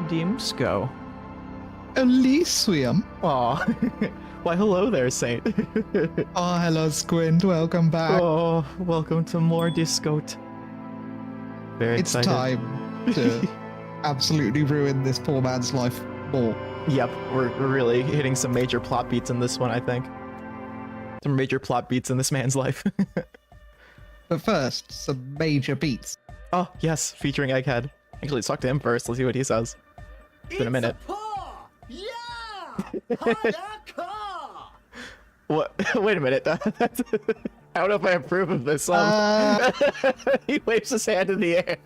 Dimsko. Elysium. Aw. Why, hello there, Saint. Oh, hello, Squint. Welcome back. Oh, welcome to more Discote. Very It's excited. time to absolutely ruin this poor man's life more. Yep, we're really hitting some major plot beats in this one, I think. Some major plot beats in this man's life. But first, some major beats. Oh, yes, featuring Egghead. Actually, let's talk to him first. Let's see what he says. It's been a minute. Yeah! Hiya, car! What? Wait a minute. I don't know if I approve of this. He waves his hand in the air.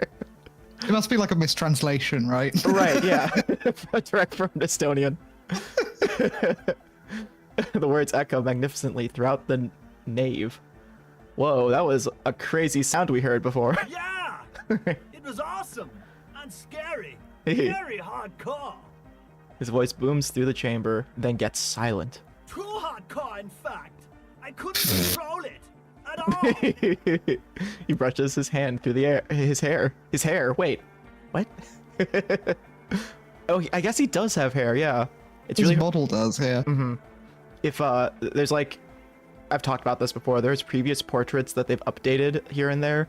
It must be like a mistranslation, right? Right, yeah. Direct from Estonian. The words echo magnificently throughout the nave. Whoa, that was a crazy sound we heard before. Yeah! It was awesome and scary. Very hardcore. His voice booms through the chamber, then gets silent. Too hardcore, in fact. I couldn't control it at all. He brushes his hand through the air. His hair. Wait, what? Oh, I guess he does have hair. Yeah, it's His really. model does here. If there's like, I've talked about this before. There's previous portraits that they've updated here and there,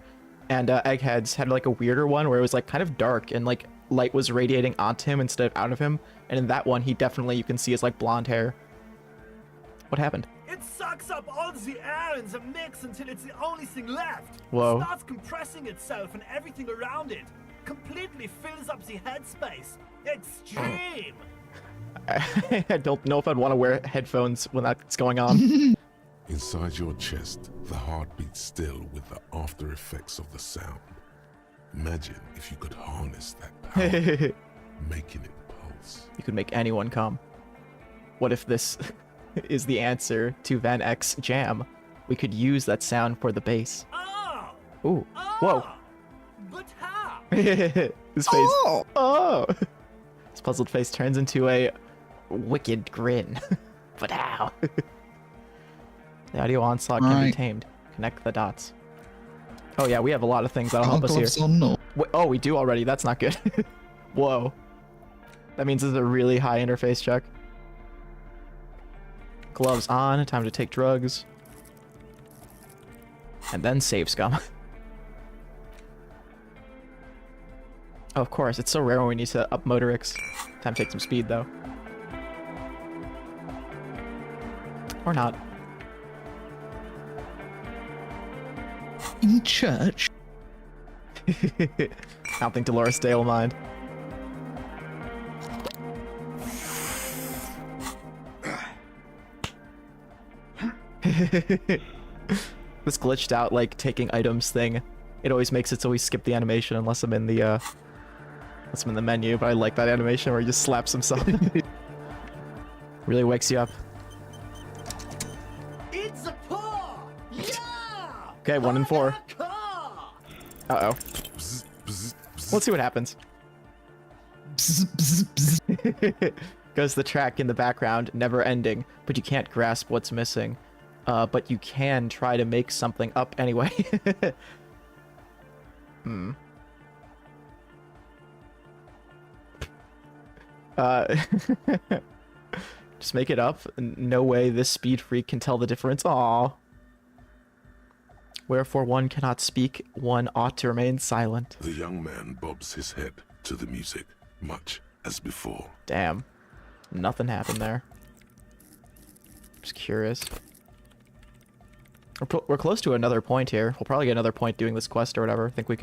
and Egghead's had like a weirder one where it was like kind of dark and like light was radiating onto him instead of out of him. And in that one, he definitely, you can see his like blonde hair. What happened? It sucks up all the air in the mix until it's the only thing left. Whoa. It starts compressing itself and everything around it. Completely fills up the headspace. Extreme. I don't know if I'd want to wear headphones when that's going on. Inside your chest, the heart beats still with the after effects of the sound. Imagine if you could harness that power, making it pulse. You could make anyone come. What if this is the answer to Van Eck's jam? We could use that sound for the bass. Oh! Ooh. Oh! Whoa. But how? His face. Oh! His puzzled face turns into a wicked grin. But how? The audio onslaught can be Right. tamed. Connect the dots. Oh yeah, we have a lot of things that'll Can't help us here. gloves on, no. Oh, we do already. That's not good. Whoa. That means it's a really high interface check. Gloves on. Time to take drugs. And then save scum. Oh, of course. It's so rare when we need to up Motorix. Time to take some speed, though. Or not. In church? I don't think Dolores Day will mind. This glitched out like taking items thing. It always makes it so we skip the animation unless I'm in the menu, but I like that animation where he just slaps himself. Really wakes you up. It's a paw! Yeah! Okay, 1 in 4. Hiya, car! Uh-oh. Bzz, bzz, bzz. Let's see what happens. Bzz, bzz, bzz. Goes the track in the background, never ending, but you can't grasp what's missing. But you can try to make something up anyway. Just make it up. No way this speed freak can tell the difference. Aww. Wherefore one cannot speak, one ought to remain silent. The young man bobs his head to the music, much as before. Damn. Nothing happened there. Just curious. We're close to another point here. We'll probably get another point doing this quest or whatever. Think you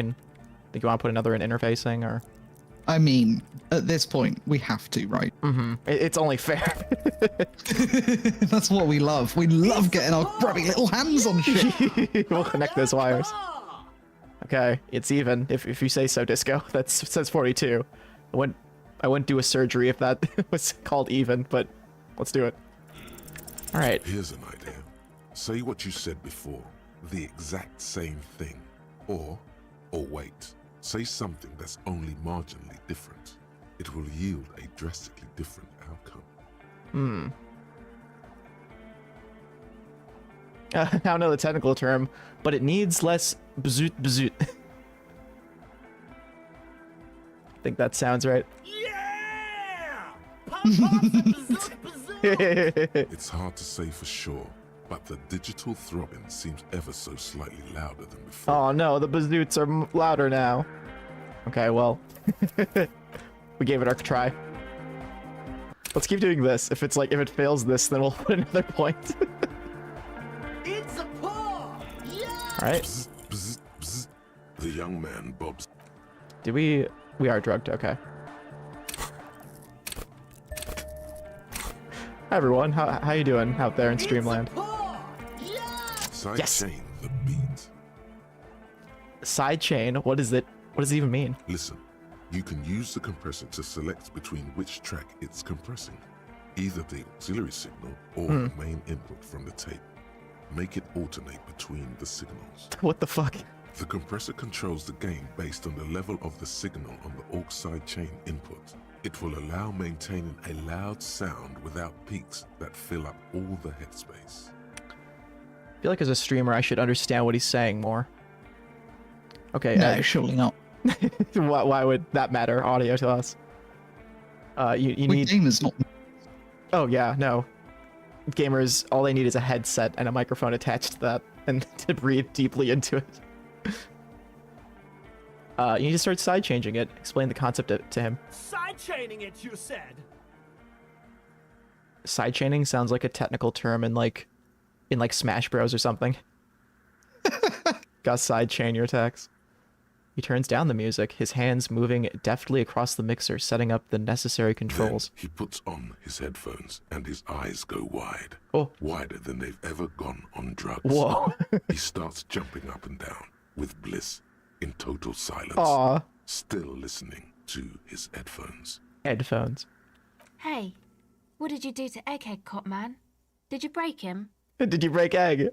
want to put another in interfacing or? I mean, at this point, we have to, right? It's only fair. That's what we love. We love getting our grubby little hands on shit. We'll connect those wires. Car! Okay, it's even. If you say so, Disco. That says 42. I wouldn't do a surgery if that was called even, but let's do it. All right. Here's an idea. Say what you said before, the exact same thing. Or wait, say something that's only marginally different. It will yield a drastically different outcome. I don't know the technical term, but it needs less bzoot bzoot. I think that sounds right. Yeah! It's hard to say for sure, but the digital throbbing seems ever so slightly louder than before. Oh no, the bazoots are louder now. Okay, well, we gave it our try. Let's keep doing this. If it fails this, then we'll put another point. It's a paw! Yeah! All right. Bzz, bzz, bzz. The young man bobs. We are drugged. Okay. Hi everyone. How you doing out there in Streamland? Yes. Sidechain the beat. Sidechain. What is it? What does it even mean? Listen, you can use the compressor to select between which track it's compressing, either the auxiliary signal or the main input from the tape. Make it alternate between the signals. What the fuck? The compressor controls the gain based on the level of the signal on the aux sidechain input. It will allow maintaining a loud sound without peaks that fill up all the headspace. I feel like as a streamer, I should understand what he's saying more. Okay. No, surely not. Why would that matter? Audio to us. You We need. gamers not. Oh yeah, no. Gamers, all they need is a headset and a microphone attached to that, and to breathe deeply into it. You need to start side changing it. Explain the concept to him. Sidechaining it, you said. Side chaining sounds like a technical term in like Smash Bros or something. Got side chain your attacks. He turns down the music, his hands moving deftly across the mixer, setting up the necessary controls. Then he puts on his headphones and his eyes go wide. Oh. Wider than they've ever gone on drugs. Whoa. He starts jumping up and down with bliss in total silence. Aw. Still listening to his headphones. Headphones. Hey, what did you do to Egghead, Cop Man? Did you break him? Did you break Egg?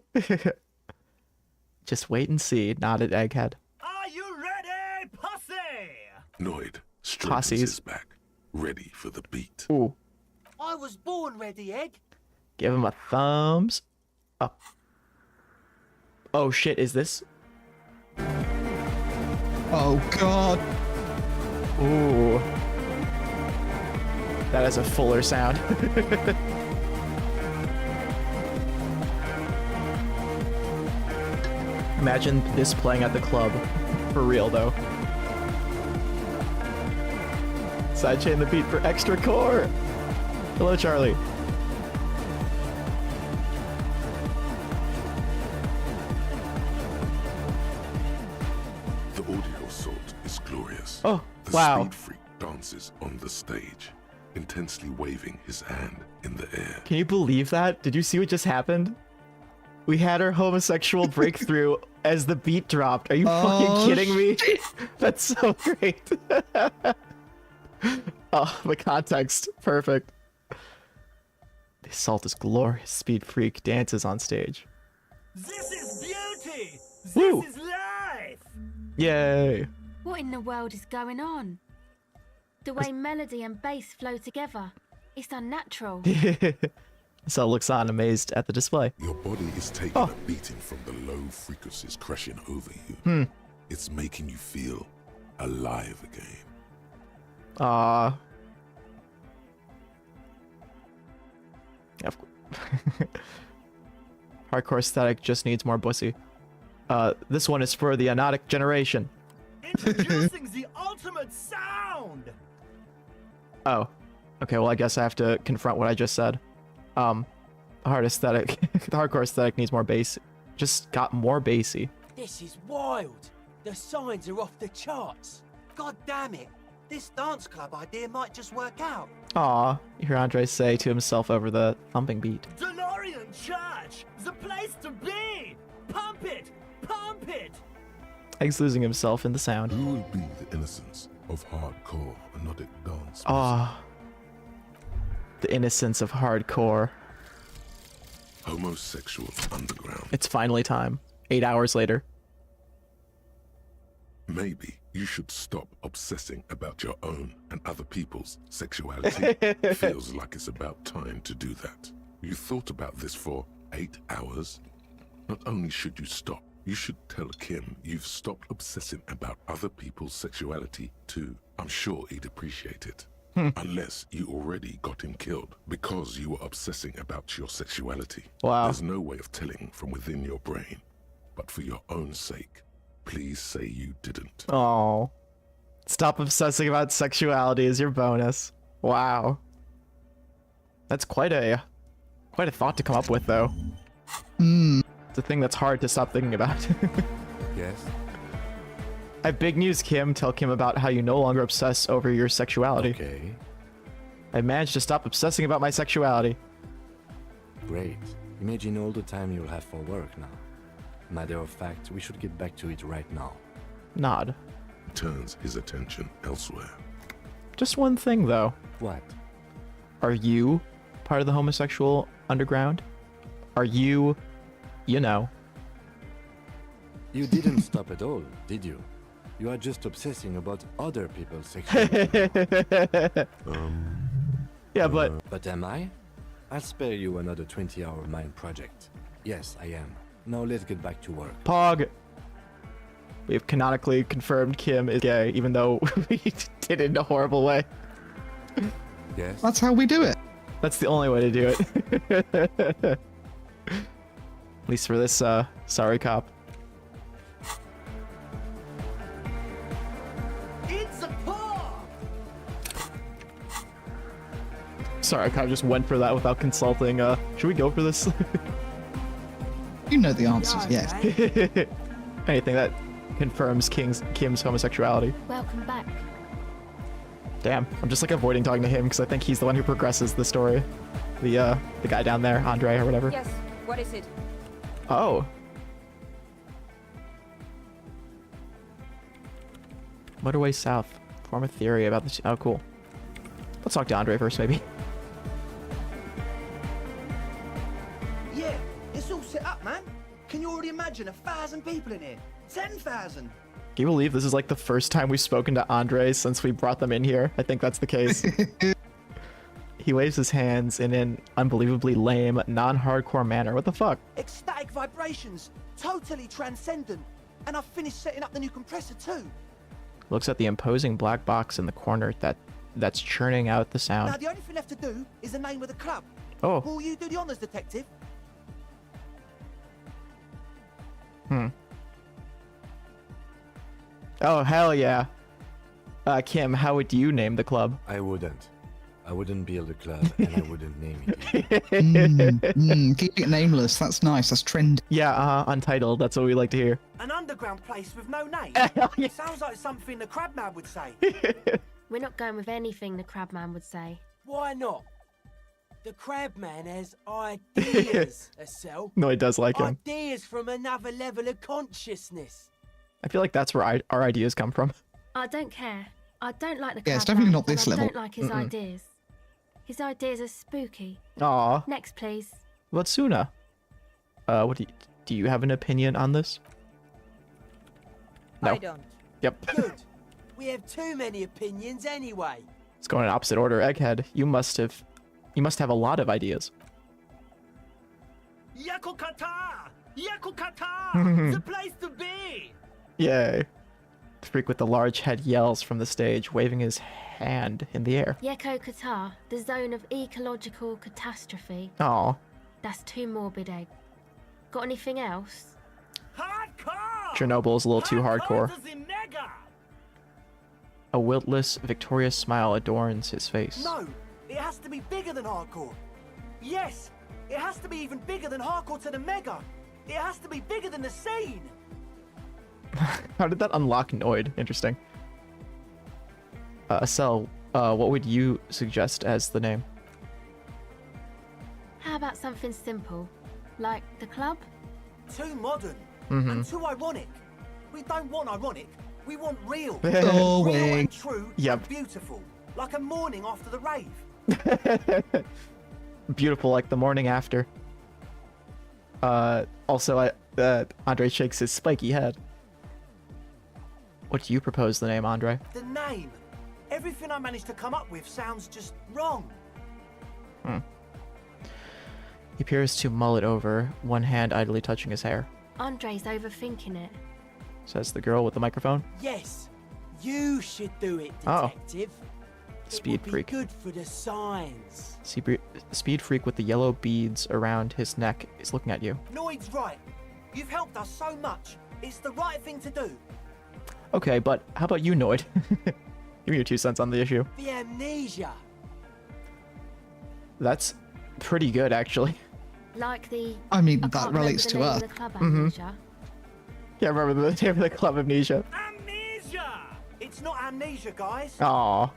Just wait and see, nodded Egghead. Are you ready, pussy? Noid straightens Posses. his back, ready for the beat. Ooh. I was born ready, Egg. Give him a thumbs up. Oh shit, is this? Oh god. Ooh. That is a fuller sound. Imagine this playing at the club. For real, though. Sidechain the beat for extra core. Hello, Charlie. The audio assault is glorious. Oh, The wow. speed freak dances on the stage, intensely waving his hand in the air. Can you believe that? Did you see what just happened? We had our homosexual breakthrough as the beat dropped. Are you fucking Oh, kidding me? That's so great. Oh, the context. Perfect. The assault is glorious. Speed Freak dances on stage. This is beauty. This Woo. is life. Yay. What in the world is going on? The way melody and bass flow together. It's unnatural. So looks on, amazed at the display. Your body is taking Oh. a beating from the low frequencies crashing over you. It's making you feel alive again. Aw. Hardcore aesthetic just needs more pussy. This one is for the Anotic generation. Introducing the ultimate sound. Oh. Okay, well I guess I have to confront what I just said. Hard aesthetic. The hardcore aesthetic needs more bass. Just got more bassy. This is wild. The signs are off the charts. God damn it. This dance club idea might just work out. Aw, you hear Andre say to himself over the thumping beat. DeLorean Church, the place to be. Pump it, pump it. Egg's losing himself in the sound. Who will be the innocence of hardcore anodic dance? Aw. The innocence of hardcore. Homosexual underground. It's finally time. 8 hours later. Maybe you should stop obsessing about your own and other people's sexuality. Feels like it's about time to do that. You thought about this for 8 hours? Not only should you stop, you should tell Kim you've stopped obsessing about other people's sexuality too. I'm sure he'd appreciate it. Unless you already got him killed because you were obsessing about your sexuality. Wow. There's no way of telling from within your brain. But for your own sake, please say you didn't. Oh. Stop obsessing about sexuality as your bonus. Wow. That's quite a thought to come up with, though. It's a thing that's hard to stop thinking about. Yes? I have big news, Kim. Tell Kim about how you no longer obsess over your sexuality. Okay. I managed to stop obsessing about my sexuality. Great. Imagine all the time you'll have for work now. Matter of fact, we should get back to it right now. Nod. Turns his attention elsewhere. Just one thing, though. What? Are you part of the homosexual underground? Are you, you know... You didn't stop at all, did you? You are just obsessing about other people's sexuality. Yeah, but... But am I? I'll spare you another 20-hour mind project. Yes, I am. Now let's get back to work. Pog. We have canonically confirmed Kim is gay, even though we did it in a horrible way. Yes? That's how we do it. That's the only way to do it. At least for this, sorry cop. It's a paw! Sorry cop just went for that without consulting. Should we go for this? You know the answers, yes. Anything that confirms Kim's homosexuality. Welcome back. Damn, I'm just like avoiding talking to him because I think he's the one who progresses the story. The guy down there, Andre or whatever. Yes, what is it? Oh. Motorway south. Form a theory about this. Oh, cool. Let's talk to Andre first, maybe. Yeah, it's all set up, man. Can you already imagine 1,000 people in here? 10,000? Can you believe this is like the first time we've spoken to Andre since we brought them in here? I think that's the case. He waves his hands in an unbelievably lame, non-hardcore manner. What the fuck? Ecstatic vibrations, totally transcendent. And I've finished setting up the new compressor too. Looks at the imposing black box in the corner that's churning out the Now sound. the only thing left to do is the name of the club. Oh. Will you do the honors, detective? Oh, hell yeah. Kim, how would you name the club? I wouldn't. I wouldn't build a club, and I wouldn't name it. Keep it nameless. That's nice. That's trendy. Yeah, untitled. That's what we like to hear. An underground place with no name? Hell yeah. Sounds like something the Crabman would say. We're not going with anything the Crabman would say. Why not? The Crabman has ideas, Estelle. No, he does like him. Ideas from another level of consciousness. I feel like that's where our ideas come from. I don't care. I don't like the Crabman. Yeah, it's definitely not this and I level. don't like his ideas. His ideas are spooky. Aw. Next, please. What about Suna? What do you have an opinion on this? No. I don't. Yep. Good. We have too many opinions anyway. Let's go in opposite order. Egghead, you must have a lot of ideas. Yakukata! Yakukata! The place to be! Yay. The freak with the large head yells from the stage, waving his hand in the air. Yeko Qatar, the zone of ecological catastrophe. Aw. That's too morbid, Egg. Got anything else? Hardcore! Chernobyl's a little too hardcore. Hardcore is in mega! A wiltless, victorious smile adorns his face. No, it has to be bigger than hardcore. Yes, it has to be even bigger than hardcore to the mega. It has to be bigger than the scene. How did that unlock Noid? Interesting. Estelle, what would you suggest as the name? How about something simple? Like the club? Too modern and too ironic. We don't want ironic. We want real. Oh, Real wait. and true Yep. and beautiful. Like a morning after the rave. Beautiful, like the morning after. Also, Andre shakes his spiky head. What do you propose the name, Andre? The name. Everything I managed to come up with sounds just wrong. He appears to mull it over, one hand idly touching his hair. Andre's overthinking it. Says the girl with the microphone. Yes, you should do it, Oh. detective. Speed it would freak. Be good for the signs. Speed freak with the yellow beads around his neck is looking at you. Noid's right. You've helped us so much. It's the right thing to do. Okay, but how about you, Noid? Give me your 2 cents on the issue. The amnesia. That's pretty good, actually. Like the. I mean, I that can't relates remember to the name us. of the club, Amnesia. Yeah, remember the name of the club, Amnesia. Amnesia! It's not amnesia, guys. Aw,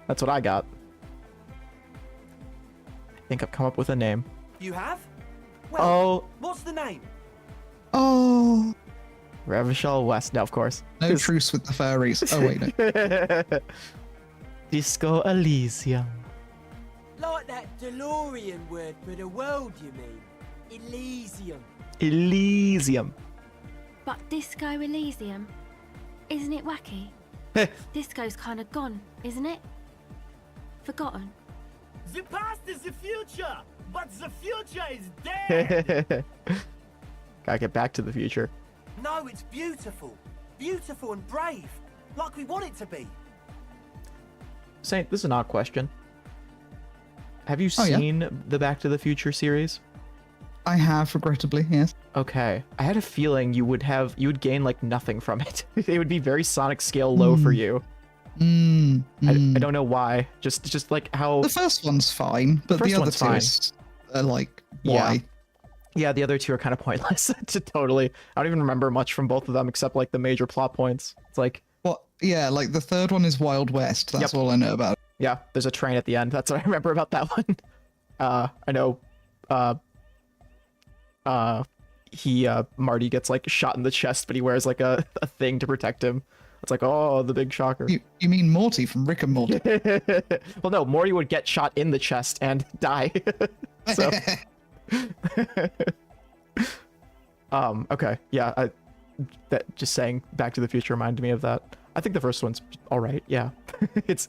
that's what I got. I think I've come up with a name. You have? Well, Oh, what's the name? Oh, Revachol West. No, of course. no truce with the furries. Oh, wait, no. Disco Elysium. Like that DeLorean word for the world, you mean? Elysium. Elysium. But Disco Elysium, isn't it wacky? Disco's kind of gone, isn't it? Forgotten. The past is the future, but the future is dead. Gotta get back to the future. No, it's beautiful. Beautiful and brave. Like we want it to be. Saint, this is an odd question. Have you Oh, yeah. seen the Back to the Future series? I have, regrettably, yes. Okay. I had a feeling you would gain like nothing from it. It would be very Sonic scale low for you. I don't know why. Just like how The first one's fine, but First the other one's two fine. is like, Yeah. why? Yeah, the other two are kind of pointless. Totally. I don't even remember much from both of them except like the major plot points. It's like, What? Yeah, like the third one is Wild West. That's Yep. all I know about. yeah, there's a train at the end. That's what I remember about that one. I know Marty gets like shot in the chest, but he wears like a thing to protect him. It's like, oh, the big shocker. You mean Morty from Rick and Morty? Well, no, Morty would get shot in the chest and die. So, okay, yeah. That just saying Back to the Future reminded me of that. I think the first one's all right. Yeah, it's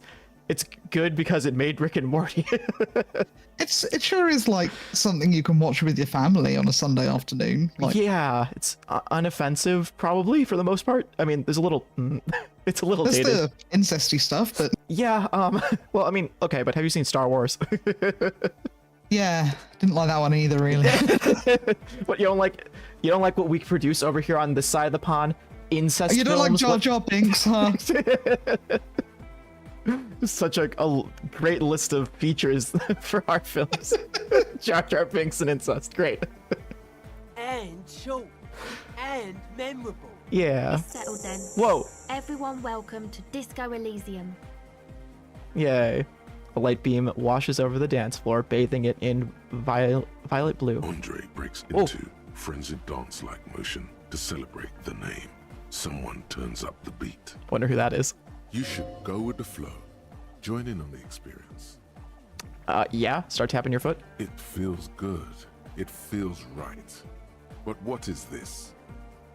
good because it made Rick and Morty. It sure is like something you can watch with your family on a Sunday afternoon. Like, Yeah, it's unoffensive probably for the most part. I mean, there's a little, it's a little there's dated. the incesty stuff, but Yeah. Well, I mean, okay, but have you seen Star Wars? yeah, didn't like that one either, really. What you don't like? You don't like what we produce over here on this side of the pond? Incest. You don't like films? Jar What- Jar Binks, huh? Such a great list of features for our films. Jar Jar Binks and incest. Great. And short. And memorable. Yeah. Settled then. Whoa. Everyone welcome to Disco Elysium. Yay. A light beam washes over the dance floor, bathing it in violet blue. Andre breaks Oh. into frenzied dance-like motion to celebrate the name. Someone turns up the beat. Wonder who that is. You should go with the flow. Join in on the experience. Yeah. Start tapping your foot. It feels good. It feels right. But what is this?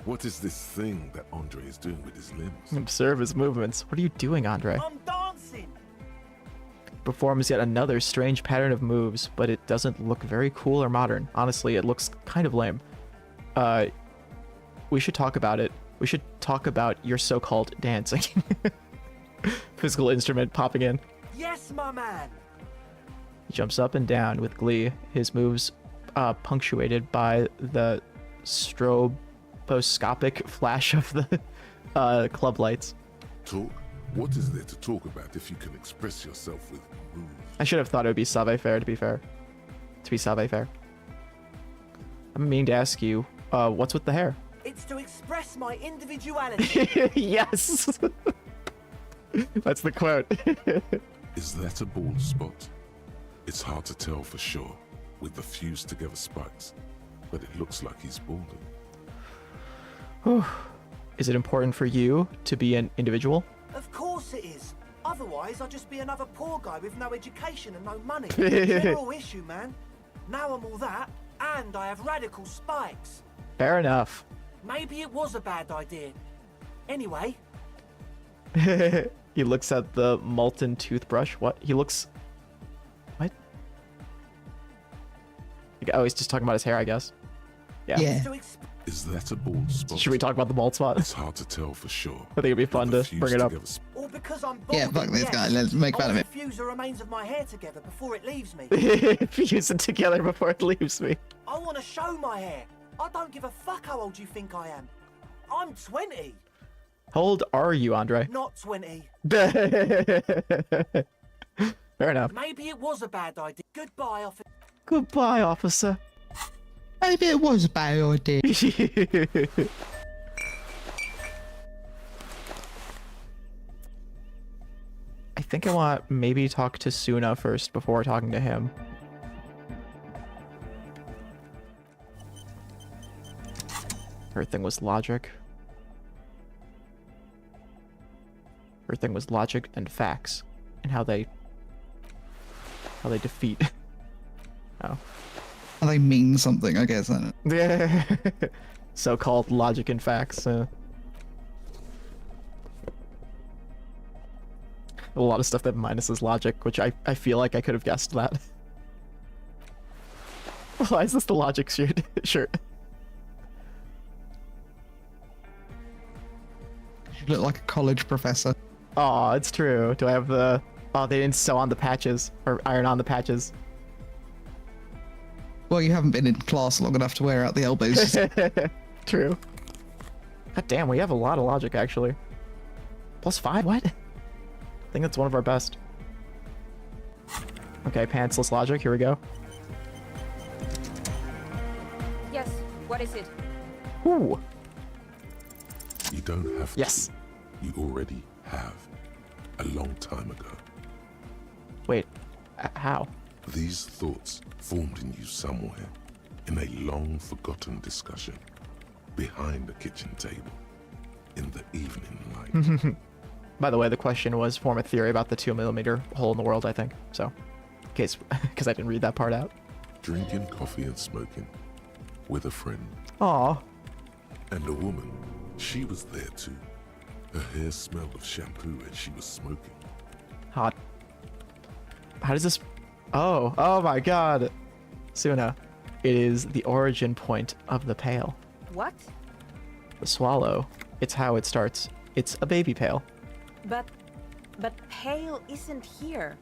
What is this thing that Andre is doing with his limbs? Observe his movements. What are you doing, Andre? I'm dancing. Performs yet another strange pattern of moves, but it doesn't look very cool or modern. Honestly, it looks kind of lame. We should talk about it. We should talk about your so-called dancing. Physical instrument popping in. Yes, my man. He jumps up and down with glee, his moves punctuated by the stroboscopic flash of the club lights. Talk? What is there to talk about if you can express yourself with moves? I should have thought it would be savoir-faire, to be fair. To be savoir-faire. I'm meaning to ask you, what's with the hair? It's to express my individuality. Yes! That's the quote. Is that a bald spot? It's hard to tell for sure with the fused together spikes, but it looks like he's balding. Is it important for you to be an individual? Of course it is. Otherwise, I'd just be another poor guy with no education and no money. General issue, man. Now I'm all that, and I have radical spikes. Fair enough. Maybe it was a bad idea. Anyway, He looks at the molten toothbrush. What? He looks... What? Oh, he's just talking about his hair, I guess. Yeah. to Is that a bald spot? Should we talk about the bald spot? It's hard to tell for sure. I think it'd be fun With the to bring it fused up. together or But because I'm Yeah, balding, fuck this yes, guy. Let's make fun I of want him. to fuse the remains of my hair together before it leaves me. Fuse it together before it leaves me. I want to show my hair. I don't give a fuck how old you think I am. I'm 20, How old are you, Andre? not 20. Fair enough. Maybe it was a bad idea. Goodbye, officer. Goodbye, officer. Maybe it was a bad idea. I think I want maybe talk to Suna first before talking to him. Her thing was logic. Her thing was logic and facts, and how they defeat. Oh. They mean something, I guess. I don't know. Yeah. So-called logic and facts. A lot of stuff that minuses logic, which I feel like I could have guessed that. Why is this the logic shirt? Shirt. You look like a college professor. Aw, it's true. Do I have the... Oh, they didn't sew on the patches, or iron on the patches. Well, you haven't been in class long enough to wear out the elbows. True. God damn, we have a lot of logic, actually. +5? What? I think that's one of our best. Okay, pantsless logic, here we go. Yes, what is it? Ooh. You don't have to. Yes. You already have. A long time ago. Wait, how? These thoughts formed in you somewhere, in a long forgotten discussion, behind the kitchen table, in the evening light. By the way, the question was form a theory about the 2mm hole in the world, I think. So, in case, because I didn't read that part out. Drinking coffee and smoking, with a friend. Aw. And a woman, she was there too. Her hair smelled of shampoo and she was smoking. Hot. How does this... Oh my god. Suna. It is the origin point of the pail. What? The swallow. It's how it starts. It's a baby pail. But Pale isn't here.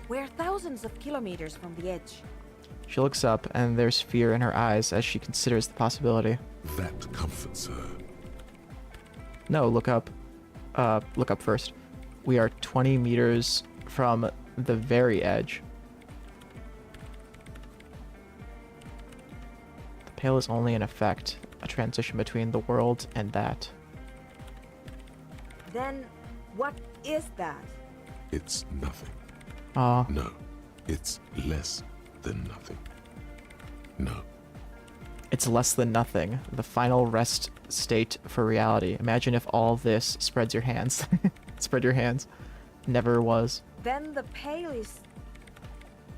We're thousands of kilometers from the edge. She looks up and there's fear in her eyes as she considers the possibility. That comforts her. No, look up. Look up first. We are 20 meters from the very edge. The pail is only an effect, a transition between the world and that. Then what is that? It's nothing. Aw. No, it's less than nothing. No. It's less than nothing, the final rest state for reality. Imagine if all this spreads your hands. Spread your hands. Never was. Then the Pale is...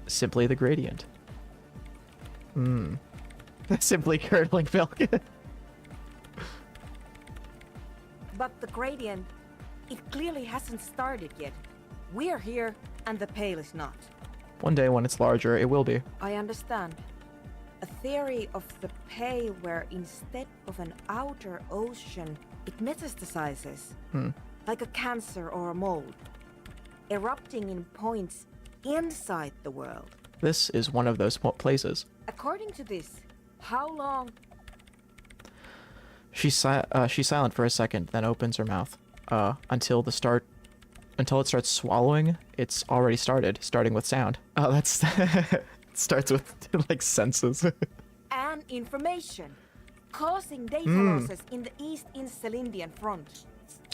Simply the gradient. Simply curdling milk. But the gradient, it clearly hasn't started yet. We're here, and the Pale is not. One day when it's larger, it will be. I understand. A theory of the Pale where instead of an outer ocean, it metastasizes. Like a cancer or a mold. Erupting in points inside the world. This is one of those places. According to this, how long... She's silent for a second, then opens her mouth. Until it starts swallowing, it's already started, starting with sound. Oh, that's... it starts with, like, senses. And information. Causing data losses in the East Insulindian front.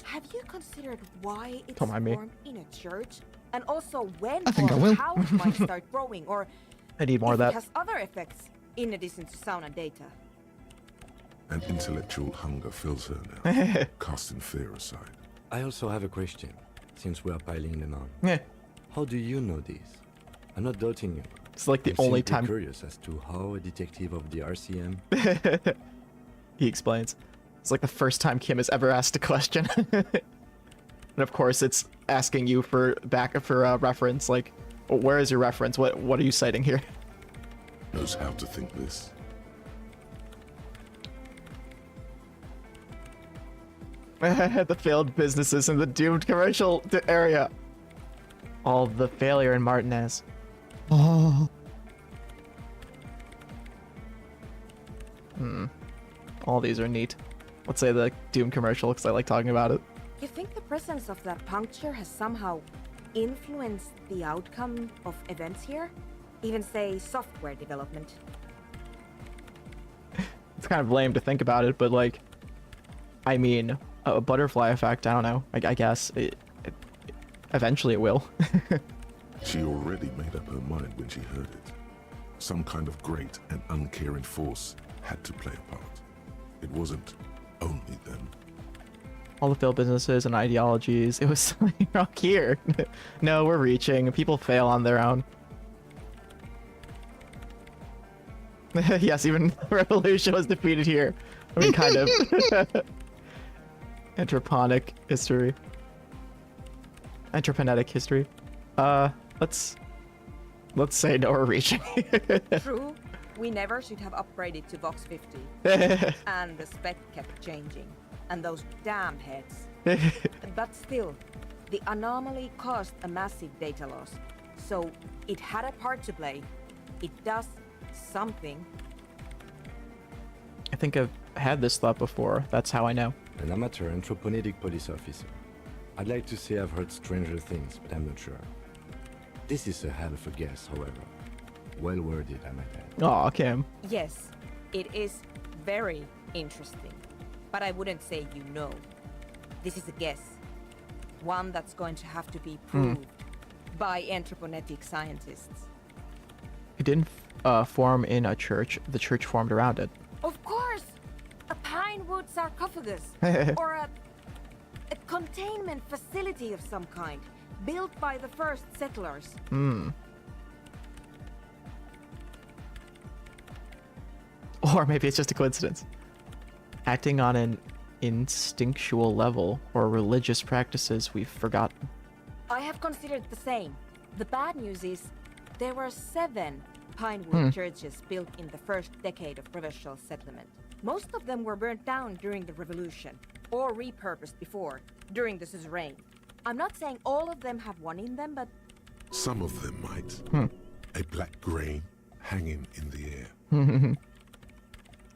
Have you considered why it's Don't mind me. formed in a church? And also when I think or I will. how it might start growing, or I need more if of it that. has other effects in addition to sound and data. An intellectual hunger fills her now, casting fear aside. I also have a question, since we are piling them on. Yeah. How do you know this? I'm not doubting you. It's like the I'm only simply time curious as to how a detective of the RCM... he explains. It's like the first time Kim has ever asked a question. And of course, it's asking you for reference. Like, where is your reference? What are you citing here? Knows how to think this. The failed businesses in the doomed commercial area. All the failure in Martinez. Oh, All these are neat. Let's say the doomed commercial because I like talking about it. You think the presence of that puncture has somehow influenced the outcome of events here? Even say software development? It's kind of lame to think about it, but like, I mean, a butterfly effect. I don't know. I guess eventually it will. She already made up her mind when she heard it. Some kind of great and uncaring force had to play a part. It wasn't only them. All the failed businesses and ideologies. It was like, here. No, we're reaching. People fail on their own. Yes, even the revolution was defeated here. I mean, kind of. Anthroponic history. Anthroponetic history. Let's say no, we're reaching. True. We never should have upgraded to Vox 50. And the spec kept changing. And those damn heads. But still, the anomaly caused a massive data loss. So it had a part to play. It does something. I think I've had this thought before. That's how I know. An amateur anthroponetic police officer. I'd like to say I've heard stranger things, but I'm not sure. This is a hell of a guess, however. Well worded, I might add. Aw, Kim. Yes, it is very interesting. But I wouldn't say you know. This is a guess. One that's going to have to be proved by anthroponetic scientists. It didn't form in a church. The church formed around it. Of course! A pine wood sarcophagus. Or a containment facility of some kind. Built by the first settlers. Or maybe it's just a coincidence. Acting on an instinctual level or religious practices we've forgotten. I have considered the same. The bad news is there were 7 pinewood churches built in the first decade of provincial settlement. Most of them were burnt down during the revolution or repurposed before, during the suzerain. I'm not saying all of them have one in them, but Some of them might. A black grain hanging in the air.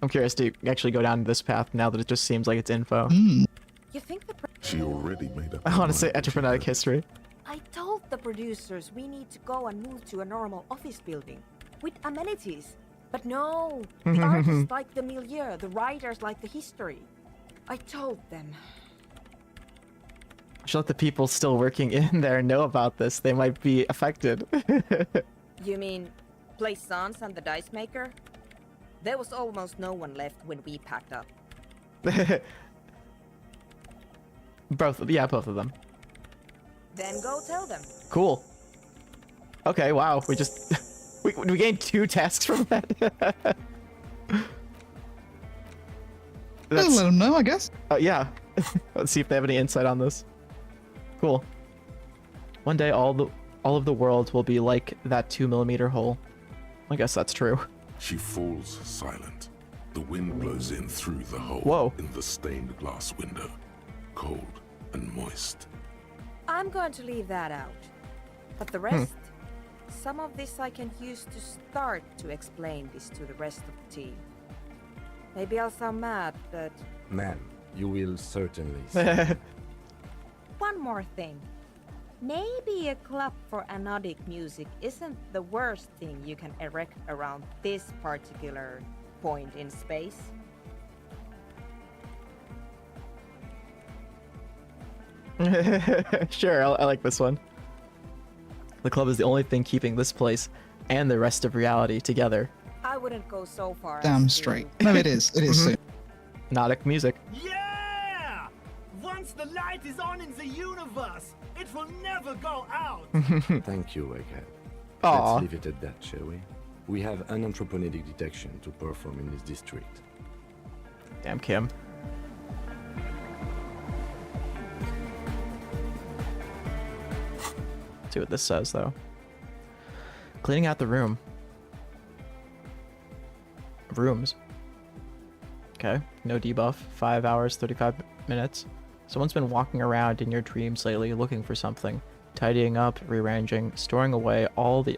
I'm curious to actually go down this path now that it just seems like it's info. you think the She already made up I her want to say mind when she anthroponetic heard it. history. I told the producers we need to go and move to a normal office building with amenities. But no, the artists like the milieu, the writers like the history. I told them. I should let the people still working in there know about this. They might be affected. You mean Plaisance and the Dice Maker? There was almost no one left when we packed up. both of them. Then go tell them. Cool. Okay, wow. We just we gained 2 tasks from that. I'll let them know, I guess. Yeah. Let's see if they have any insight on this. Cool. One day all of the world will be like that 2mm hole. I guess that's true. She falls silent. The wind blows in through the hole Whoa. in the stained glass window. Cold and moist. I'm going to leave that out. But the rest, some of this I can use to start to explain this to the rest of the team. Maybe I'll sound mad, but Ma'am, you will certainly see. one more thing. Maybe a club for anodic music isn't the worst thing you can erect around this particular point in space. Sure, I like this one. The club is the only thing keeping this place and the rest of reality together. I wouldn't go so far. Damn as to- straight. No, it is. It is soon. Hypnotic music. Yeah! Once the light is on in the universe, it will never go out. Thank you, Egghead. Aw. Let's leave it at that, shall we? We have an anthroponetic detection to perform in this district. Damn, Kim. See what this says, though. Cleaning out the room. Rooms. Okay, no debuff. 5 hours, 35 minutes. Someone's been walking around in your dreams lately looking for something, tidying up, rearranging, storing away all the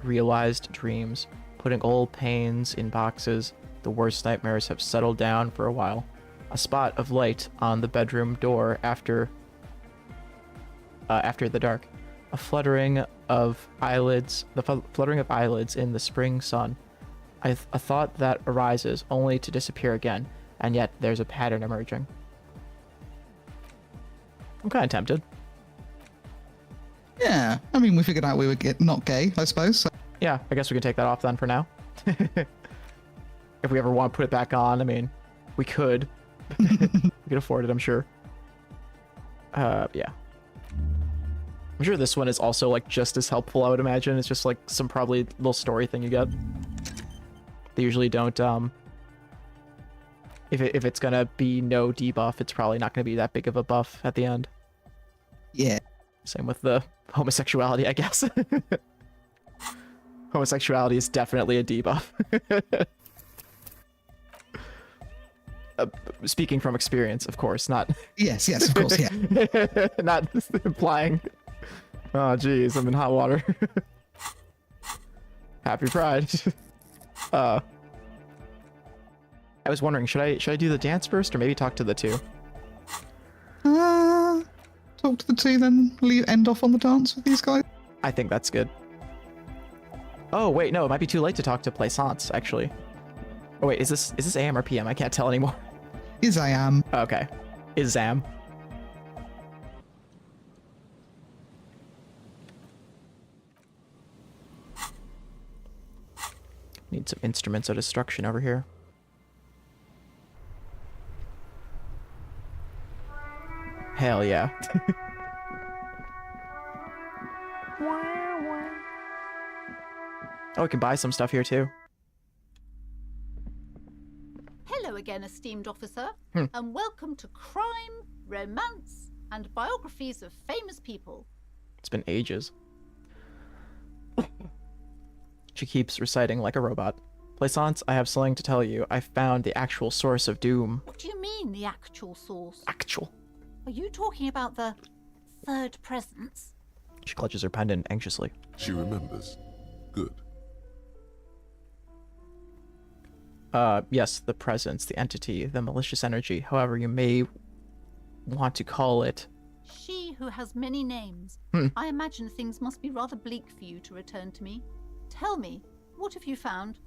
unrealized dreams, putting old pains in boxes. The worst nightmares have settled down for a while. A spot of light on the bedroom door after the dark. A fluttering of eyelids, fluttering of eyelids in the spring sun. A thought that arises only to disappear again, and yet there's a pattern emerging. I'm kind of tempted. Yeah, I mean, we figured out we would get not gay, I suppose. So. Yeah, I guess we can take that off then for now. If we ever want to put it back on, I mean, we could. We could afford it, I'm sure. Yeah. I'm sure this one is also, like, just as helpful, I would imagine. It's just, like, some probably little story thing you get. They usually don't, If it's gonna be no debuff, it's probably not gonna be that big of a buff at the end. Yeah. Same with the homosexuality, I guess. Homosexuality is definitely a debuff. Speaking from experience, of course, not... Yes, of course, yeah. Not implying... Oh, geez, I'm in hot water. Happy Pride. I was wondering, should I do the dance first, or maybe talk to the two? Talk to the two, then end off on the dance with these guys. I think that's good. Oh, wait, no, it might be too late to talk to Plaisance, actually. Oh, wait, is this AM or PM? I can't tell anymore. Is I am. Okay. Is Zam. Need some instruments of destruction over here. Hell yeah. Oh, we can buy some stuff here too. Hello again, esteemed officer, and welcome to Crime, Romance, and Biographies of Famous People. It's been ages. She keeps reciting like a robot. Plaisance, I have something to tell you. I found the actual source of doom. What do you mean, the actual source? Actual. Are you talking about the third presence? She clutches her pendant anxiously. She remembers. Good. Yes, the presence, the entity, the malicious energy, however you may want to call it. She who has many names. I imagine things must be rather bleak for you to return to me. Tell me, what have you found?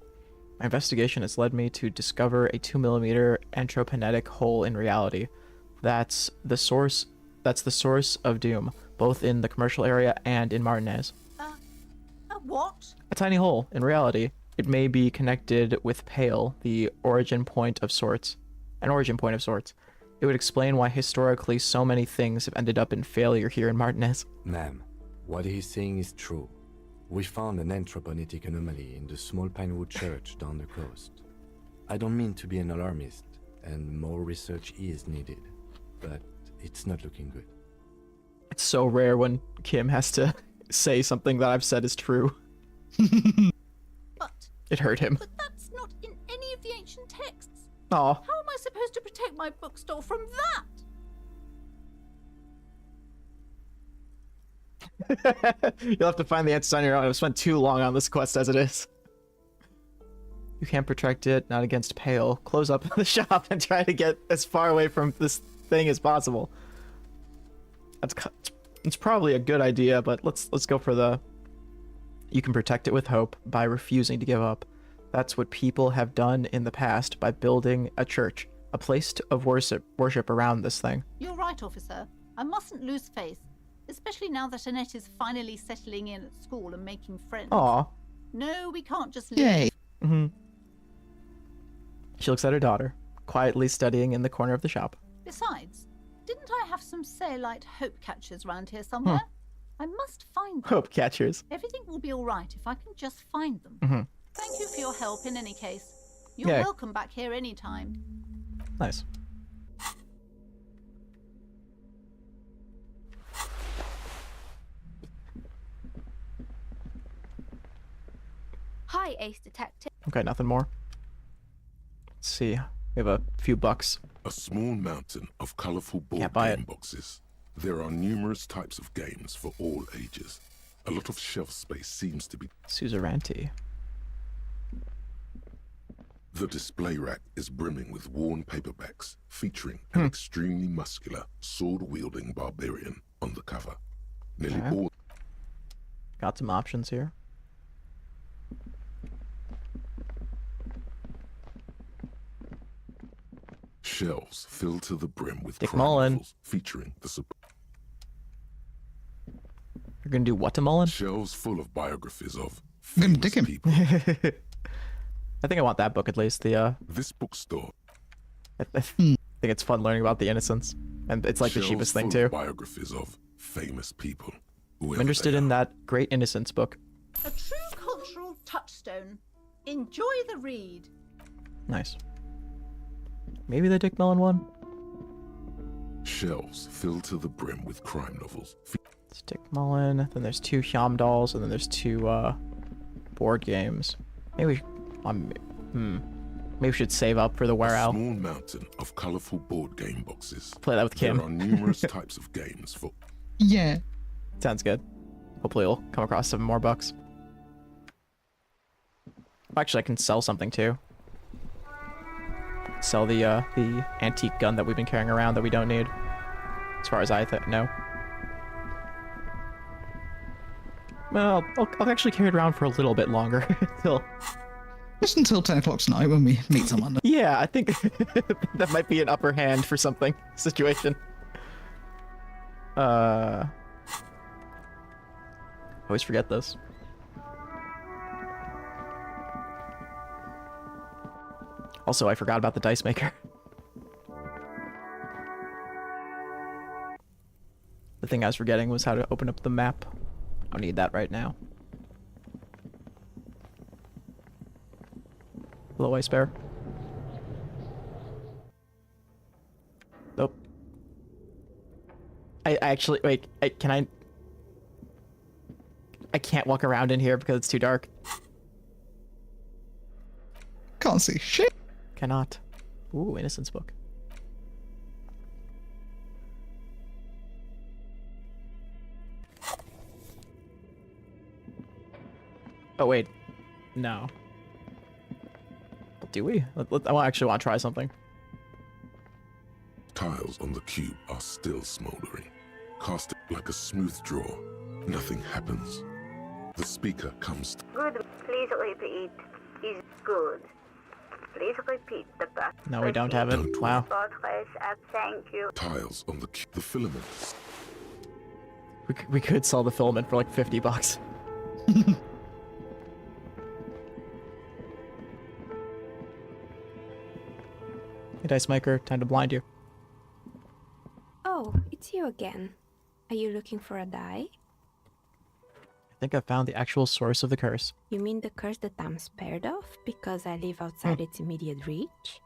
My investigation has led me to discover a 2mm entropinetic hole in reality. That's the source of doom, both in the commercial area and in Martinez. A what? A tiny hole in reality. It may be connected with Pale, the origin point of sorts. An origin point of sorts. It would explain why historically so many things have ended up in failure here in Martinez. Ma'am, what he's saying is true. We found an anthroponetic anomaly in the small Pinewood church down the coast. I don't mean to be an alarmist, and more research is needed, but it's not looking good. It's so rare when Kim has to say something that I've said is true. But It hurt him. But that's not in any of the ancient texts. Aw. How am I supposed to protect my bookstore from that? You'll have to find the answers on your own. I've spent too long on this quest as it is. You can't protect it, not against Pale. Close up the shop and try to get as far away from this thing as possible. It's probably a good idea, but let's go for the... You can protect it with hope by refusing to give up. That's what people have done in the past by building a church, a place of worship around this thing. You're right, officer. I mustn't lose faith, especially now that Annette is finally settling in at school and making friends. Aw. No, we can't just leave. Yay. Mm-hmm. She looks at her daughter, quietly studying in the corner of the shop. Besides, didn't I have some Sailite hope catchers round here somewhere? I must find them. Hope catchers. Everything will be all right if I can just find them. Mm-hmm. Thank you for your help in any case. You're Yay. welcome back here anytime. Nice. Hi, Ace Detective. Okay, nothing more. Let's see. We have a few bucks. A small mountain of colorful board Can't buy game it. boxes. There are numerous types of games for all ages. A lot of shelf space seems to be. Suzerainty. The display rack is brimming with worn paperbacks featuring an extremely muscular, sword-wielding barbarian on the cover. Nearly Okay. all Got some options here. shelves filled to the brim with Dick crime Mullen. novels featuring the You're gonna do what to Mullen? shelves full of biographies of I'm gonna famous dick him. people. I think I want that book at least. The This bookstore I think it's fun learning about the innocents, and it's like the shelves cheapest thing full too. of biographies of famous people. I'm interested in that Great Innocence book. A true cultural touchstone. Enjoy the read. Nice. Maybe the Dick Mullen one. Shelves filled to the brim with crime novels. It's Dick Mullen. Then there's 2 Hyam dolls, and then there's 2 board games. Maybe maybe we should save up for the Wear A Out. small mountain of colorful board game boxes. Play that with Kim. There are numerous types of games for. Yeah. Sounds good. Hopefully we'll come across some more bucks. Actually, I can sell something too. Sell the antique gun that we've been carrying around that we don't need. As far as I know. Well, I'll actually carry it around for a little bit longer. Till... Just until 10 o'clock tonight when we meet someone. Yeah, I think that might be an upper hand for something situation. Always forget this. Also, I forgot about the dice maker. The thing I was forgetting was how to open up the map. I don't need that right now. Hello, Ice Bear. Nope. I actually, wait, can I... I can't walk around in here because it's too dark. Can't see shit. Cannot. Ooh, Innocence book. Oh, wait. No. Do we? I actually want to try something. Tiles on the cube are still smoldering. Cast it like a smooth draw. Nothing happens. The speaker comes. Good. Please repeat. Is good. Please repeat the part. No, we don't have it. Don't Wow. Portraits and thank you. Tiles on the cube. The filaments. We could sell the filament for like $50. Hey, Dice Maker, time to blind you. Oh, it's you again. Are you looking for a die? I think I found the actual source of the curse. You mean the curse that I'm spared of because I live outside its immediate reach?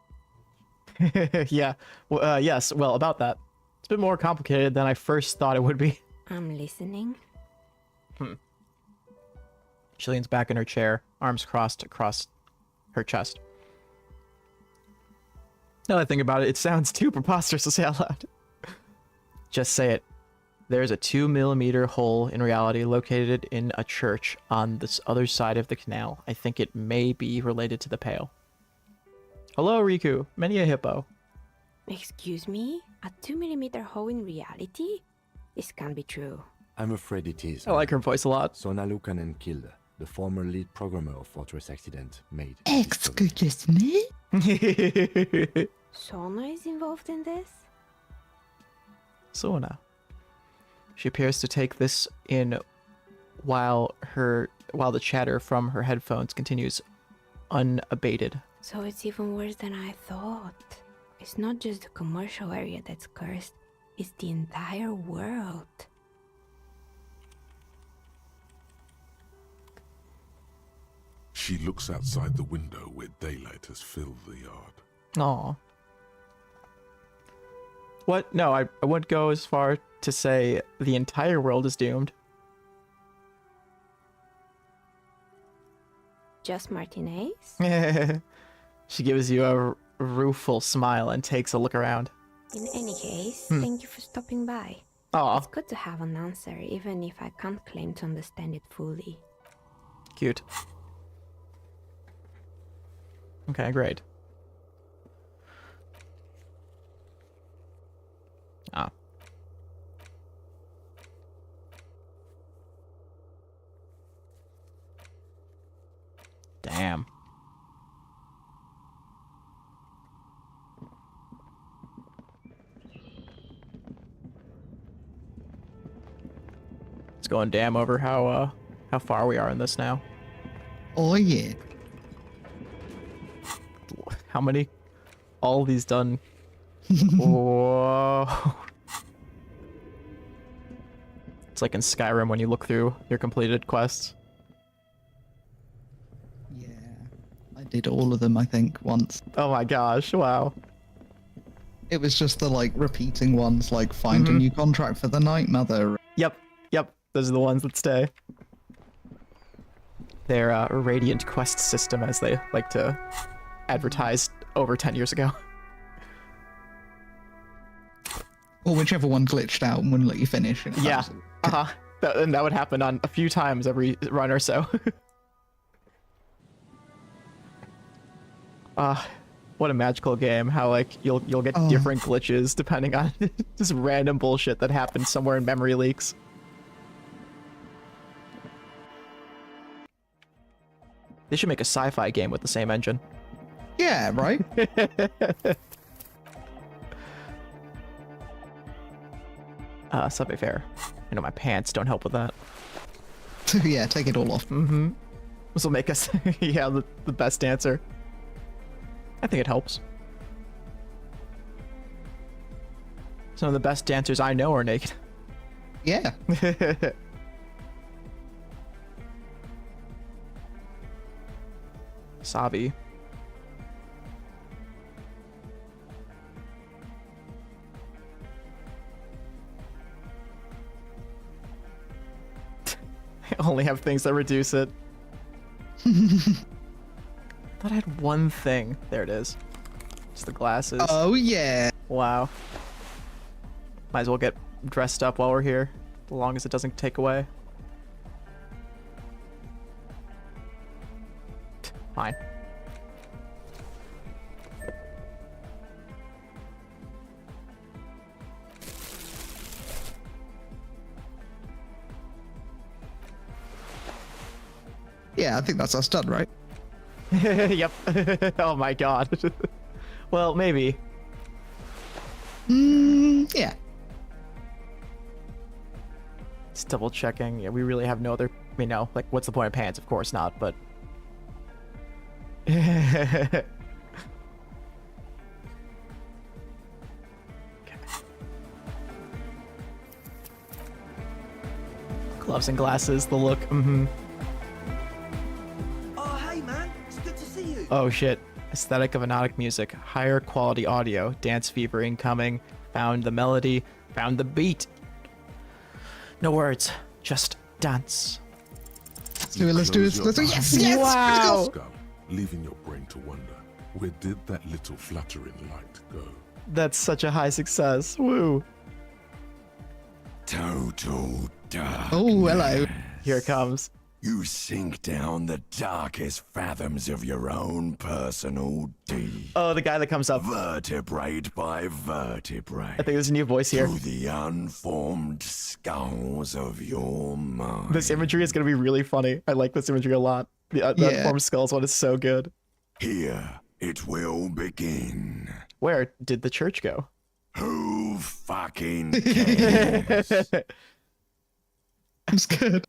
Yeah. Well, yes. Well, about that. It's a bit more complicated than I first thought it would be. I'm listening. She leans back in her chair, arms crossed across her chest. Now that I think about it, it sounds too preposterous to say out loud. Just say it. There's a 2mm hole in reality located in a church on this other side of the canal. I think it may be related to the Pale. Hello, Riku. Many a hippo. Excuse me? A 2mm hole in reality? This can't be true. I'm afraid it is. I like her voice a lot. Sona Lukanen killed the former lead programmer of Fortress Accident, made. Excuse me? Sona is involved in this? Sona. She appears to take this in while the chatter from her headphones continues unabated. So it's even worse than I thought. It's not just the commercial area that's cursed, it's the entire world. She looks outside the window where daylight has filled the yard. Aw. What? No, I wouldn't go as far to say the entire world is doomed. Just Martinez? She gives you rueful smile and takes a look around. In any case, thank you for stopping by. Aw, It's good to have an answer, even if I can't claim to understand it fully. cute. Okay, great. Ah. Damn. It's going damn over how far we are in this now. Oh yeah. How many? All these done. Whoa. It's like in Skyrim when you look through your completed quests. Yeah. I did all of them, I think, once. Oh my gosh, wow. It was just the, like, repeating ones, like, find a new contract for the Night Mother. Yep, those are the ones that stay. Their Radiant Quest system, as they like to advertise over 10 years ago. Or whichever one glitched out and wouldn't let you finish. You know, Yeah, that was- and that would happen on a few times every run or so. What a magical game, how like you'll get different glitches depending on just random bullshit that happens somewhere in memory leaks. They should make a sci-fi game with the same engine. Yeah, right? Subway Fair. I know my pants don't help with that. Yeah, take it all off. This will make us, yeah, the best dancer. I think it helps. Some of the best dancers I know are naked. Yeah. Sabi. I only have things that reduce it. Thought I had one thing. There it is. It's the glasses. Oh, yeah. Wow. Might as well get dressed up while we're here, as long as it doesn't take away. Fine. Yeah, I think that's us done, right? Yep. Oh my god. Well, maybe. Yeah. Just double checking. Yeah, we really have no other. I mean, no. Like, what's the point of pants? Of course not, but. Okay. Gloves and glasses, the look. Oh, hey, man. It's good to see you. Oh shit. Aesthetic of hypnotic music. Higher quality audio. Dance fever incoming. Found the melody. Found the beat. No words. Just dance. Let's do it, let's do it. Let's do it. Yes, yes! Wow. Go, leaving your brain to wonder, where did that little fluttering light go? That's such a high success. Woo. Total dark. Oh, hello. Here it comes. You sink down the darkest fathoms of your own personal deep. Oh, the guy that comes up. Vertebrate by vertebrate. I think there's a new voice here. Through the unformed skulls of your mind. This imagery is going to be really funny. I like this imagery a lot. The Yeah. Form Skulls one is so good. Here it will begin. Where did the church go? Who fucking cares? It's good.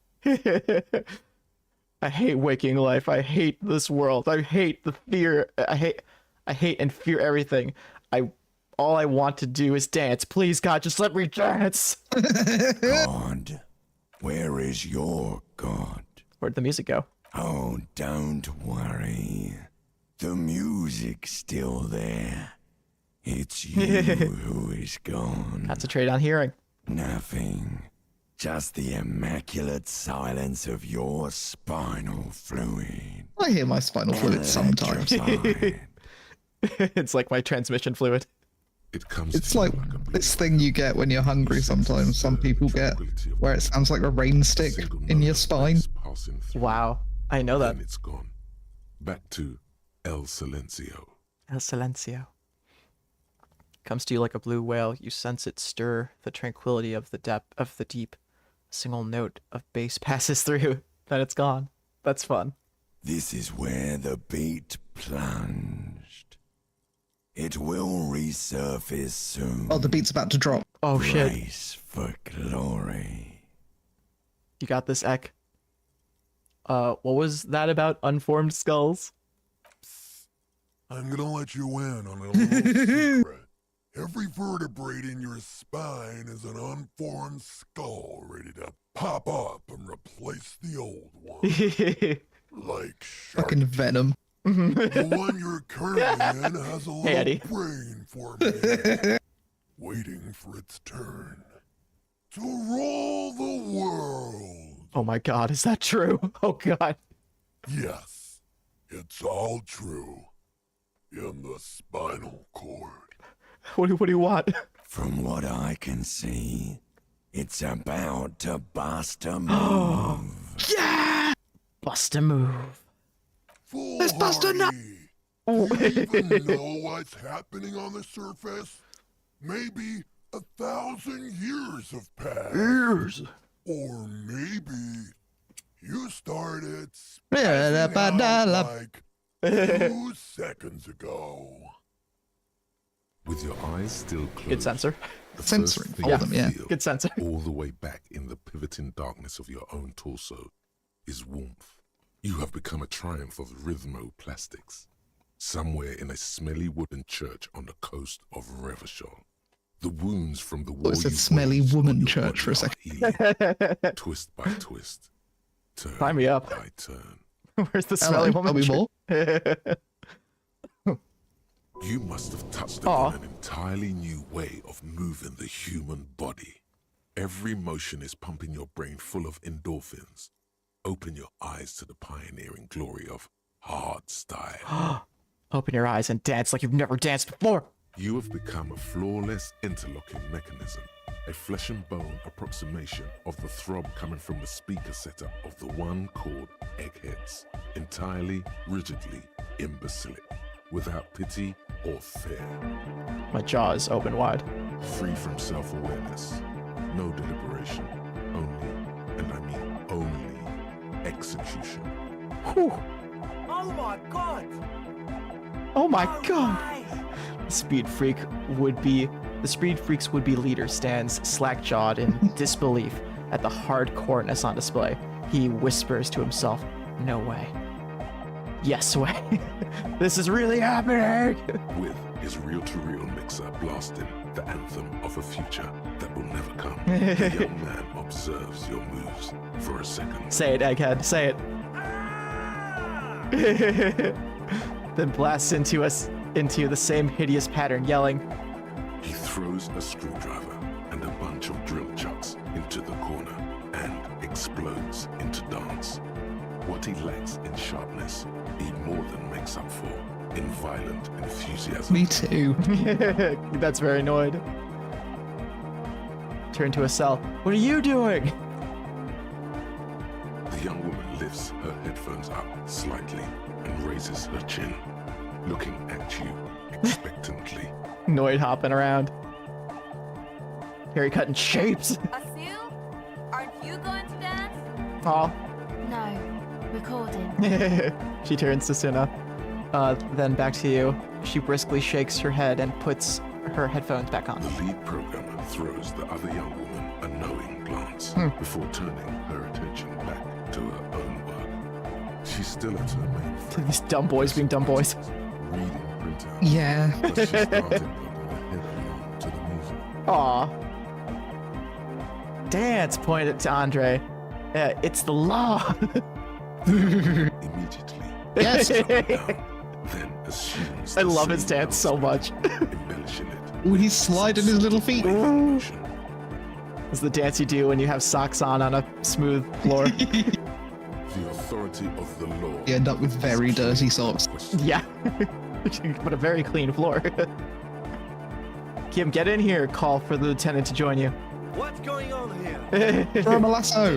I hate waking life. I hate this world. I hate the fear. I hate and fear everything. All I want to do is dance. Please, God, just let me dance. God, where is your God? Where'd the music go? Oh, don't worry. The music's still there. It's you who is gone. Concentrate on hearing. Nothing. Just the immaculate silence of your spinal fluid. I hear my spinal fluid sometimes. Electrified. It's like my transmission fluid. It comes It's to you like a bleeding this thing you get when you're hungry sometimes. Some people get where it sounds like a rain stick in your spine. passing through. Wow, I know that. Then it's gone. Back to El Silencio. El Silencio. Comes to you like a blue whale. You sense it stir the tranquility of the depth of the deep. A single note of bass passes through. Then it's gone. That's fun. This is where the beat plunged. It will resurface soon. Oh, the beat's about to drop. Oh shit. Race for glory. You got this, Ek. What was that about unformed skulls? I'm gonna let you in on a little secret. Every vertebrae in your spine is an unformed skull ready to pop up and replace the old one. Like shark. Fucking Venom. The one you're currently in has a little Eddie. brain formation, waiting for its turn to rule the world. Oh my god, is that true? Oh god. Yes, it's all true. In the spinal cord. What do you want? From what I can see, it's about to bust a move. Yeah! Bust a move. Let's bust a nut. Do you even know what's happening on the surface? Maybe 1,000 years have passed. Years. Or maybe you started Yeah, spazzing out like 2 seconds ago. With your eyes still closed. Good sensor. The Censoring first thing for you them, yeah. feel Good sensor. all the way back in the pivoting darkness of your own torso is warmth. You have become a triumph of rhythmoplastics. Somewhere in a smelly wooden church on the coast of Revachol. The wounds from the war It said you smelly waged on woman your church for a body second. are healing, twist by twist. Turn Sign me up. by turn. Where's the Hello, smelly woman? are we more? You must have touched Aw. upon an entirely new way of moving the human body. Every motion is pumping your brain full of endorphins. Open your eyes to the pioneering glory of hard style. Open your eyes and dance like you've never danced before. You have become a flawless interlocking mechanism, a flesh and bone approximation of the throb coming from the speaker setup of the one called Eggheads, entirely, rigidly imbecilic, without pity or fear. My jaw is open wide. Free from self-awareness, no deliberation, only, and I mean only, execution. Whew. Oh my god! Oh my No god. way. The Speed Freaks would be leader stands slack-jawed in disbelief at the hardcoreness on display. He whispers to himself, "No way. Yes way. This is really happening." With his reel-to-reel mixer blasting the anthem of a future that will never come, the young man observes your moves for a second. Say it, Egghead. Say it. Then blasts into the same hideous pattern, yelling. He throws a screwdriver and a bunch of drill chucks into the corner and explodes into dance. What he lacks in sharpness, he more than makes up for in violent enthusiasm. Me too. That's very annoyed. Turn to a cell. What are you doing? The young woman lifts her headphones up slightly and raises her chin, looking at you expectantly. Noid hopping around. Harry cutting shapes. Asil, aren't you going to dance? Aw. No, recording. She turns to Suna. Then back to you. She briskly shakes her head and puts her headphones back on. The lead programmer throws the other young woman a knowing glance before turning her attention back to her own work. She's still at her main frame. These dumb boys being dumb boys. Reading printouts. Yeah. But she started putting her head along to the music. Aw. Dance, pointed to Andre. It's the law. Immediately. Yes. Then assumes I the love his same dance so much. embellishing it. Oh, he's sliding his little feet. Motion. It's the dance you do when you have socks on a smooth floor. The authority of the law. You end up with very dirty socks. Yeah. But a very clean floor. Kim, get in here. Call for the lieutenant to join you. What's going on here? Throw him a lasso.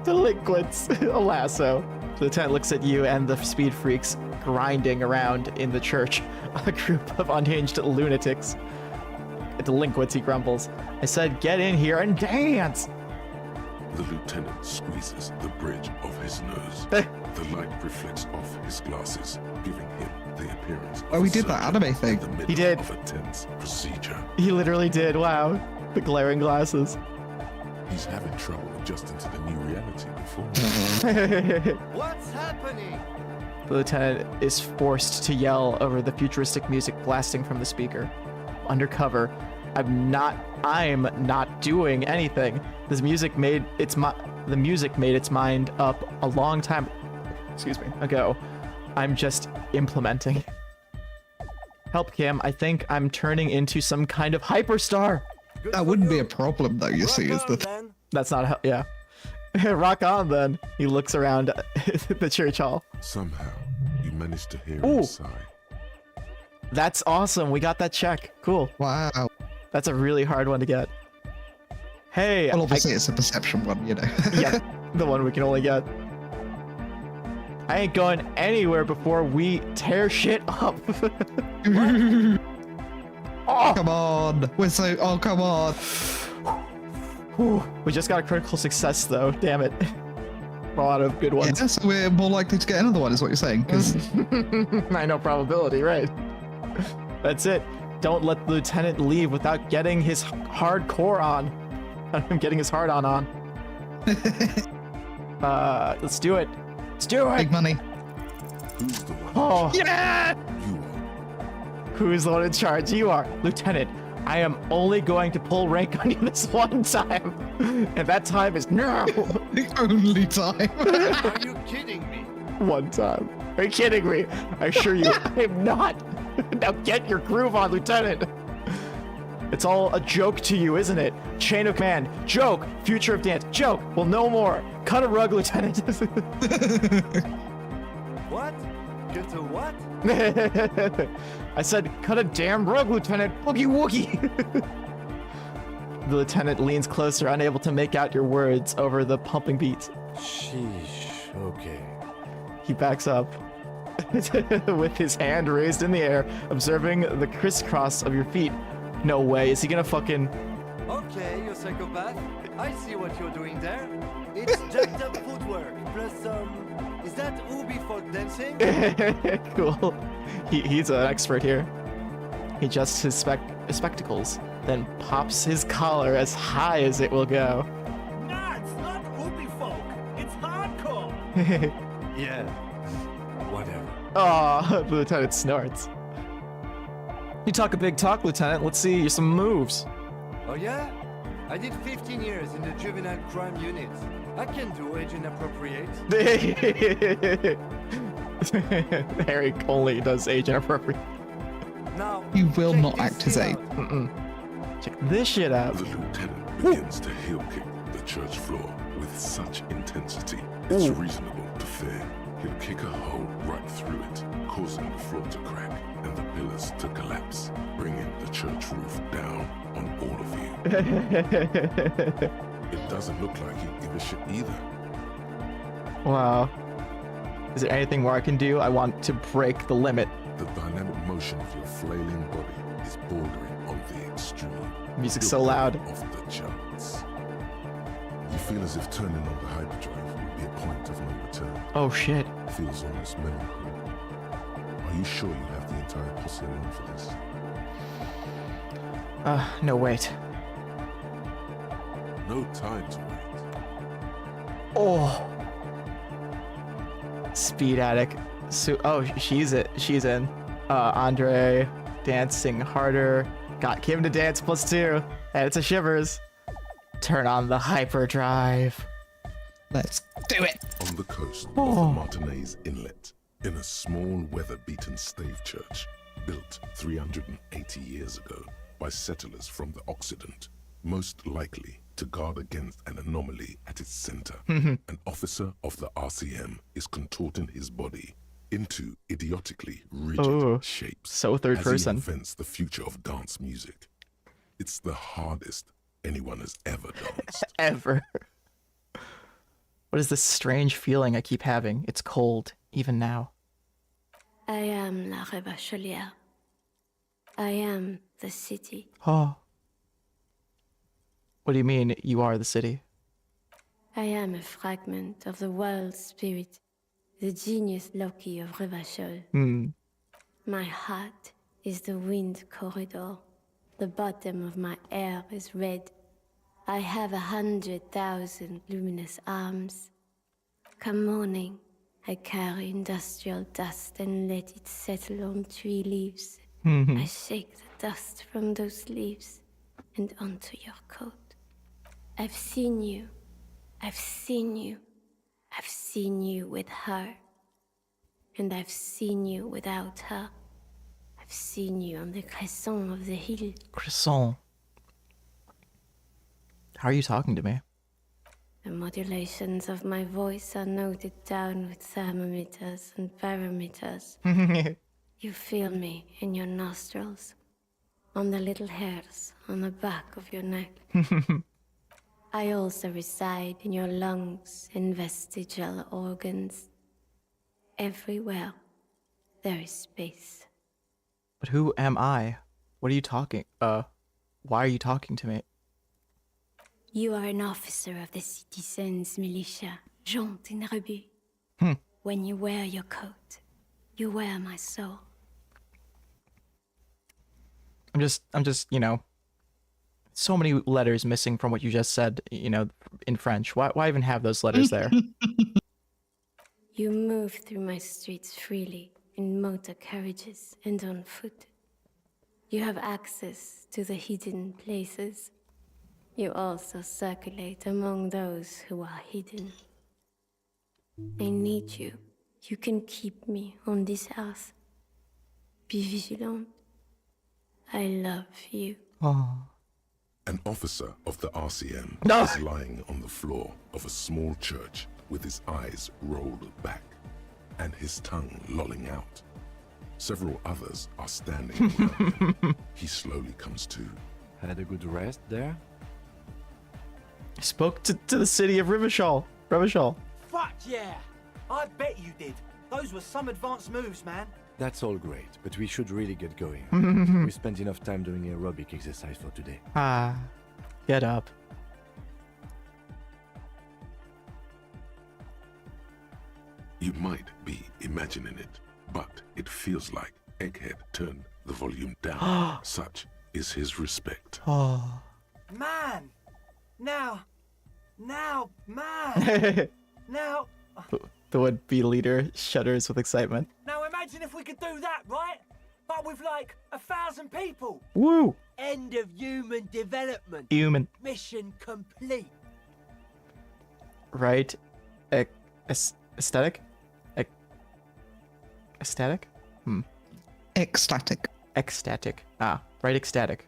Delinquents. A lasso. The lieutenant looks at you and the speed freaks grinding around in the church. A group of unhinged lunatics. Delinquents, he grumbles. I said, get in here and dance. The lieutenant squeezes the bridge of his nose. The light reflects off his glasses, giving him the appearance of Oh, he did that anime thing. in the middle He did. of a tense procedure. He literally did. Wow. The glaring glasses. He's having trouble adjusting to the new reality before. What's happening? The lieutenant is forced to yell over the futuristic music blasting from the speaker. Undercover. I'm not doing anything. The music made its mind up a long time ago. I'm just implementing. Help, Kim. I think I'm turning into some kind of hyperstar. That wouldn't be a problem, though, you see, is the... That's not how, yeah. Rock on, then. He looks around the church hall. Somehow, you managed to hear Ooh. him sigh. That's awesome. We got that check. Cool. Wow. That's a really hard one to get. Hey. Well, obviously it's a perception one, you know. Yeah, the one we can only get. I ain't going anywhere before we tear shit up. Oh, come on. We're so... Oh, come on. Whew. We just got a critical success, though. Damn it. A lot of good ones. Yeah, so we're more likely to get another one, is what you're saying. 'Cause... I know probability, right? That's it. Don't let the lieutenant leave without getting his hardcore on. I'm getting his hard on. Let's do it. Let's do it. Big money. Who's the one? Oh, Yeah! You are. Who's the one in charge? You are. Lieutenant, I am only going to pull rank on you this one time. And that time is now. The only time. Are you kidding me? One time. Are you kidding me? I assure you, I am not. Now get your groove on, Lieutenant. It's all a joke to you, isn't it? Chain of command. Joke. Future of dance. Joke. Well, no more. Cut a rug, Lieutenant. What? Get a what? I said, cut a damn rug, Lieutenant. Boogie woogie. The lieutenant leans closer, unable to make out your words over the pumping beats. Sheesh, okay. He backs up with his hand raised in the air, observing the crisscross of your feet. No way. Is he gonna fucking... Okay, you psychopath. I see what you're doing there. It's jacked up footwork, plus is that Ubi folk dancing? Cool. He's an expert here. He adjusts his spectacles, then pops his collar as high as it will go. Nah, it's not Ubi folk. It's hardcore. Yeah. Whatever. Oh, the lieutenant snorts. You talk a big talk, Lieutenant. Let's see some moves. Oh yeah? I did 15 years in the juvenile crime unit. I can do age inappropriate. Harry only does age inappropriate. Now, You will check not this act his shit age. out. Check this shit out. The lieutenant begins to heel kick the church floor with such intensity, it's reasonable to fear he'll kick a hole right through it, causing the floor to crack and the pillars to collapse, bringing the church roof down on all of you. It doesn't look like he'd give a shit either. Wow. Is there anything more I can do? I want to break the limit. The dynamic motion of your flailing body is bordering on the extreme. Music's You're so loud. Off the charts. You feel as if turning on the hyperdrive would be a point of no return. Oh shit. Feels almost melancholy. Are you sure you have the entire posse along for this? No, wait. No time to wait. Oh. Speed addict. Oh, she's in. Andre dancing harder. Got Kim to dance +2. And it's a shivers. Turn on the hyperdrive. Let's do it. On the coast of the Martinez Inlet, in a small weather-beaten stave church built 380 years ago by settlers from the Occident, most likely to guard against an anomaly at its center. An officer of the RCM is contorting his body, into idiotically rigid shapes. So third as person. he invents the future of dance music. It's the hardest anyone has ever danced. Ever. What is this strange feeling I keep having? It's cold, even now. I am la Revacholière. I am the city. Oh. What do you mean, you are the city? I am a fragment of the world spirit, the genius Loki of Revachol. My heart is the wind corridor. The bottom of my air is red. I have 100,000 luminous arms. Come morning, I carry industrial dust and let it settle on tree leaves. I shake the dust from those leaves and onto your coat. I've seen you. I've seen you. I've seen you with her. And I've seen you without her. I've seen you on the crescent of the hill. Croissant. How are you talking to me? The modulations of my voice are noted down with thermometers and barometers. You feel me in your nostrils, on the little hairs on the back of your neck. I also reside in your lungs and vestigial organs. Everywhere there is space. But who am I? What are you talking? Why are you talking to me? You are an officer of the citizens' militia, Jaunt in Rebut. When you wear your coat, you wear my soul. I'm just, you know, so many letters missing from what you just said, you know, in French. Why even have those letters there? You move through my streets freely, in motor carriages and on foot. You have access to the hidden places. You also circulate among those who are hidden. I need you. You can keep me on this earth. Be vigilant. I love you. Oh. An officer of the RCM No. is lying on the floor of a small church with his eyes rolled back and his tongue lolling out. Several others are standing around him. He slowly comes to. Had a good rest there? I spoke to the city of Revachol. Fuck yeah! I bet you did. Those were some advanced moves, man. That's all great, but we should really get going. We spent enough time doing aerobic exercise for today. Get up. You might be imagining it, but it feels like Egghead turned the volume down. Such is his respect. Oh. Man! Now, man! Now... The would-be leader shudders with excitement. Now imagine if we could do that, right? But with like 1,000 people. Woo! End of human development. Human. Mission complete. Right? Aesthetic? Aesthetic? Ecstatic. Ecstatic. Right, ecstatic.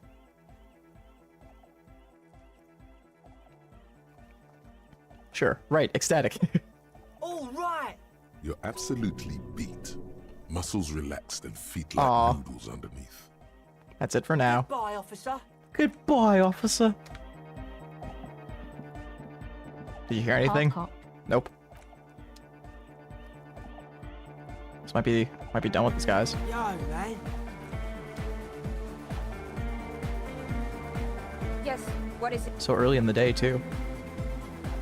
Sure, right, ecstatic. All right. You're absolutely beat. Muscles relaxed and feet like noodles underneath. That's it for now. Bye, officer. Goodbye, officer. Did you hear anything? Nope. This might be done with these guys. Yo, man. Yes, what is it? So early in the day too.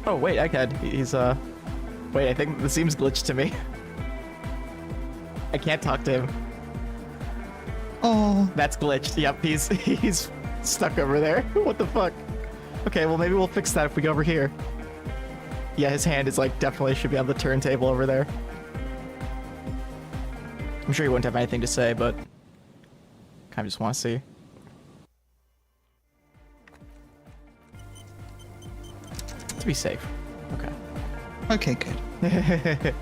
Oh wait, Egghead. He's wait, I think this seems glitched to me. I can't talk to him. Oh. That's glitched. Yep, he's stuck over there. What the fuck? Okay, well maybe we'll fix that if we go over here. Yeah, his hand is like definitely should be on the turntable over there. I'm sure he wouldn't have anything to say, but kind of just want to see. To be safe. Okay. Okay, good.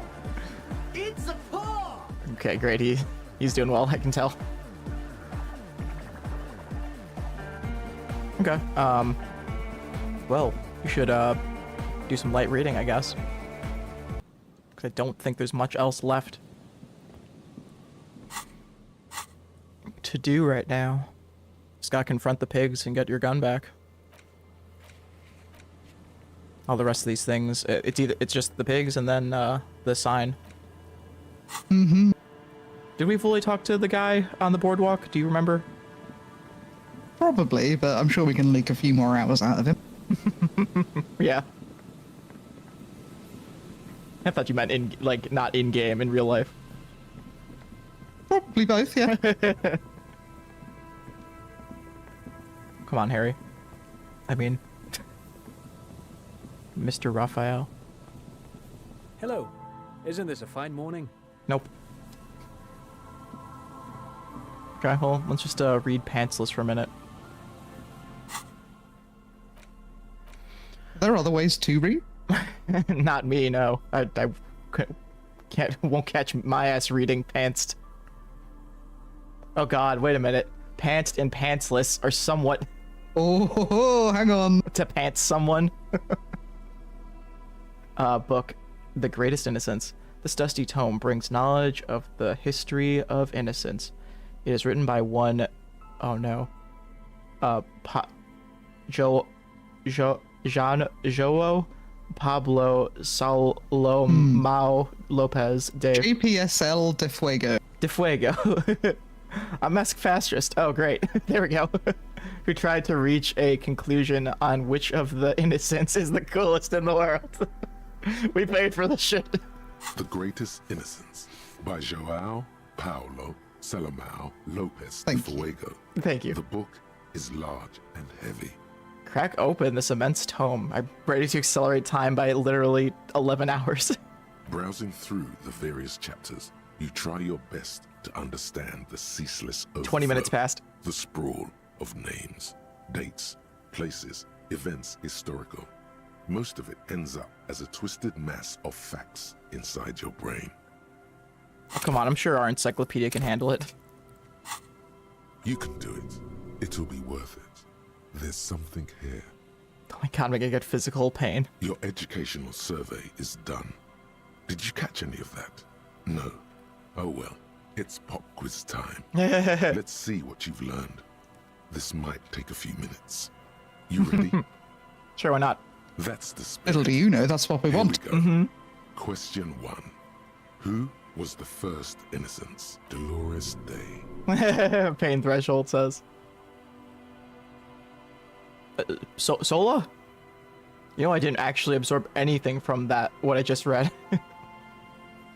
It's a paw. Okay, great. He's doing well, I can tell. Okay. Well, we should do some light reading, I guess. Because I don't think there's much else left. to do right now. Just gotta confront the pigs and get your gun back. All the rest of these things, it's just the pigs and then the sign. Mm-hmm. Did we fully talk to the guy on the boardwalk? Do you remember? Probably, but I'm sure we can leak a few more hours out of him. Yeah. I thought you meant in, like, not in game, in real life. Probably both, yeah. Come on, Harry. I mean, Mr. Raphael. Hello. Isn't this a fine morning? Nope. Okay, well, let's just read Pantsless for a minute. There are other ways to read? Not me, no. I won't catch my ass reading Pantsed. Oh god, wait a minute. Pantsed and Pantsless are somewhat... Oh, hang on. To pants someone. Book, The Greatest Innocence. This dusty tome brings knowledge of the history of innocence. It is written by one... Oh no. João Pablo Salomão Lopez de... JPSL de Fuego. De Fuego. A mask-fastrist. Oh, great. There we go. Who tried to reach a conclusion on which of the innocents is the coolest in the world. We paid for the shit. The Greatest Innocence by João Paulo Salomão Lopez de Fuego. Thank you. The book is large and heavy. Crack open this immense tome. I'm ready to accelerate time by literally 11 hours. Browsing through the various chapters, you try your best to understand the ceaseless overflow. 20 minutes passed. The sprawl of names, dates, places, events historical. Most of it ends up as a twisted mass of facts inside your brain. Oh, come on, I'm sure our encyclopedia can handle it. You can do it. It'll be worth it. There's something here. Oh my god, I'm gonna get physical pain. Your educational survey is done. Did you catch any of that? No. Oh well, it's pop quiz time. Let's see what you've learned. This might take a few minutes. You ready? Sure, why not? That's the spirit. Little do you know, that's what we want. We go. Question 1. Who was the first innocence? Dolores Day. Pain threshold says. Sola? You know, I didn't actually absorb anything from that, what I just read.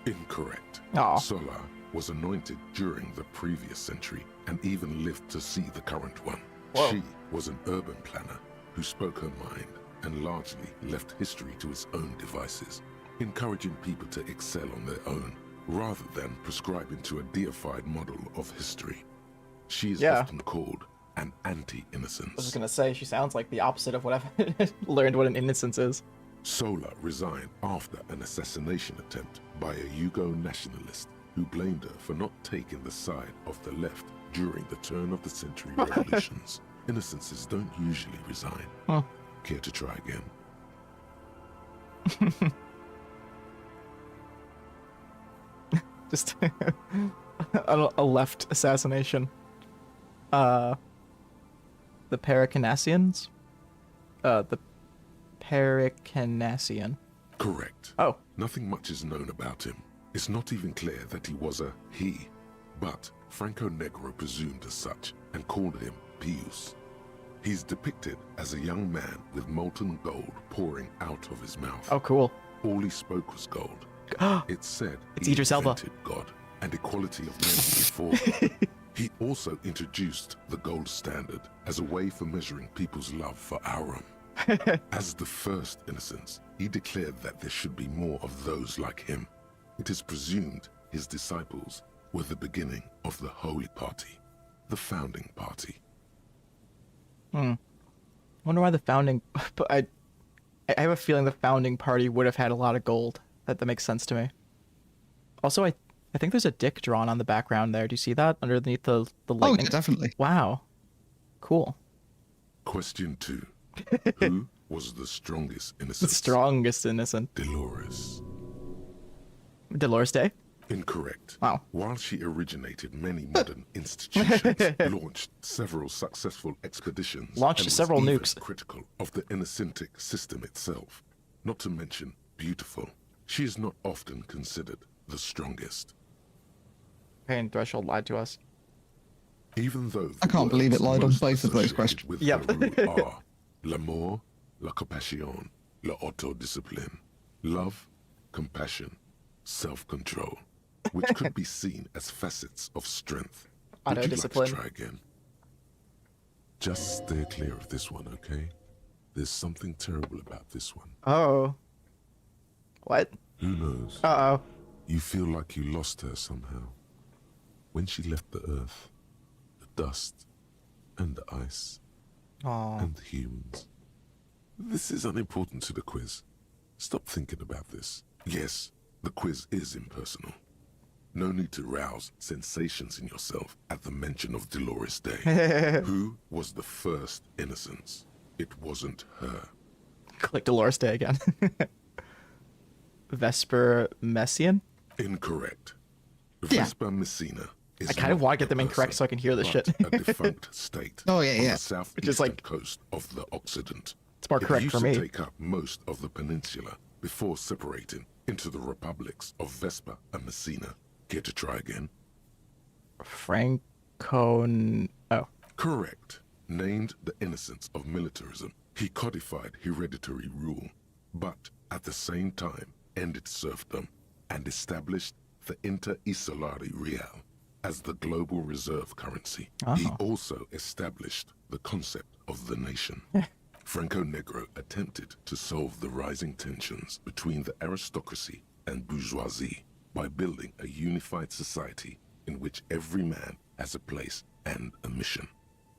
Incorrect. Aw. Sola was anointed during the previous century and even lived to see the current one. Whoa. She was an urban planner who spoke her mind and largely left history to its own devices, encouraging people to excel on their own rather than prescribing to a deified model of history. She is often called an anti-innocence. I was just gonna say, she sounds like the opposite of what I've learned what an innocence is. Sola resigned after an assassination attempt by a Yugo nationalist who blamed her for not taking the side of the left during the turn of the century revolutions. Innocences don't usually resign. Huh. Care to try again? Just a left assassination. The Paracanassians? The Paracanassian. Correct. Oh. Nothing much is known about him. It's not even clear that he was a he, but Franco Negro presumed as such and called him Pius. He's depicted as a young man with molten gold pouring out of his mouth. Oh, cool. All he spoke was gold. It's said it's he Idris Elba. invented God and equality of men before. He also introduced the gold standard as a way for measuring people's love for Aurum. As the first innocence, he declared that there should be more of those like him. It is presumed his disciples were the beginning of the Holy Party, the founding party. Wonder why the founding... But I have a feeling the founding party would have had a lot of gold. That makes sense to me. Also, I think there's a dick drawn on the background there. Do you see that underneath the lightning? Oh, yeah, definitely. Wow. Cool. Question 2. Who was the strongest innocent? The strongest innocent. Dolores. Dolores Day? Incorrect. Wow. While she originated many modern institutions, launched several successful expeditions, Launched and was several even nukes. critical of the Innocentic system itself, not to mention beautiful, she is not often considered the strongest. Pain Threshold lied to us. Even though I can't believe it lied on most both of those associated questions. with Yep. her rule are l'amour, la compassion, la autodiscipline, love, compassion, self-control, which could be seen as facets of strength. Would you like to Autodiscipline. try again? Just stay clear of this one, okay? There's something terrible about this one. Oh. What? Who knows? Uh-oh. You feel like you lost her somehow. When she left the earth, the dust, and the ice, and the humans. This is unimportant to the quiz. Stop thinking about this. Yes, the quiz is impersonal. No need to rouse sensations in yourself at the mention of Dolores Day. Who was the first innocence? It wasn't her. Click Dolores Day again. Vesper Messian? Incorrect. Yeah. Vesper Messina is I kind of not want to get a them incorrect person, so I can hear this shit. but a defunct state Oh, on yeah. the southeastern Which is like- coast of the Occident. It's more correct it for used me. to take up most of the peninsula before separating into the republics of Vesper and Messina. Care to try again? Francone... Oh. Correct. Named the innocence of militarism, he codified hereditary rule, but at the same time ended serfdom and established the Inter-Isolari Real as the global reserve currency. He also established the concept of the nation. Franco Negro attempted to solve the rising tensions between the aristocracy and bourgeoisie by building a unified society in which every man has a place and a mission,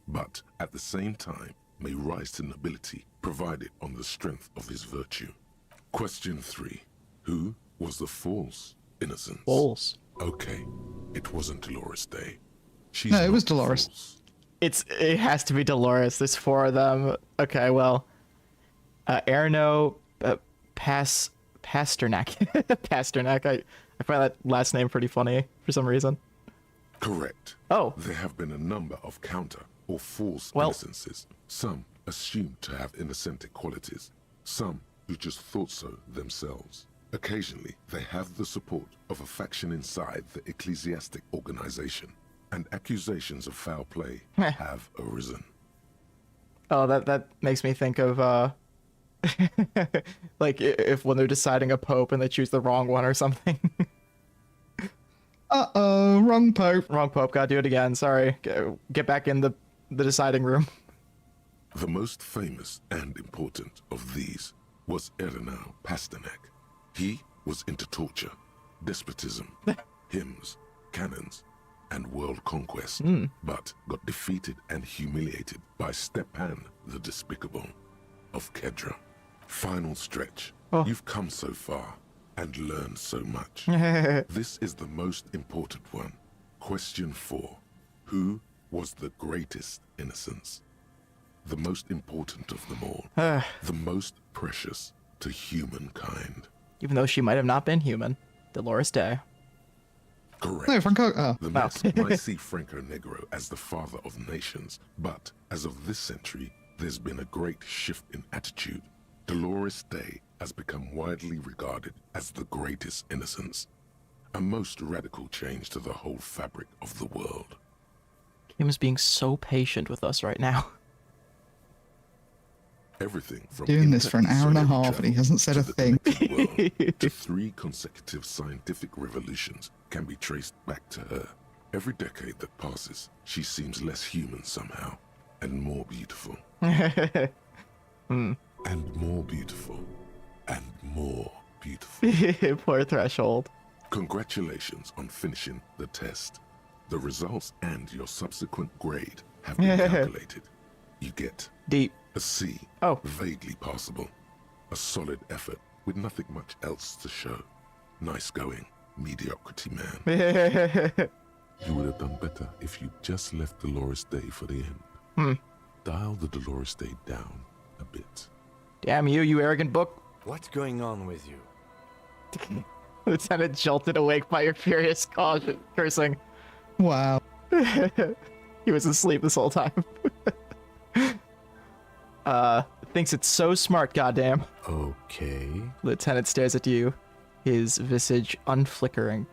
but at the same time may rise to nobility provided on the strength of his virtue. Question 3. Who was the false innocence? False. Okay, it wasn't Dolores Day. She's No, it not was Dolores. false. It has to be Dolores. There's 4 of them. Okay, well. Erno Pasternak. Pasternak. I find that last name pretty funny for some reason. Correct. Oh. There have been a number of counter or false Well- innocences. Some assumed to have innocentic qualities. Some who just thought so themselves. Occasionally, they have the support of a faction inside the ecclesiastic organization, and accusations of foul play have arisen. Oh, that makes me think of like if when they're deciding a pope and they choose the wrong one or something. Uh-oh, wrong pope. Wrong pope, gotta do it again. Sorry. Get back in the deciding room. The most famous and important of these was Ernest Pasternak. He was into torture, despotism, hymns, cannons, and world conquest, but got defeated and humiliated by Stepan the Despicable of Kedra. Final stretch. Oh. You've come so far and learned so much. This is the most important one. Question 4. Who was the greatest innocence? The most important of them all. The most precious to humankind. Even though she might have not been human. Dolores Day. Correct. No, Franco. Oh. The Mask might see Franco Negro as the father of nations, but as of this century, there's been a great shift in attitude. Dolores Day has become widely regarded as the greatest innocence, a most radical change to the whole fabric of the world. Kim's being so patient with us right now. Everything from Doing this for an hour and a interstellar half and he travel hasn't said to a the thing. connected world to 3 consecutive scientific revolutions can be traced back to her. Every decade that passes, she seems less human somehow, and more beautiful. And more beautiful. And more beautiful. Poor Threshold. Congratulations on finishing the test. The results and your subsequent grade have been calculated. You get Deep. a C, Oh. vaguely passable. A solid effort with nothing much else to show. Nice going, mediocrity man. You would have done better if you just left Dolores Day for the end. Dial the Dolores Day down a bit. Damn you, you arrogant book. What's going on with you? Lieutenant jolted awake by your furious caution, cursing. Wow. He was asleep this whole time. Thinks it's so smart, goddamn. Okay. Lieutenant stares at you, his visage unflickering.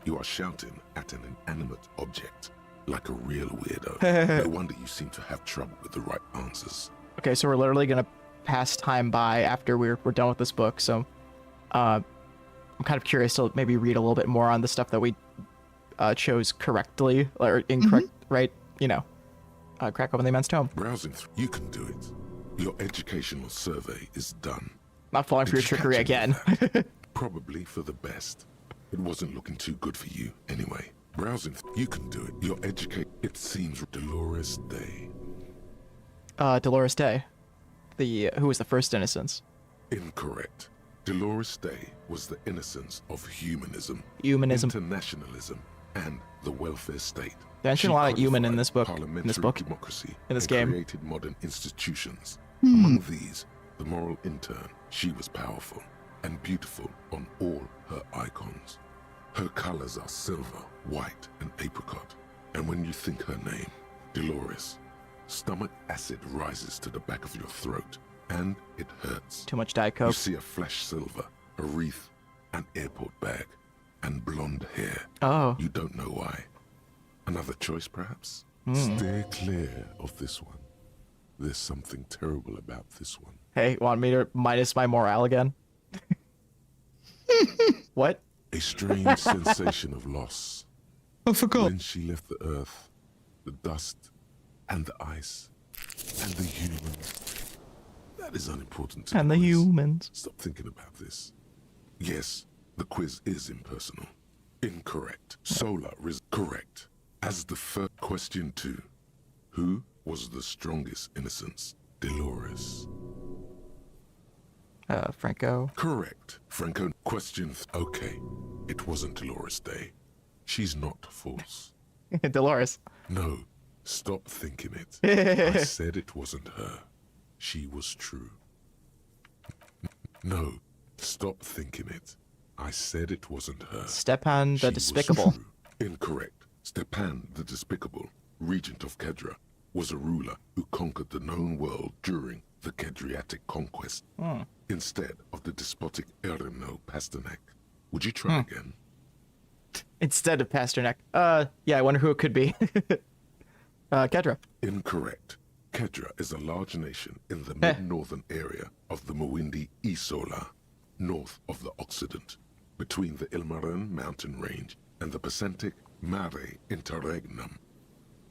You are shouting at an inanimate object, like a real weirdo. No wonder you seem to have trouble with the right answers. Okay, so we're literally gonna pass time by after we're done with this book, so I'm kind of curious to maybe read a little bit more on the stuff that we chose correctly, or incorrect, right? You know, crack open the immense tome. Browsing through, you can do it. Your educational survey is done. Not falling for your trickery again. Probably for the best. It wasn't looking too good for you anyway. Browsing, you can do it. Your it seems Dolores Day. Dolores Day. Who was the first innocence? Incorrect. Dolores Day was the innocence of humanism, internationalism, and the welfare state. They mentioned a lot of human in this book. Democracy, in this game. Created modern institutions. Among these, the moral intern. She was powerful and beautiful on all her icons. Her colors are silver, white, and apricot. And when you think her name, Dolores, stomach acid rises to the back of your throat, and it hurts. Too much Diet Coke. You see a flash silver, a wreath, an airport bag, and blonde hair. Oh. You don't know why. Another choice, perhaps? Stay clear of this one. There's something terrible about this one. Hey, want me to minus my morale again? What? A strange sensation of loss. I forgot. When she left the earth, the dust, and the ice, and the humans. That is unimportant to And the quiz. humans. Stop thinking about this. Yes, the quiz is impersonal. Incorrect. Solar is correct. As the first question 2, who was the strongest innocence? Dolores. Franco. Correct. Franco. Question. Okay. It wasn't Dolores Day. She's not false. Dolores. No. Stop thinking it. I said it wasn't her. She was true. No. Stop thinking it. I said it wasn't her. Stepan the She was Despicable. true. Incorrect. Stepan the Despicable, regent of Kedra, was a ruler who conquered the known world during the Kedriatic conquest, instead of the despotic Eremno Pasternak. Would you try again? Instead of Pasternak. Yeah, I wonder who it could be. Kedra. Incorrect. Kedra is a large nation in the mid-northern area of the Mawindi Isola, north of the Occident, between the Ilmarin mountain range and the Pacentic Mare Interregnum.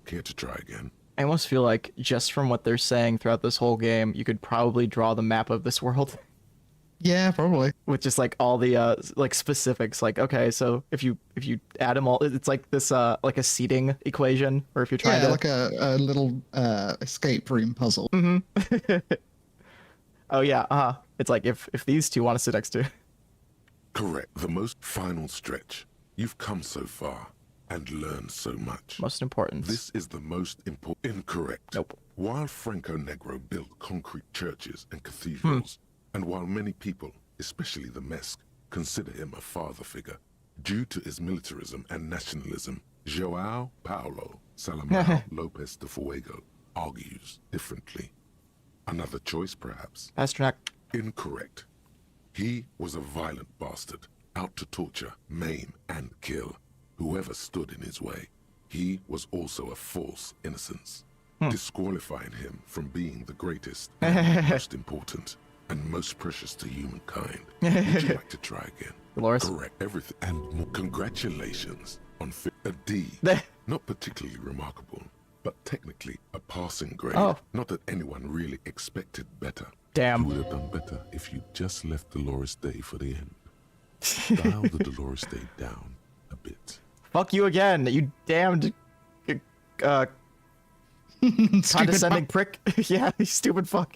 Care to try again? I almost feel like, just from what they're saying throughout this whole game, you could probably draw the map of this world. Yeah, probably. With just like all the like specifics. Like, okay, so if you add them all, it's like this like a seating equation, or if you're trying to like a little escape room puzzle. Oh yeah, it's like if these two want to sit next to. Correct. The most final stretch. You've come so far and learned so much. Most important. This is the most important. Incorrect. Nope. While Franco Negro built concrete churches and cathedrals, and while many people, especially the Mesk, consider him a father figure, due to his militarism and nationalism, João Paulo Salomão Lopes de Fuego argues differently. Another choice, perhaps? Pasternak. Incorrect. He was a violent bastard, out to torture, maim, and kill whoever stood in his way. He was also a false innocence, disqualifying him from being the greatest, and most important, and most precious to humankind. Would you like to try again? Dolores. Correct. Everything. And more. Congratulations on a D. Not particularly remarkable, but technically a passing grade. Oh. Not that anyone really expected better. Damn. You would have done better if you just left Dolores Day for the end. Dial the Dolores Day down a bit. Fuck you again, you damned condescending prick. Yeah, you stupid fuck.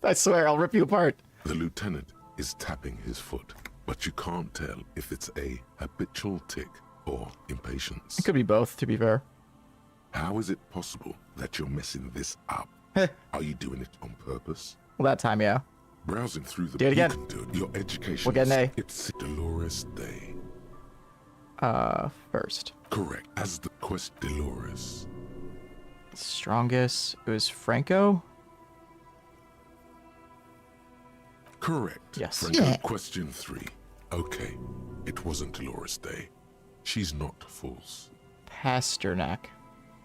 I swear, I'll rip you apart. The lieutenant is tapping his foot, but you can't tell if it's a habitual tic or impatience. It could be both, to be fair. How is it possible that you're messing this up? Are you doing it on purpose? Well, that time, yeah. Browsing through the Do it again. You can do it. Your education. We'll get an A. It's Dolores Day. first. Correct. As the quest Dolores. Strongest, it was Franco? Correct. Yes. Franco, Yeah. question 3. Okay, it wasn't Dolores Day. She's not false. Pasternak.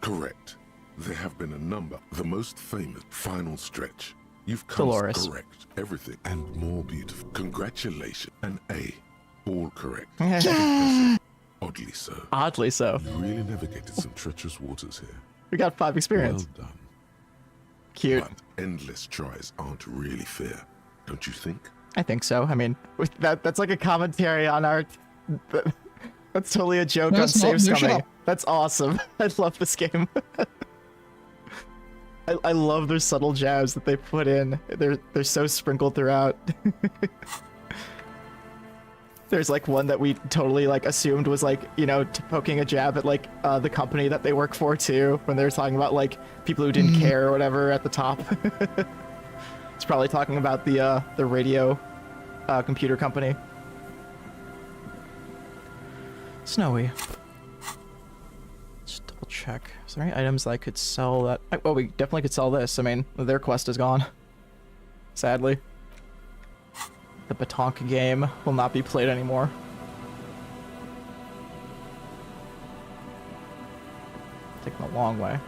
Correct. There have been a number. The most famous final stretch. You've Dolores. correct. Everything and more beautiful. Congratulations. An A. All correct. Oddly so. Oddly so. You really navigated some treacherous waters here. We got 5 experience. Well done. Cute. But endless tries aren't really fair, don't you think? I think so. I mean, that's like a commentary on our... That's totally a joke No, on it's not. save No, shut scumming. up. That's awesome. I love this game. I love their subtle jabs that they put in. They're so sprinkled throughout. There's like one that we totally like assumed was like, you know, poking a jab at like the company that they work for too, when they were talking about like people who didn't care or whatever at the top. It's probably talking about the radio computer company. Snowy. Just double check. Is there any items that I could sell that... Oh, we definitely could sell this. I mean, their quest is gone. Sadly. The Batonka game will not be played anymore. Taking a long way.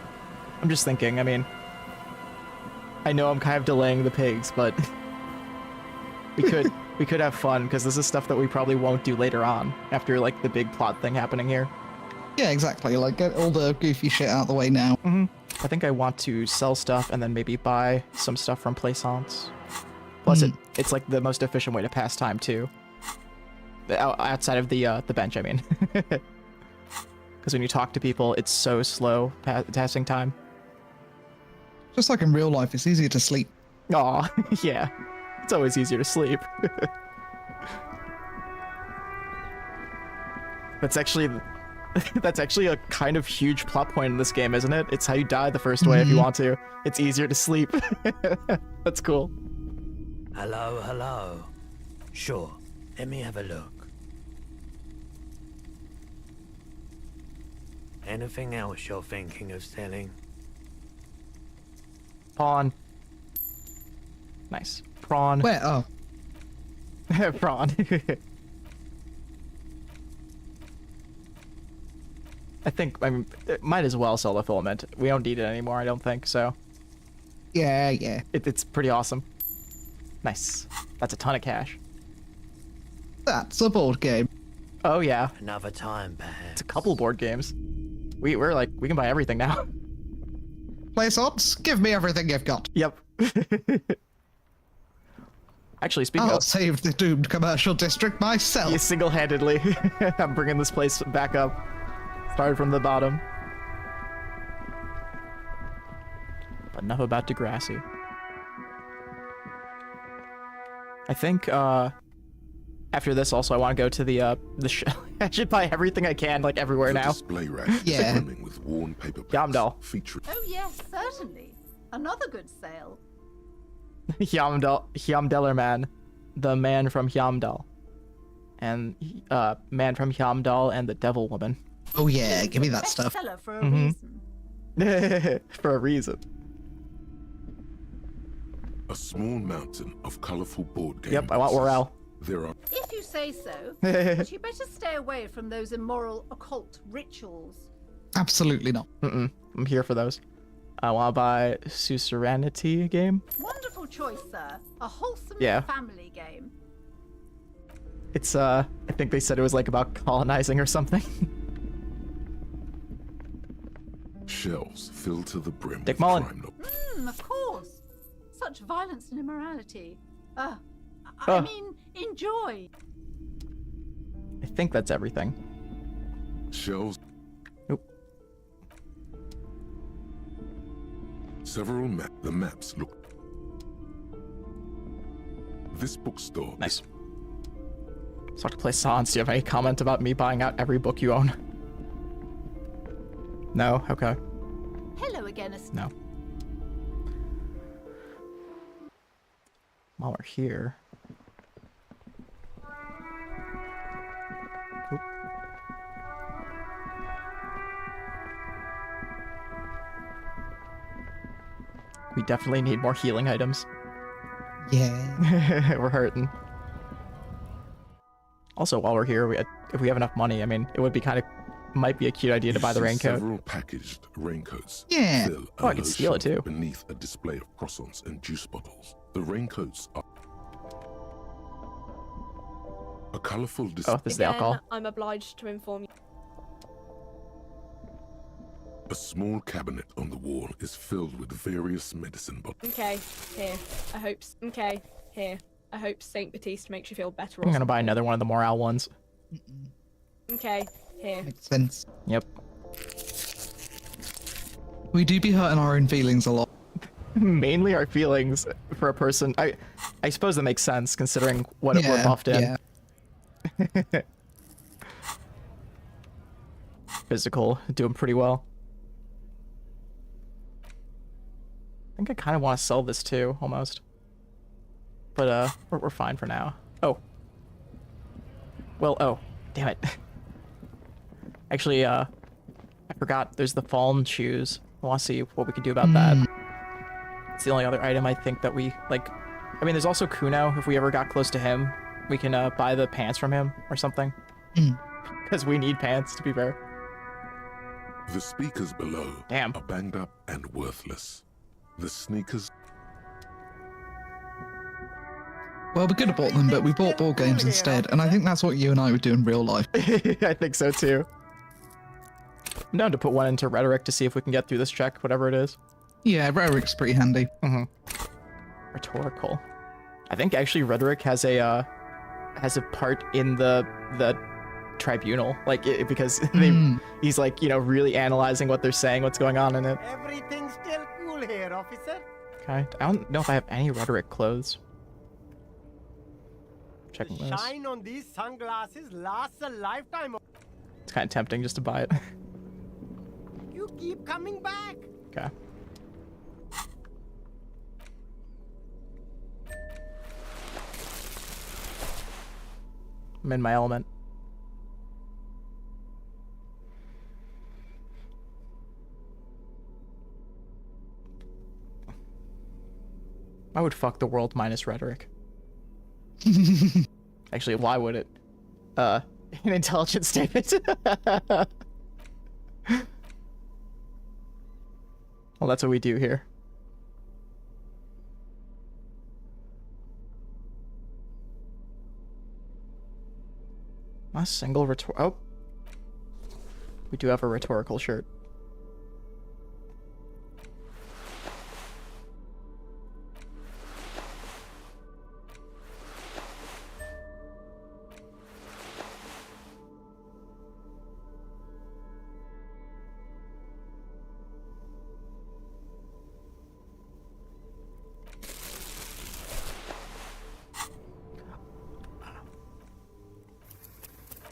I'm just thinking, I mean... I know I'm kind of delaying the pigs, but... we could have fun, because this is stuff that we probably won't do later on, after, like, the big plot thing happening here. Yeah, exactly. Like, get all the goofy shit out of the way now. I think I want to sell stuff and then maybe buy some stuff from Plaisance. Plus, it's like the most efficient way to pass time, too. Outside of the bench, I mean. Because when you talk to people, it's so slow passing time. Just like in real life, it's easier to sleep. Aw, yeah. It's always easier to sleep. That's actually a kind of huge plot point in this game, isn't it? It's how you die the first way if you want to. It's easier to sleep. That's cool. Hello, hello. Sure, let me have a look. Anything else you're thinking of selling? Pawn. Nice. Prawn. Where? Oh. Prawn. I mean, might as well sell the filament. We don't need it anymore, I don't think, so. Yeah. It's pretty awesome. Nice. That's a ton of cash. That's a board game. Oh, yeah. Another time, perhaps. It's a couple board games. We're like, we can buy everything now. Plaisance, give me everything you've got. Yep. Actually, speaking I'll of... save the doomed commercial district myself. You single-handedly. I'm bringing this place back up. Started from the bottom. But enough about Degrassi. I think, after this also I want to go to the I should buy everything I can, like, everywhere now. Display rack Yeah. brimming with worn paper bags Yamdal. featuring Oh yes, certainly. Another good sale. Hyamdellerman. The man from Hyamdal. And, man from Hyamdal and the Devil Woman. Oh yeah, give me that stuff. Bestseller for a reason. For a reason. a small mountain of colorful board games. Yep, I want Worrell. There are If you say so, but you better stay away from those immoral occult rituals. Absolutely not. I'm here for those. I want to buy Suzerainty game. Wonderful choice, sir. A wholesome family game. It's, I think they said it was like about colonizing or something. shelves filled to the brim Dick with Mullen. crime novels. Of course. Such violence and immorality. I Oh. mean, enjoy. I think that's everything. Shelves. Nope. Several the maps look. This bookstore. Nice. So to play Sans, do you have any comment about me buying out every book you own? No? Okay. Hello again, No. While we're here... Oop. We definitely need more healing items. Yeah. We're hurting. Also, while we're here, if we have enough money, I mean, it would be might be a cute idea to buy the raincoat. Several packaged raincoats. Yeah. Fill Oh, I a could low steal it shelf too. Beneath a display of croissants and juice bottles. The raincoats are a colorful display. Oh, this is the alcohol. I'm obliged to inform you. A small cabinet on the wall is filled with various medicine bottles. Okay, here. Okay, here. I hope Saint Baptiste makes you feel better. I'm gonna buy another one of the morale ones. Okay, here. Makes sense. Yep. We do be hurting our own feelings a lot. Mainly our feelings for a person. I suppose that makes sense considering what we're buffed in. Yeah. Physical, doing pretty well. I think I kind of want to sell this too, almost. But we're fine for now. Oh. Well, oh, damn it. Actually, I forgot. There's the fallen shoes. I want to see what we can do about that. It's the only other item I think that we like. I mean, there's also Kuno. If we ever got close to him, we can buy the pants from him or something. Because we need pants, to be fair. The speakers below are banged up and worthless. The sneakers. Well, we could have bought them, but we bought board games instead, and I think that's what you and I would do in real life. I think so too. I'm down to put one into rhetoric to see if we can get through this check, whatever it is. Yeah, rhetoric's pretty handy. Rhetorical. I think actually rhetoric has a part in the tribunal, like because he's like, you know, really analyzing what they're saying, what's going on in it. Everything's still cool here, officer. Okay, I don't know if I have any rhetoric clothes. Checking The this. shine on these sunglasses lasts a lifetime. It's kind of tempting just to buy it. You keep coming back. Okay. I'm in my element. I would fuck the world minus rhetoric. Actually, why would it? An intelligence statement. Well, that's what we do here. Not a single oh. We do have a rhetorical shirt.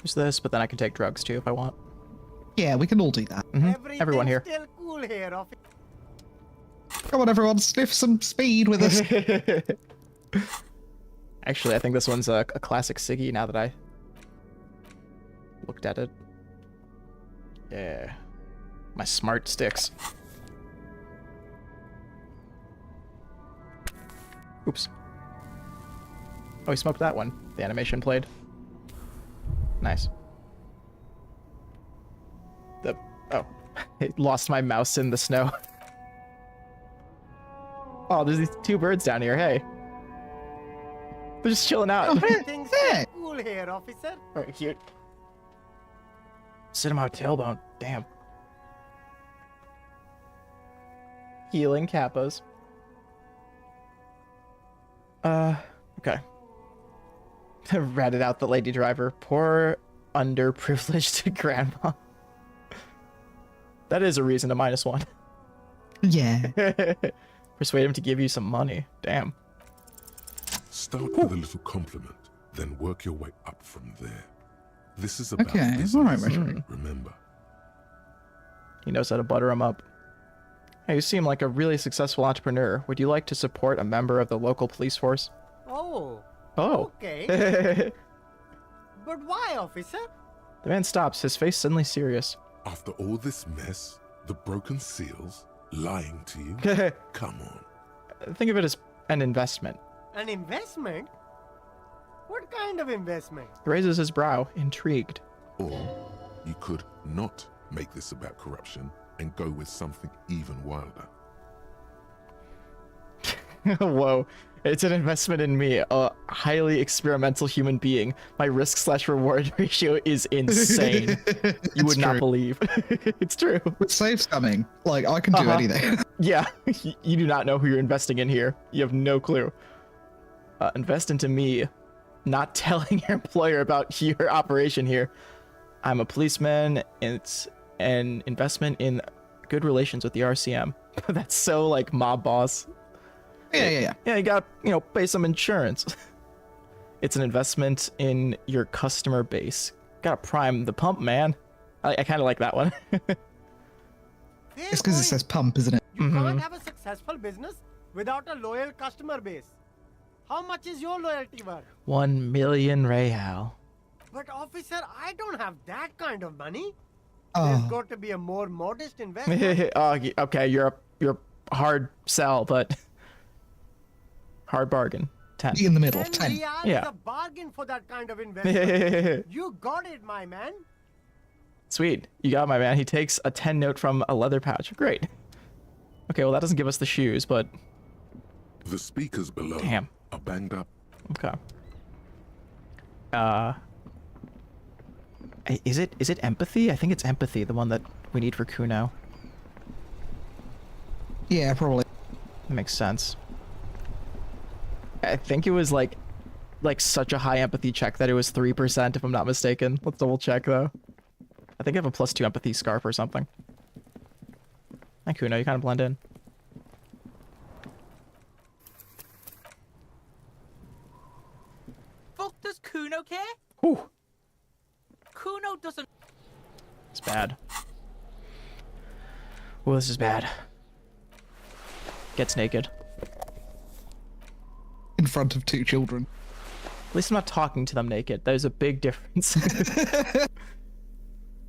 There's this, but then I can take drugs too if I want. Yeah, we can all do that. Everyone here. Still cool here, officer. Come on, everyone, sniff some speed with us. Actually, I think this one's a classic Siggy now that I looked at it. Yeah. My smart sticks. Oops. Oh, he smoked that one. The animation played. Nice. Oh, I lost my mouse in the snow. Oh, there's these two birds down here. Hey, they're just chilling out. Everything's still cool here, officer. All right, cute. Sit him out tailbone. Damn. Healing kappas. Okay. Ratted out the lady driver. Poor underprivileged grandma. That is a reason to -1. Yeah. Persuade him to give you some money. Damn. Start with a little compliment, then work your way up from there. This is about Okay, business, all right, Richard. remember. He knows how to butter him up. Hey, you seem like a really successful entrepreneur. Would you like to support a member of the local police force? Oh. Oh. Okay. But why, officer? The man stops, his face suddenly serious. After all this mess, the broken seals, lying to you, come on. think of it as an investment. An investment? What kind of investment? He raises his brow, intrigued. Or you could not make this about corruption and go with something even wilder. Whoa. It's an investment in me, a highly experimental human being. My risk/reward ratio is insane. You would not believe. It's true. With saves coming, like, I can do anything. Yeah, you do not know who you're investing in here. You have no clue. Invest into me, not telling your employer about your operation here. I'm a policeman. It's an investment in good relations with the RCM. That's so, like, mob boss. Yeah. Yeah, you gotta, pay some insurance. It's an investment in your customer base. Gotta prime the pump, man. I kind of like that one. It's because it says pump, isn't it? You can't have a successful business without a loyal customer base. How much is your loyalty worth? 1 million real. But officer, I don't have that kind of money. Oh. There's got to be a more modest investment. Okay, you're a hard sell, but hard bargain. 10. Be in the middle. 10 10. is a bargain for that kind of investment. You got it, my man. Sweet. You got it, my man. He takes a 10 note from a leather pouch. Great. Okay, well, that doesn't give us the shoes, but... The speakers below are banged up. Okay. Is it empathy? I think it's empathy, the one that we need for Kuno. Yeah, probably. That makes sense. I think it was like such a high empathy check that it was 3%, if I'm not mistaken. Let's double check though. I think I have a +2 empathy scarf or something. And Kuno, you kind of blend in. Fuck, does Kuno care? Whew. Kuno doesn't. It's bad. Well, this is bad. Gets naked. In front of 2 children. At least I'm not talking to them naked. There's a big difference.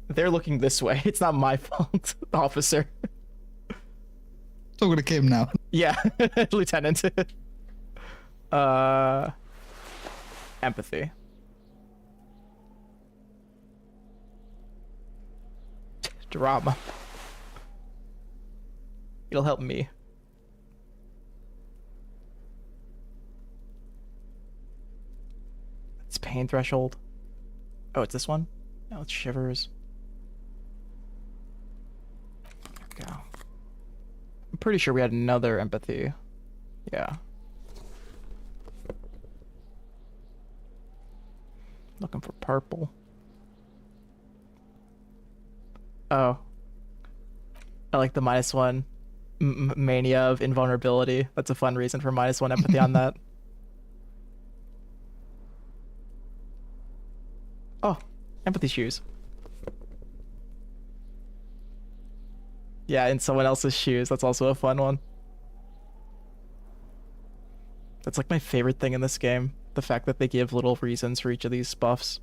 They're looking this way. It's not my fault, officer. Talking to Kim now. Yeah, Lieutenant. Empathy. Drama. It'll help me. It's pain threshold. Oh, it's this one? No, it's shivers. There we go. I'm pretty sure we had another empathy. Yeah. Looking for purple. Oh. I like the -1 mania of invulnerability. That's a fun reason for -1 empathy on that. Oh, empathy shoes. Yeah, in someone else's shoes. That's also a fun one. That's like my favorite thing in this game. The fact that they give little reasons for each of these buffs.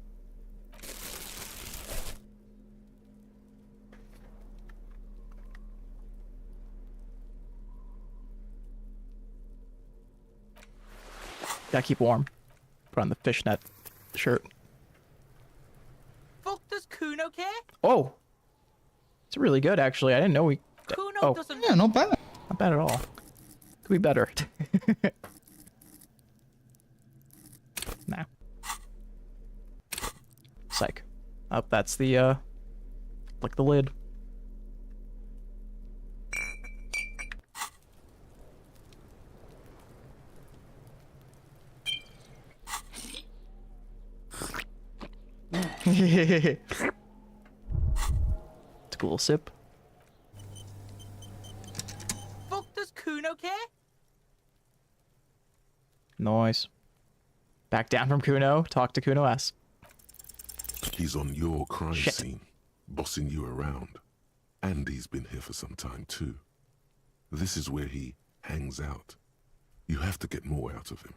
Gotta keep warm. Put on the fishnet shirt. Fuck, does Kuno care? Oh! It's really good, actually. I didn't know we... Kuno doesn't... Yeah, not bad. Not bad at all. Could be better. Nah. Psych. Oh, that's the, like the lid. It's a cool sip. Fuck, does Kuno care? Nice. Back down from Kuno. Talk to Kuno S. He's on your crime scene, bossing you around. And he's been here for some time too. This is where he hangs out. You have to get more out of him.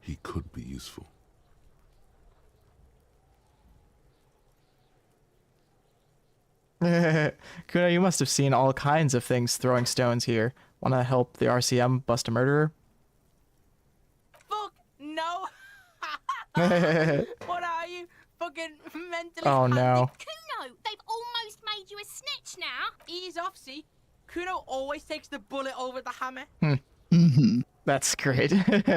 He could be useful. Kuno, you must have seen all kinds of things throwing stones here. Want to help the RCM bust a murderer? Fuck no. What are you? Fucking mentally Oh no. Kuno, they've almost made you a snitch now. Ease off, see? Kuno always takes the bullet over the hammer. That's great.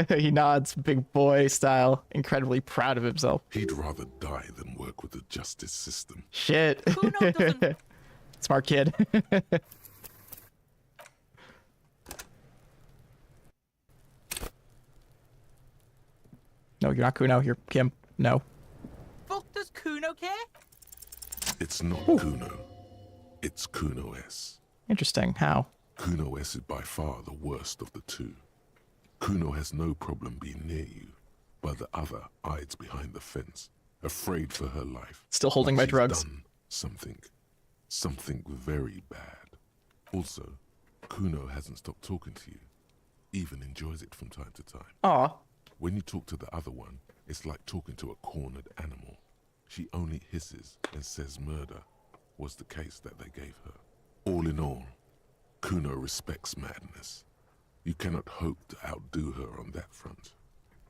He nods, big boy style, incredibly proud of himself. He'd rather die than work with the justice system. Shit. Kuno doesn't... Smart kid. No, you're not Kuno. You're Kim. No. Fuck does Kuno care? It's not Kuno. It's Kuno S. Interesting. How? Kuno S is by far the worst of the two. Kuno has no problem being near you, but the other hides behind the fence, afraid for her life. Still holding Like my she's drugs. done something very bad. Also, Kuno hasn't stopped talking to you, even enjoys it from time to time. Aw. When you talk to the other one, it's like talking to a cornered animal. She only hisses and says murder was the case that they gave her. All in all, Kuno respects madness. You cannot hope to outdo her on that front.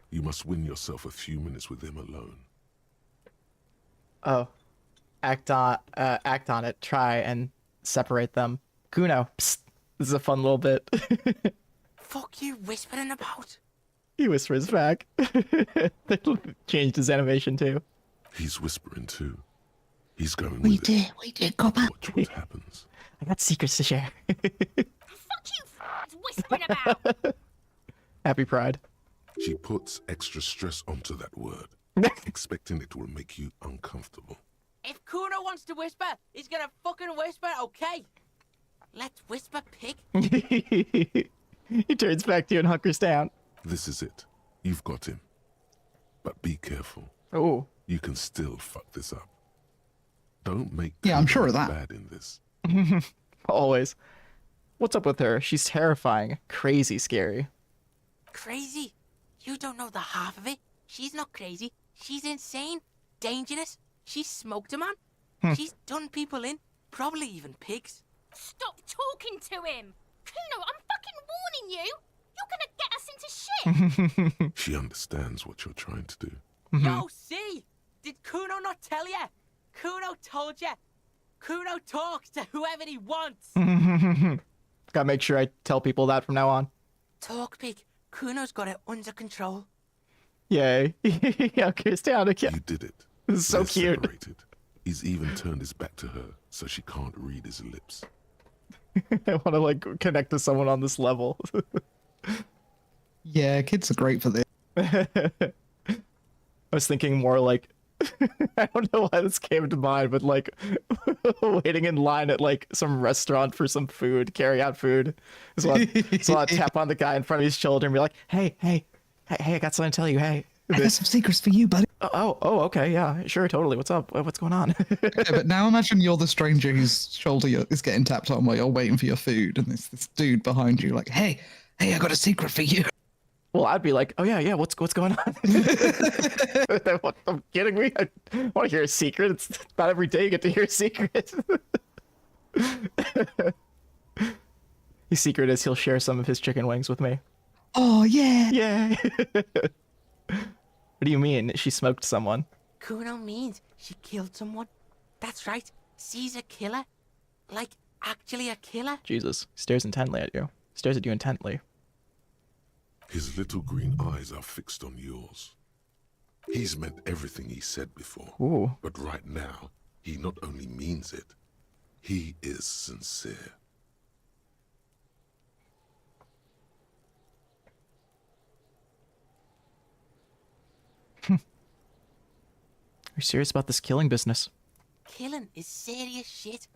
You must win yourself a few minutes with him alone. Oh. Act on it. Try and separate them. Kuno. Psst. This is a fun little bit. Fuck you whispering about? He whispers back. They changed his animation too. He's whispering too. He's going We with it. did, copper. Watch what happens. I got secrets to share. Fuck you, whispering about. Happy Pride. She puts extra stress onto that word, expecting it will make you uncomfortable. If Kuno wants to whisper, he's gonna fucking whisper, okay? Let's whisper, pig. He turns back to you and hunkers down. This is it. You've got him. But be careful. Oh. You can still fuck this up. Don't make Yeah, I'm Kuno sure of that. bad in this. Always. What's up with her? She's terrifying. Crazy scary. Crazy? You don't know the half of it. She's not crazy. She's insane. Dangerous. She's smoked a man. She's done people in. Probably even pigs. Stop talking to him. Kuno, I'm fucking warning you. You're gonna get us into shit. She understands what you're trying to do. Yo, see? Did Kuno not tell you? Kuno told you. Kuno talks to whoever he wants. Gotta make sure I tell people that from now on. Talk, pig. Kuno's got it under control. Yay. Hunkers down again. You did it. This is so They're cute. separated. He's even turned his back to her, so she can't read his lips. I want to like connect to someone on this level. Yeah, kids are great for this. I was thinking more like I don't know why this came to mind, but like waiting in line at like some restaurant for some food, carry out food. So I'll tap on the guy in front of his shoulder and be like, hey, I got something to tell you. Hey, I got some secrets for you, buddy. Oh, okay, yeah, sure, totally. What's up? What's going on? Yeah, but now imagine you're the stranger whose shoulder is getting tapped on while you're waiting for your food, and there's this dude behind you like, hey, I got a secret for you. Well, I'd be like, oh yeah, what's going on? What, I'm kidding me? I want to hear a secret. It's not every day you get to hear a secret. His secret is he'll share some of his chicken wings with me. Oh yeah. Yeah. What do you mean? She smoked someone. Kuno means she killed someone. That's right. She's a killer. Like, actually a killer. Jesus. Stares intently at you. Stares at you intently. His little green eyes are fixed on yours. He's meant everything he said before. Ooh. But right now, he not only means it, he is sincere. Are you serious about this killing business? Killing is serious shit.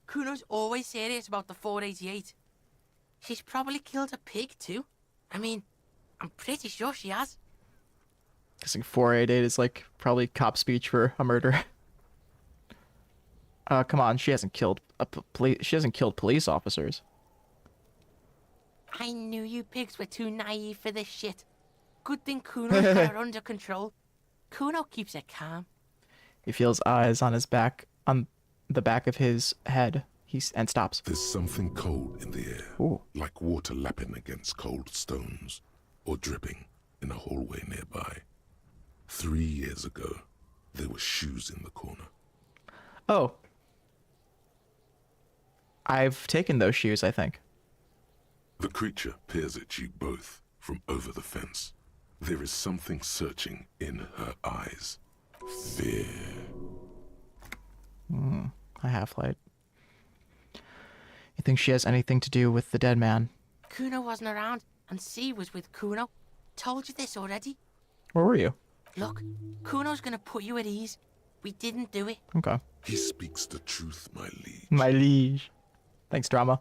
Kuno's always serious about the 488. She's probably killed a pig too. I mean, I'm pretty sure she has. Guessing 488 is like probably cop speech for a murder. Come on, she hasn't killed police officers. I knew you pigs were too naive for this shit. Good thing Kuno's got her under control. Kuno keeps her calm. He feels eyes on his back, on the back of his head. and stops. There's something cold in the air. Ooh. Like water lapping against cold stones, or dripping in a hallway nearby. 3 years ago, there were shoes in the corner. Oh. I've taken those shoes, I think. The creature peers at you both from over the fence. There is something searching in her eyes. Fear. A half-light. You think she has anything to do with the dead man? Kuno wasn't around, and C was with Kuno. Told you this already. Where were you? Look, Kuno's gonna put you at ease. We didn't do it. Okay. He speaks the truth, my liege. My liege. Thanks, drama.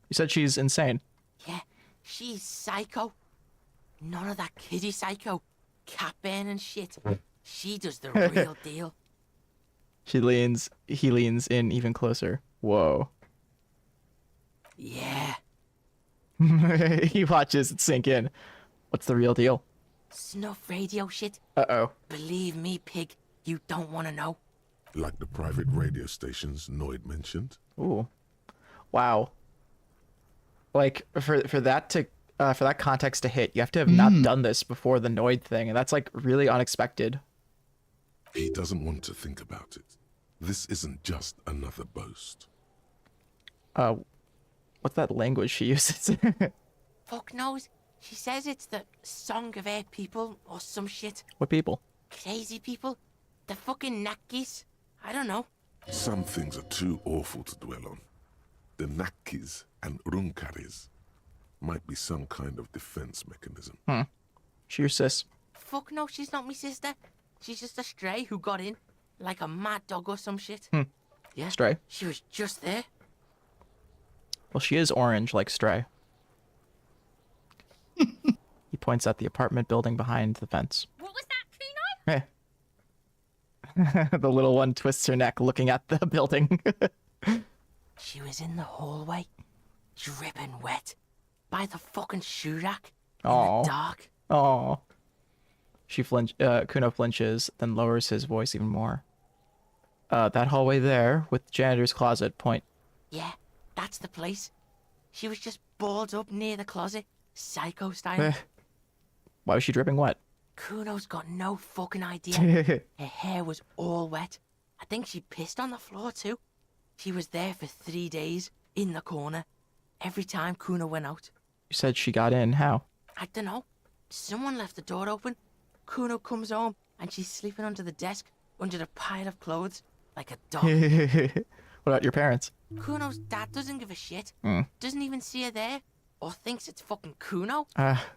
You said she's insane. Yeah, she's psycho. None of that kiddie psycho. Cat burning shit. She does the real deal. He leans in even closer. Whoa. Yeah. He watches it sink in. What's the real deal? Snuff radio shit. Uh-oh. Believe me, pig, you don't want to know. Like the private radio stations Noid mentioned? Ooh. Wow. Like, for that context to hit, you have to have not done this before the Noid thing, and that's, like, really unexpected. He doesn't want to think about it. This isn't just another boast. What's that language she uses? Fuck knows. She says it's the song of her people or some shit. What people? Crazy people. The fucking Nakis. I don't know. Some things are too awful to dwell on. The Nakis and Runkaris might be some kind of defense mechanism. She your sis. Fuck no, she's not my sister. She's just a stray who got in. Like a mad dog or some shit. Yeah. Stray? She was just there. Well, she is orange, like Stray. He points at the apartment building behind the fence. What was that, Kuno? Hey. The little one twists her neck looking at the building. She was in the hallway, dripping wet, by the fucking shoe rack, in the dark. Aw. Kuno flinches, then lowers his voice even more. That hallway there, with the janitor's closet, point. Yeah, that's the place. She was just balled up near the closet, psycho style. Why was she dripping wet? Kuno's got no fucking idea. Her hair was all wet. I think she pissed on the floor too. She was there for 3 days, in the corner, every time Kuno went out. You said she got in. How? I don't know. Someone left the door open. Kuno comes home, and she's sleeping under the desk, under the pile of clothes, like a dog. What about your parents? Kuno's dad doesn't give a shit. Doesn't even see her there, or thinks it's fucking Kuno.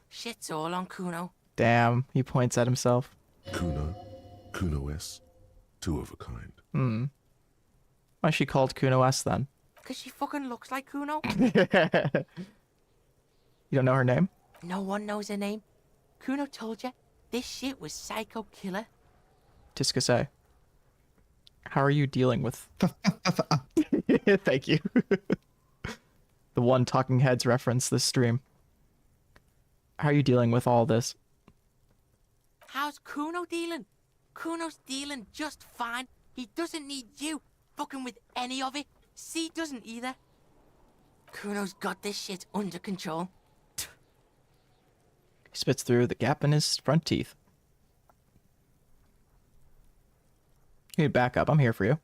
Shit's all on Kuno. Damn, he points at himself. Kuno S, two of a kind. Why is she called Kuno S then? Because she fucking looks like Kuno. You don't know her name? No one knows her name. Kuno told you, this shit was psycho killer. Tiscase. How are you dealing with... Thank you. The one Talking Heads reference this stream. How are you dealing with all this? How's Kuno dealing? Kuno's dealing just fine. He doesn't need you fucking with any of it. C doesn't either. Kuno's got this shit under control. He spits through the gap in his front teeth. You need back up. I'm here for you.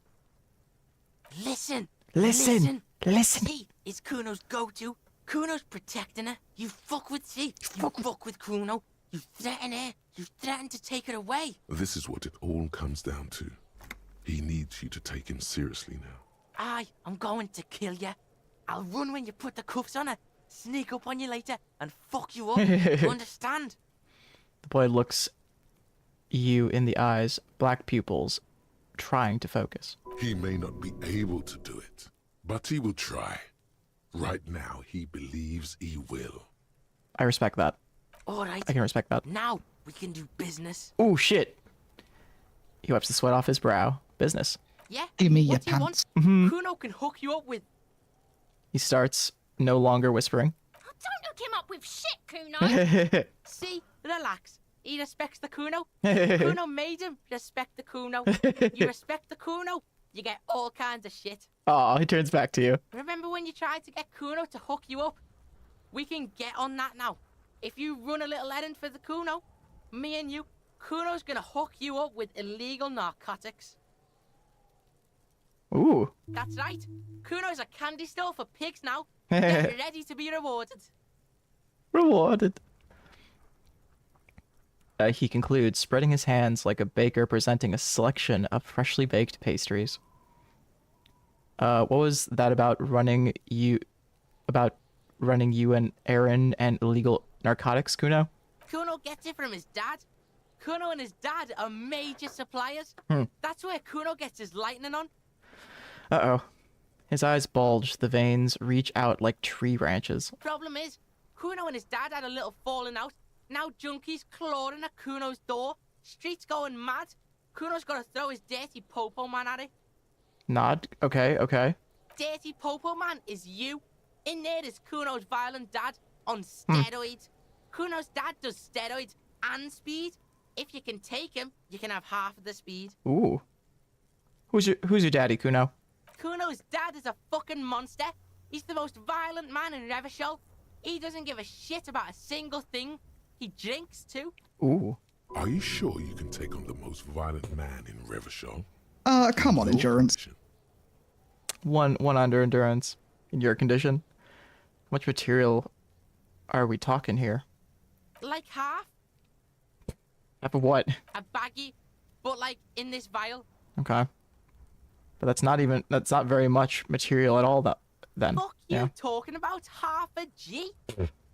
Listen. Listen. C is Kuno's go-to. Kuno's protecting her. You fuck with C. You fuck with Kuno. You threaten her. You threaten to take her away. This is what it all comes down to. He needs you to take him seriously now. I'm going to kill you. I'll run when you put the cuffs on her, sneak up on you later, and fuck you up. You understand? The boy looks you in the eyes, black pupils, trying to focus. He may not be able to do it, but he will try. Right now, he believes he will. I respect that. All right. I can respect that. Now we can do business. Oh, shit. He wipes the sweat off his brow. Business. Yeah? Give me your what do you pants. want? Kuno can hook you up with... He starts, no longer whispering. Oh, don't hook him up with shit, Kuno. See? Relax. He respects the Kuno. Kuno made him respect the Kuno. You respect the Kuno, you get all kinds of shit. Oh, he turns back to you. Remember when you tried to get Kuno to hook you up? We can get on that now. If you run a little errand for the Kuno, me and you, Kuno's gonna hook you up with illegal narcotics. Ooh. That's right. Kuno's a candy store for pigs now. Get ready to be rewarded. Rewarded. He concludes, spreading his hands like a baker presenting a selection of freshly baked pastries. What was that about running you an errand and illegal narcotics, Kuno? Kuno gets it from his dad. Kuno and his dad are major suppliers. That's where Kuno gets his lightning on. Uh-oh. His eyes bulge, the veins reach out like tree branches. Problem is, Kuno and his dad had a little falling out. Now junkies clawing at Kuno's door. Streets going mad. Kuno's got to throw his dirty popo man at it. Nod. Okay. Dirty popo man is you. In there is Kuno's violent dad on steroids. Kuno's dad does steroids and speed. If you can take him, you can have half of the speed. Ooh. Who's your daddy, Kuno? Kuno's dad is a fucking monster. He's the most violent man in Revachol. He doesn't give a shit about a single thing. He drinks too. Ooh. Are you sure you can take on the most violent man in Revachol? Come on, endurance. One under endurance in your condition. How much material are we talking here? Like half. Half of what? A baggie, but like in this vial. Okay. But that's not very much material at all then. Fuck you talking about half a G?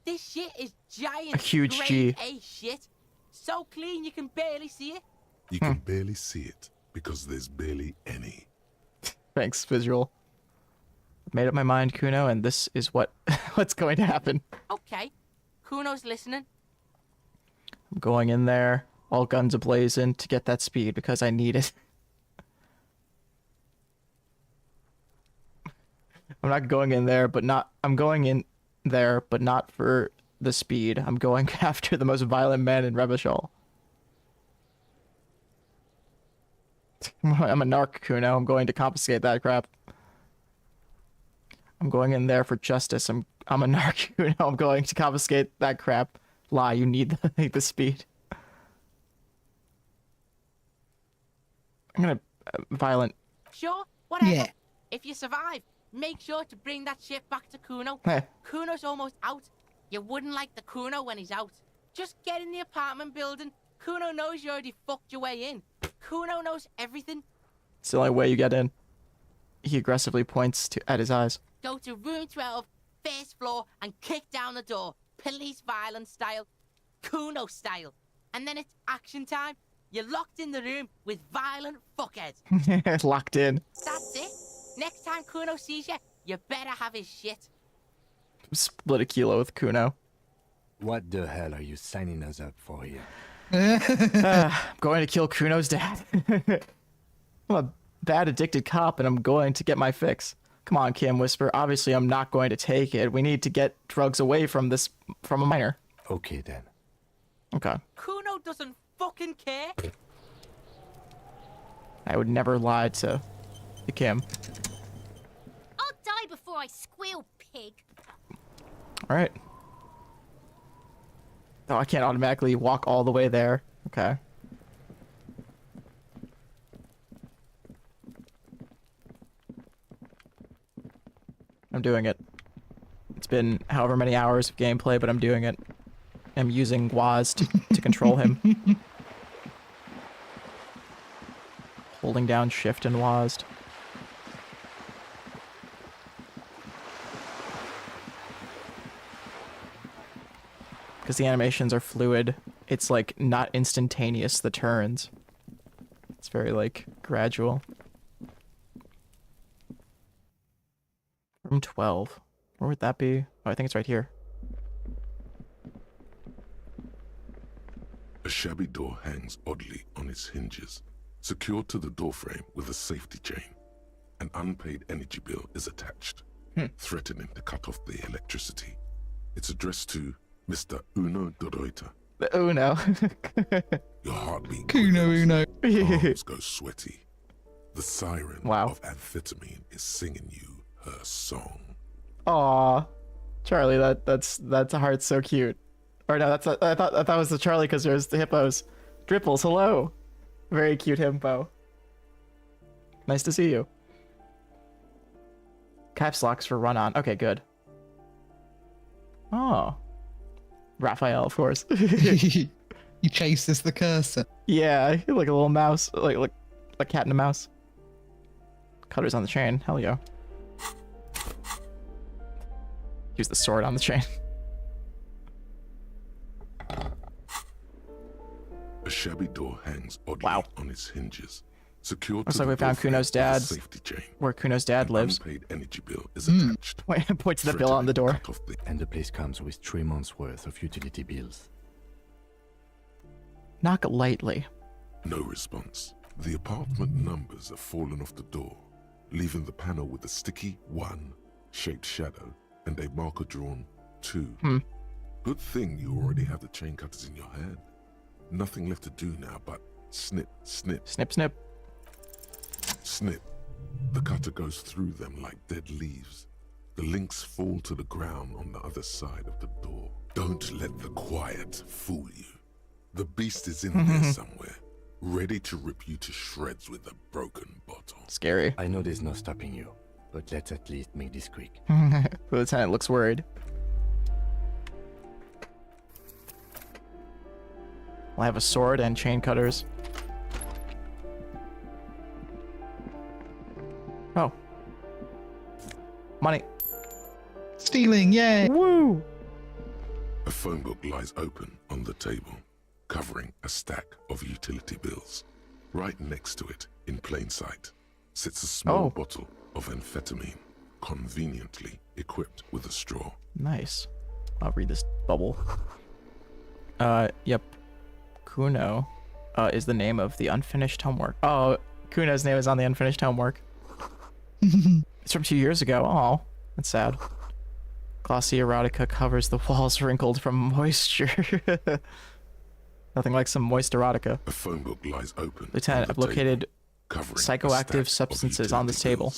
This shit is giant. A huge grade G. A shit. So clean you can barely see it. You can barely see it because there's barely any. Thanks, visual. I've made up my mind, Kuno, and this is what's going to happen. Okay. Kuno's listening. I'm going in there, all guns ablazing, to get that speed because I need it. I'm going in there, but not for the speed. I'm going after the most violent man in Revachol. I'm a narc, Kuno. I'm going to confiscate that crap. I'm going in there for justice. I'm a narc, Kuno. I'm going to confiscate that crap. Lie, you need the speed. I'm gonna violent. Sure, whatever. Yeah. If you survive, make sure to bring that shit back to Kuno. Hey. Kuno's almost out. You wouldn't like the Kuno when he's out. Just get in the apartment building. Kuno knows you already fucked your way in. Kuno knows everything. It's the only way you get in. He aggressively points at his eyes. Go to room 12, first floor, and kick down the door. Police violence style. Kuno style. And then it's action time. You're locked in the room with violent fuckheads. Locked in. That's it. Next time Kuno sees you, you better have his shit. Split a kilo with Kuno. What the hell are you signing us up for here? I'm going to kill Kuno's dad. I'm a bad addicted cop and I'm going to get my fix. Come on, Kim Whisper. Obviously, I'm not going to take it. We need to get drugs away from a minor. Okay, then. Okay. Kuno doesn't fucking care. I would never lie to Kim. I'll die before I squeal, pig. All right. Oh, I can't automatically walk all the way there. Okay. I'm doing it. It's been however many hours of gameplay, but I'm doing it. I'm using Waz to control him. Holding down Shift and Waz. Because the animations are fluid, it's like not instantaneous, the turns. It's very like gradual. Room 12. Where would that be? Oh, I think it's right here. A shabby door hangs oddly on its hinges, secured to the doorframe with a safety chain. An unpaid energy bill is attached, threatening to cut off the electricity. It's addressed to Mr. Uno Dorota. The Uno. Your heartbeat. Kuno Uno. Palms go sweaty. The siren Wow. of amphetamine is singing you her song. Aw, Charlie, that's a heart so cute. Or no, I thought it was the Charlie because there's the hippos. Dripples, hello. Very cute hippo. Nice to see you. Caps locks for run on. Okay, good. Oh, Raphael, of course. You chase as the cursor. Yeah, like a little mouse, like cat and a mouse. Cutters on the chain. Hell yeah. Use the sword on the chain. A shabby door hangs oddly on its hinges. Secured Looks to like the we found door frame Kuno's with a dad's, safety chain. where Kuno's dad An lives. unpaid energy bill is attached. Wait, points the bill on the door. And the place comes with 3 months' worth of utility bills. Knock lightly. No response. The apartment numbers have fallen off the door, leaving the panel with a sticky 1 shaped shadow and a marker drawn 2. Good thing you already have the chain cutters in your hand. Nothing left to do now but snip, snip. Snip, snip. Snip. The cutter goes through them like dead leaves. The links fall to the ground on the other side of the door. Don't let the quiet fool you. The beast is in there somewhere, ready to rip you to shreds with a broken bottle. Scary. I know there's no stopping you, but let's at least make this quick. The lieutenant looks worried. We'll have a sword and chain cutters. Oh. Money. Stealing, yay! Woo! A phone book lies open on the table, covering a stack of utility bills. Right next to it, in plain sight, sits a small bottle of amphetamine, conveniently equipped with a straw. Nice. I'll read this bubble. Yep. Kuno is the name of the unfinished homework. Oh, Kuno's name is on the unfinished homework. It's from 2 years ago. Oh, that's sad. Glossy erotica covers the walls wrinkled from moisture. Nothing like some moist erotica. A phone book lies open. Lieutenant, I've located covering psychoactive substances on this table.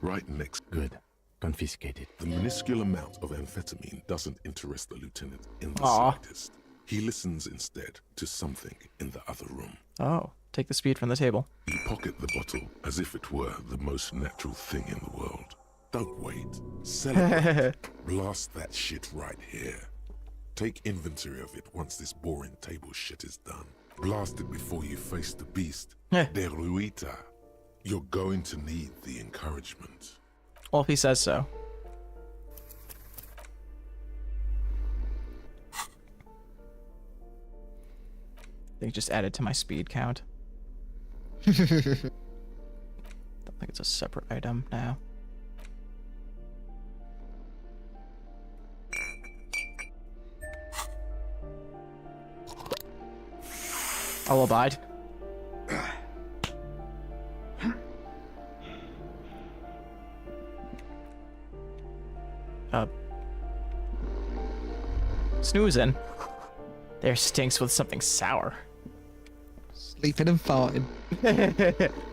Right next. Good. Confiscated. The minuscule amount of amphetamine doesn't interest the lieutenant in the Aw. slightest. He listens instead to something in the other room. Oh, take the speed from the table. You pocket the bottle as if it were the most natural thing in the world. Don't wait. Celebrate. Blast that shit right here. Take inventory of it once this boring table shit is done. Blast it before you face the beast. Deruita. You're going to need the encouragement. Well, if he says so. They just added to my speed count. Don't think it's a separate item now. I'll abide. Snoozing. There stinks with something sour. Sleeping and farting.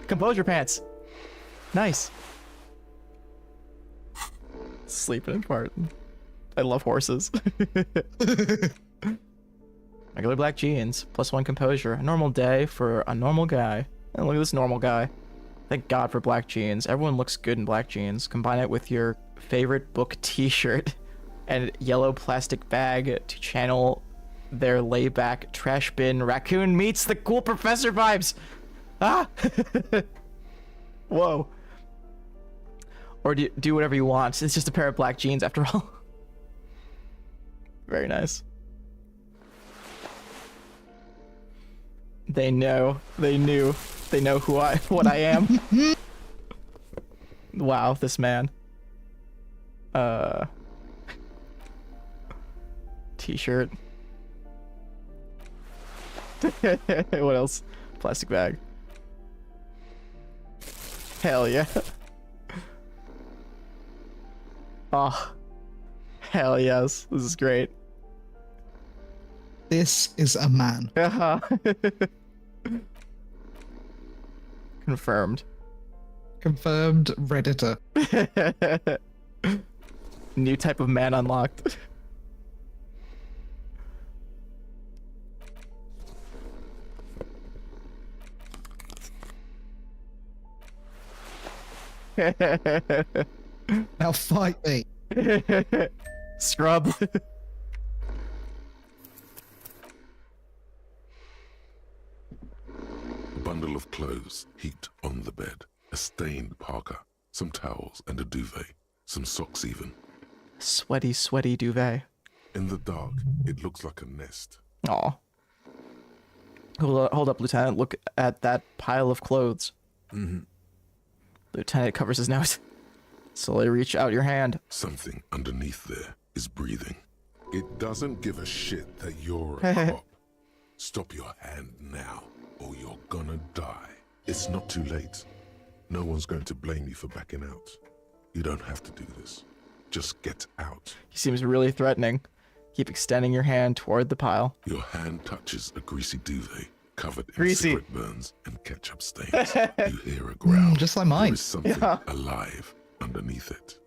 Compose your pants. Nice. Sleeping and farting. I love horses. Regular black jeans, +1 composure. A normal day for a normal guy. And look at this normal guy. Thank God for black jeans. Everyone looks good in black jeans. Combine it with your favorite book t-shirt and yellow plastic bag to channel their layback trash bin. Raccoon meets the cool professor vibes. Ah! Whoa. Or do whatever you want. It's just a pair of black jeans after all. Very nice. They know. They knew. They know what I am. Wow, this man. T-shirt. What else? Plastic bag. Hell yeah. Oh. Hell yes. This is great. This is a man. Confirmed. Confirmed Redditor. New type of man unlocked. Now fight me. Scrub. A bundle of clothes heaped on the bed. A stained parka. Some towels and a duvet. Some socks even. Sweaty, sweaty duvet. In the dark, it looks like a nest. Aw. Hold up, Lieutenant. Look at that pile of clothes. Mm-hmm. Lieutenant covers his nose. Slowly reach out your hand. Something underneath there is breathing. It doesn't give a shit that you're a cop. Stop your hand now, or you're gonna die. It's not too late. No one's going to blame you for backing out. You don't have to do this. Just get out. He seems really threatening. Keep extending your hand toward the pile. Your hand touches a greasy duvet, covered in Greasy. cigarette burns and ketchup stains. You hear a growl. Just like mine. There is something alive underneath it.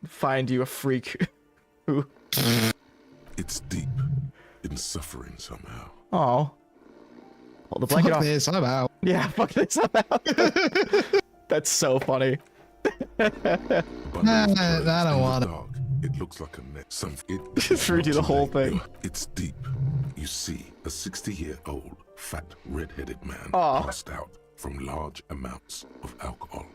Find you a freak. Who? It's deep in suffering somehow. Oh. Hold the blanket Fuck off. this, I'm out. Yeah, fuck this, I'm out. That's so funny. Nah, I don't want it. It looks like a net. Redo the whole thing. It's deep. You see a 60-year-old fat red-headed man Aw. passed out from large amounts of alcohol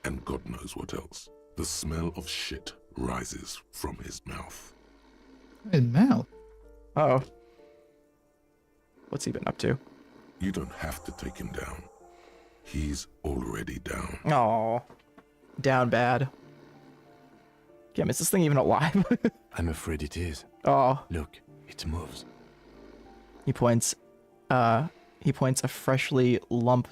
and God knows what else. The smell of shit rises from his mouth. His mouth? Uh-oh. What's he been up to? You don't have to take him down. He's already down. Oh, down bad. Damn, is this thing even alive? I'm afraid it is. Oh. Look, it moves. He points a fleshy lump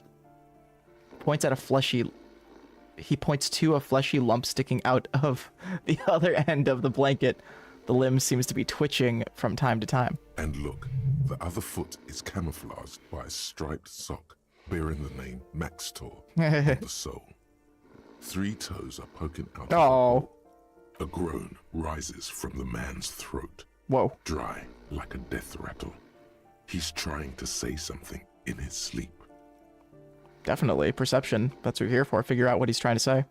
sticking out of the other end of the blanket. The limb seems to be twitching from time to time. And look, the other foot is camouflaged by a striped sock bearing the name Maxtor on the sole. 3 toes are poking out of the hole. A groan rises from the man's throat. Whoa. Dry like a death rattle. He's trying to say something in his sleep. Definitely. Perception. That's what we're here for. Figure out what he's trying to say.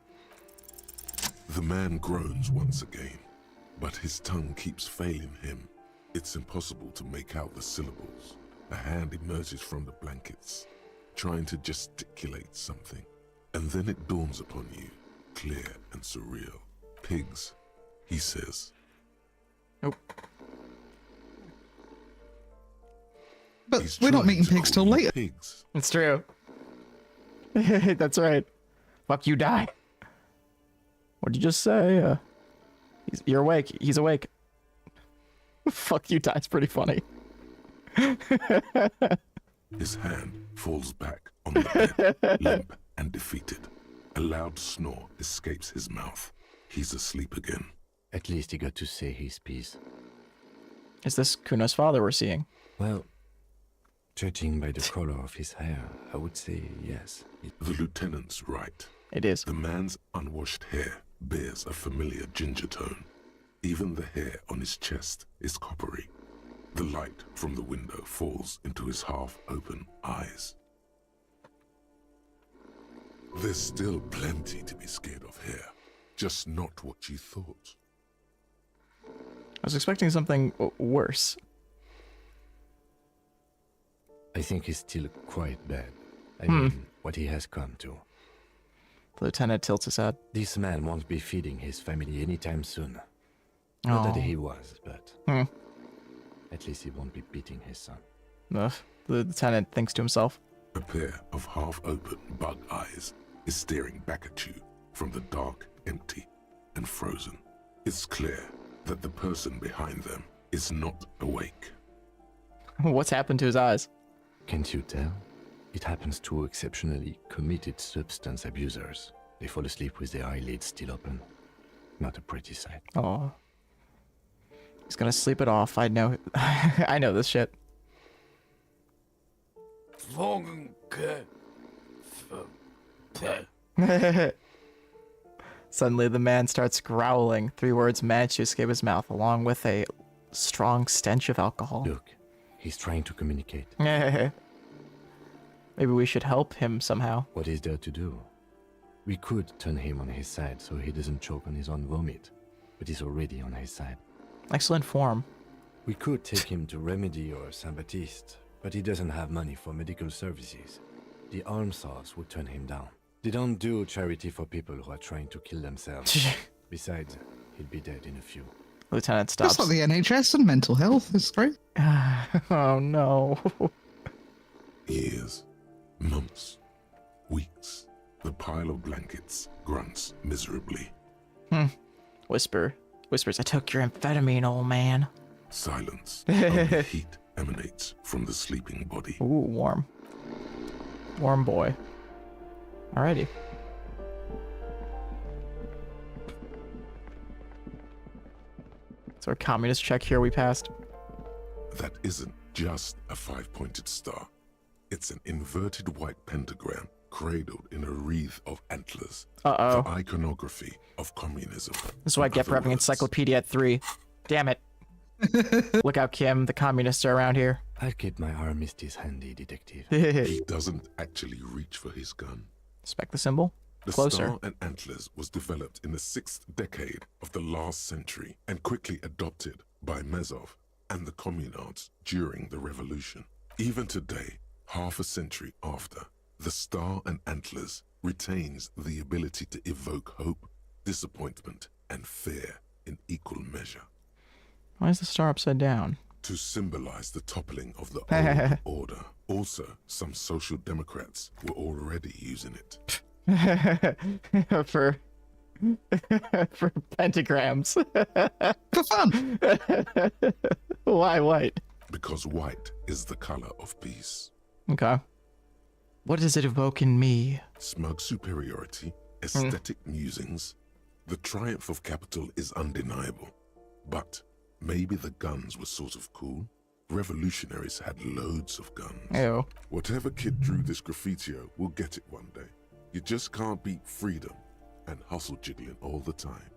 The man groans once again, but his tongue keeps failing him. It's impossible to make out the syllables. A hand emerges from the blankets, trying to gesticulate something. And then it dawns upon you, clear and surreal. Pigs, he says. Nope. But we're not meeting pigs till later. Pigs. It's true. That's right. Fuck you, die. What'd you just say? You're awake. He's awake. Fuck you, die. It's pretty funny. His hand falls back on the bed, limp and defeated. A loud snore escapes his mouth. He's asleep again. At least he got to say his piece. Is this Kuno's father we're seeing? Well, judging by the color of his hair, I would say yes. The lieutenant's right. It is. The man's unwashed hair bears a familiar ginger tone. Even the hair on his chest is coppery. The light from the window falls into his half-open eyes. There's still plenty to be scared of here. Just not what you thought. I was expecting something worse. I think he's still quite bad. I mean, what he has come to. The lieutenant tilts his head. This man won't be feeding his family anytime soon. Not that he was, but at least he won't be beating his son. Ugh. The lieutenant thinks to himself. A pair of half-open bug eyes is staring back at you from the dark, empty, and frozen. It's clear that the person behind them is not awake. What's happened to his eyes? Can't you tell? It happens to exceptionally committed substance abusers. They fall asleep with their eyelids still open. Not a pretty sight. Oh. He's gonna sleep it off. I know. I know this shit. Suddenly, the man starts growling. 3 words manage to escape his mouth, along with a strong stench of alcohol. Look, he's trying to communicate. Maybe we should help him somehow. What is there to do? We could turn him on his side so he doesn't choke on his own vomit, but he's already on his side. Excellent form. We could take him to Remedy or Saint Baptiste, but he doesn't have money for medical services. The almshouse would turn him down. They don't do charity for people who are trying to kill themselves. Besides, he'll be dead in a few. Lieutenant stops. That's like the NHS and mental health. It's great. Oh no. Years, months, weeks. The pile of blankets grunts miserably. Whispers, I took your amphetamine, old man. Silence. Only heat emanates from the sleeping body. Ooh, warm. Warm boy. Alrighty. So a communist check here we passed. That isn't just a 5-pointed star. It's an inverted white pentagram cradled in a wreath of antlers. Uh-oh. For iconography of communism. This is what I get for having Encyclopedia at 3. Damn it. Look out, Kim. The communists are around here. I'll keep my armistice handy, detective. He doesn't actually reach for his gun. Inspect the symbol. The Closer. star and antlers was developed in the 6th decade of the last century and quickly adopted by Mezov and the communards during the revolution. Even today, half a century after, the star and antlers retains the ability to evoke hope, disappointment, and fear in equal measure. Why is the star upside down? To symbolize the toppling of the old order. Also, some social democrats were already using it. for pentagrams. For fun. Why white? Because white is the color of peace. Okay. What does it evoke in me? Smug superiority, aesthetic musings. The triumph of capital is undeniable. But maybe the guns were sort of cool. Revolutionaries had loads of guns. Ew. Whatever kid drew this graffitio will get it one day. You just can't beat freedom and hustle jiggling all the time.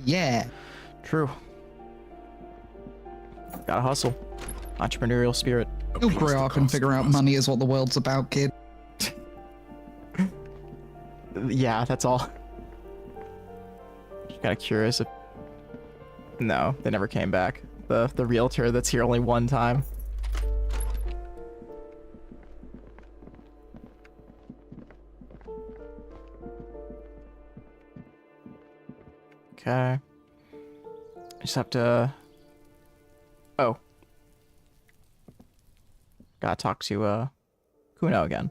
Yeah. True. Gotta hustle. Entrepreneurial spirit. You'll grow up and figure out money is what the world's about, kid. Yeah, that's all. Just kinda curious if... No, they never came back. The realtor that's here only one time. Okay. I just have to... Oh. Gotta talk to, Kuno again.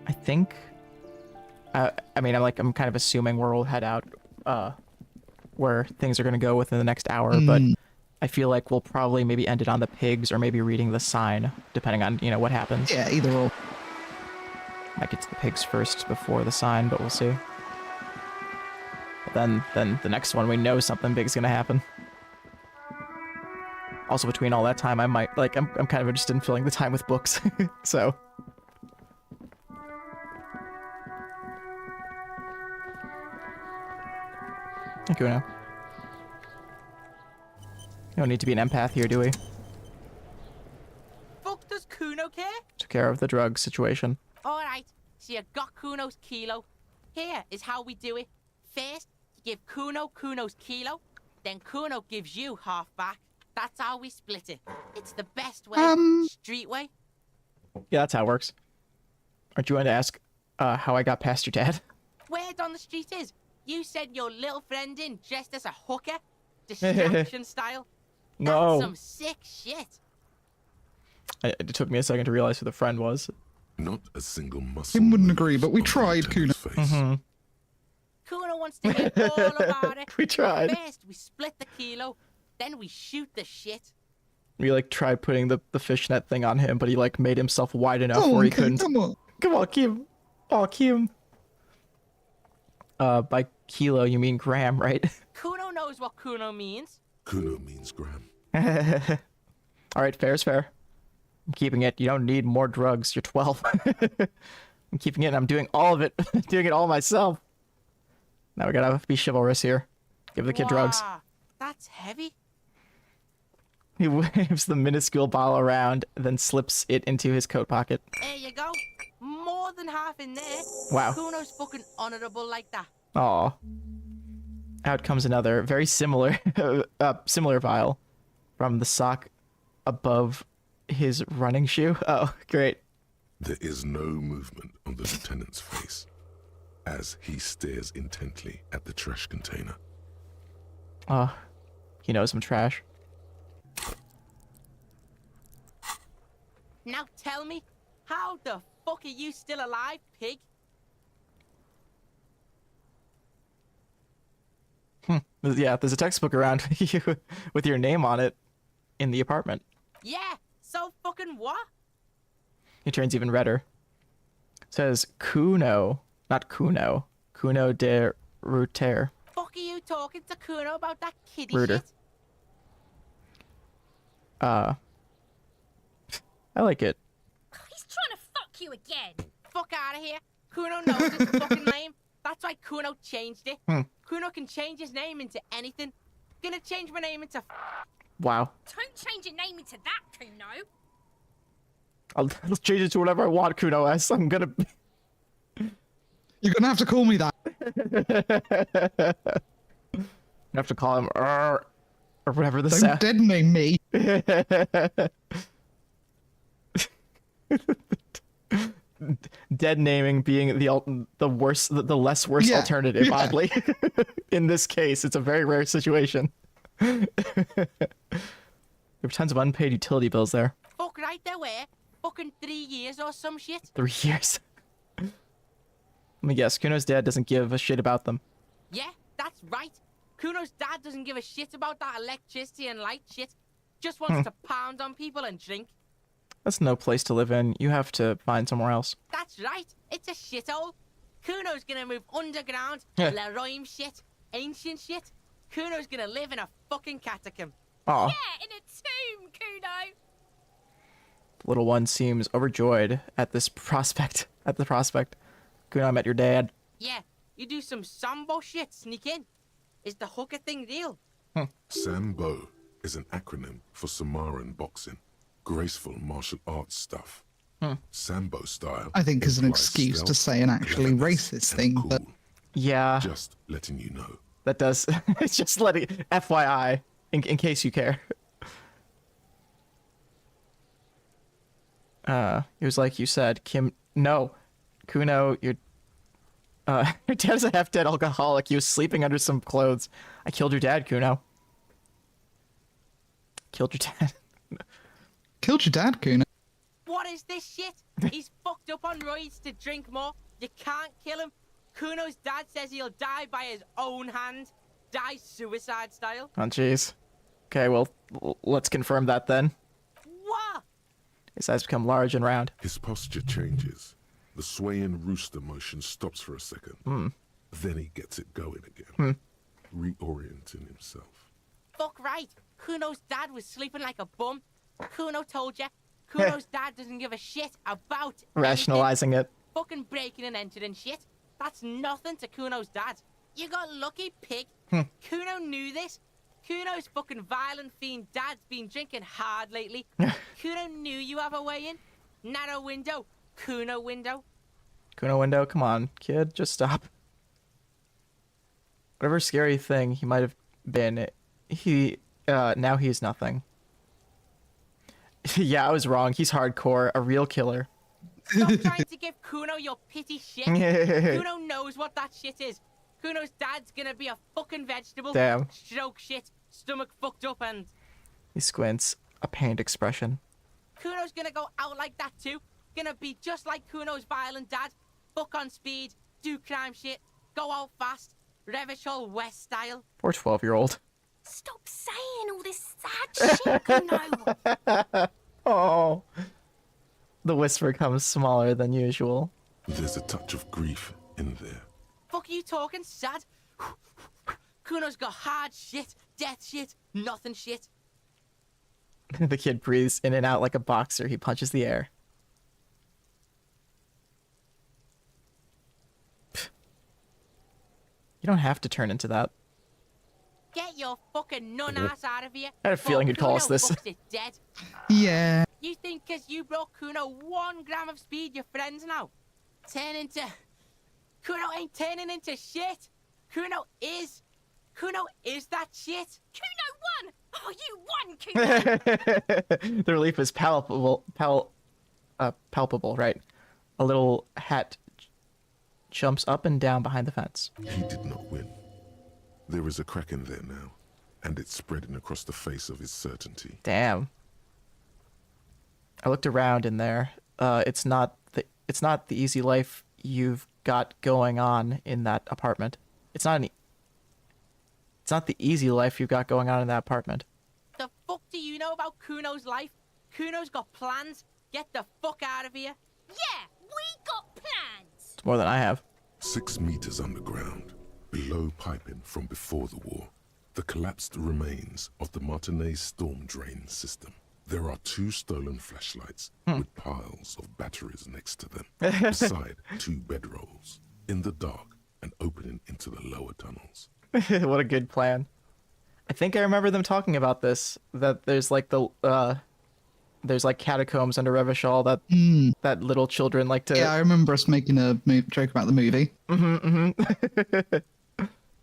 I think... I mean, I'm kind of assuming we'll head out, where things are gonna go within the next hour, but I feel like we'll probably maybe end it on the pigs or maybe reading the sign, depending on, you know, what happens. Yeah, either or. Might get to the pigs first before the sign, but we'll see. But then the next one, we know something big's gonna happen. Also, between all that time, I might, like, I'm kind of interested in filling the time with books, so... Thank you, Uno. You don't need to be an empath here, do we? Fuck does Kuno care? Took care of the drug situation. Alright, so you got Kuno's kilo. Here is how we do it. First, you give Kuno Kuno's kilo, then Kuno gives you half back. That's how we split it. It's the best way. Street way. Yeah, that's how it works. Aren't you going to ask how I got past your dad? Word on the street is, you sent your little friend in dressed as a hooker, distraction style. No. That's some sick shit. It took me a second to realize who the friend was. Not a single muscle. Tim wouldn't agree, but we tried, Kuno. Kuno wants to hear all about it. We tried. First, we split the kilo, then we shoot the shit. We, like, tried putting the fishnet thing on him, but he, like, made himself wide enough where he couldn't. Come on. Come on, Kim. Oh, Kim. By kilo, you mean gram, right? Kuno knows what Kuno means. Kuno means gram. All right, fair's fair. I'm keeping it. You don't need more drugs. You're 12. I'm keeping it and I'm doing all of it. Doing it all myself. Now we gotta be chivalrous here. Give the kid drugs. That's heavy. He waves the minuscule bottle around, then slips it into his coat pocket. There you go. More than half in there. Wow. Kuno's fucking honorable like that. Aw. Out comes another, very similar, similar vial from the sock above his running shoe. Oh, great. There is no movement on the lieutenant's face as he stares intently at the trash container. Oh, he knows some trash. Now tell me, how the fuck are you still alive, pig? Yeah, there's a textbook around you with your name on it in the apartment. Yeah, so fucking what? He turns even redder. Says Kuno, not Kuno. Kuno de Ruter. Fuck are you talking to Kuno about that kiddie Ruder. shit? I like it. He's trying to fuck you again. Fuck out of here. Kuno knows his fucking name. That's why Kuno changed it. Kuno can change his name into anything. Gonna change my name into... Wow. Don't change your name into that, Kuno. I'll change it to whatever I want, Kuno S. I'm gonna... You're gonna have to call me that. You have to call him or whatever the Don't sound. dead name me. Dead naming being the worst, the less worse alternative. Oddly, in this case, it's a very rare situation. You have tons of unpaid utility bills there. Fuck right there were. Fucking 3 years or some shit. 3 years. Let me guess. Kuno's dad doesn't give a shit about them. Yeah, that's right. Kuno's dad doesn't give a shit about that electricity and light shit. Just wants to pound on people and drink. That's no place to live in. You have to find somewhere else. That's right. It's a shithole. Kuno's gonna move underground. Leroy shit. Ancient shit. Kuno's gonna live in a fucking catacomb. Aw. Yeah, in a tomb, Kuno. The little one seems overjoyed at this prospect. Kuno, I met your dad. Yeah, you do some Sambo shit, sneak in. Is the hooker thing real? Sambo is an acronym for Samoan boxing. Graceful martial arts stuff. Sambo style. I think is an implies excuse to stealth, say an actually racist thing, but Yeah. Just letting you know. That does. It's just letting. FYI, in case you care. It was like you said, Kim. No, Kuno, your dad's a half-dead alcoholic. He was sleeping under some clothes. I killed your dad, Kuno. Killed your dad. Killed your dad, Kuno. What is this shit? He's fucked up on roids to drink more. You can't kill him. Kuno's dad says he'll die by his own hand. Die suicide style. Oh, jeez. Okay, well, let's confirm that then. What? His eyes become large and round. His posture changes. The swaying rooster motion stops for a second. Then he gets it going again. Reorienting himself. Fuck right. Kuno's dad was sleeping like a bum. Kuno told ya. Kuno's dad doesn't give a shit about Rationalizing anything. it. Fucking breaking and entering shit. That's nothing to Kuno's dad. You got lucky, pig. Kuno knew this. Kuno's fucking violent fiend dad's been drinking hard lately. Kuno knew you have a way in. Narrow window. Kuno window. Kuno window, come on, kid, just stop. Whatever scary thing he might have been, now he is nothing. Yeah, I was wrong. He's hardcore, a real killer. Stop trying to give Kuno your pity shit. Kuno knows what that shit is. Kuno's dad's gonna be a fucking vegetable. Damn. Stroke shit, stomach fucked up and... He squints, a pained expression. Kuno's gonna go out like that too. Gonna be just like Kuno's violent dad. Fuck on speed, do crime shit, go out fast, Revachol West style. Poor 12-year-old. Stop saying all this sad shit, Kuno. Oh. The whisper comes smaller than usual. There's a touch of grief in there. Fuck you talking sad? Kuno's got hard shit, death shit, nothing shit. The kid breathes in and out like a boxer. He punches the air. You don't have to turn into that. Get your fucking nun ass out of here. I had a feeling you'd call us this. It dead. Yeah. You think because you brought Kuno 1 gram of speed, you're friends now? Kuno ain't turning into shit. Kuno is that shit. Kuno won! Oh, you won, Kuno! The relief is palpable, right? A little hat jumps up and down behind the fence. He did not win. There is a crack in there now, and it's spreading across the face of his certainty. Damn. I looked around in there. It's not the easy life you've got going on in that apartment. It's not the easy life you've got going on in that apartment. The fuck do you know about Kuno's life? Kuno's got plans. Get the fuck out of here. Yeah, we got plans. It's more than I have. 6 meters underground, below piping from before the war, the collapsed remains of the Martinez storm drain system. There are 2 stolen flashlights with piles of batteries next to them, beside 2 bedrolls, in the dark and opening into the lower tunnels. What a good plan. I think I remember them talking about this, that there's like there's like catacombs under Revachol that little children like to... Yeah, I remember us making a joke about the movie.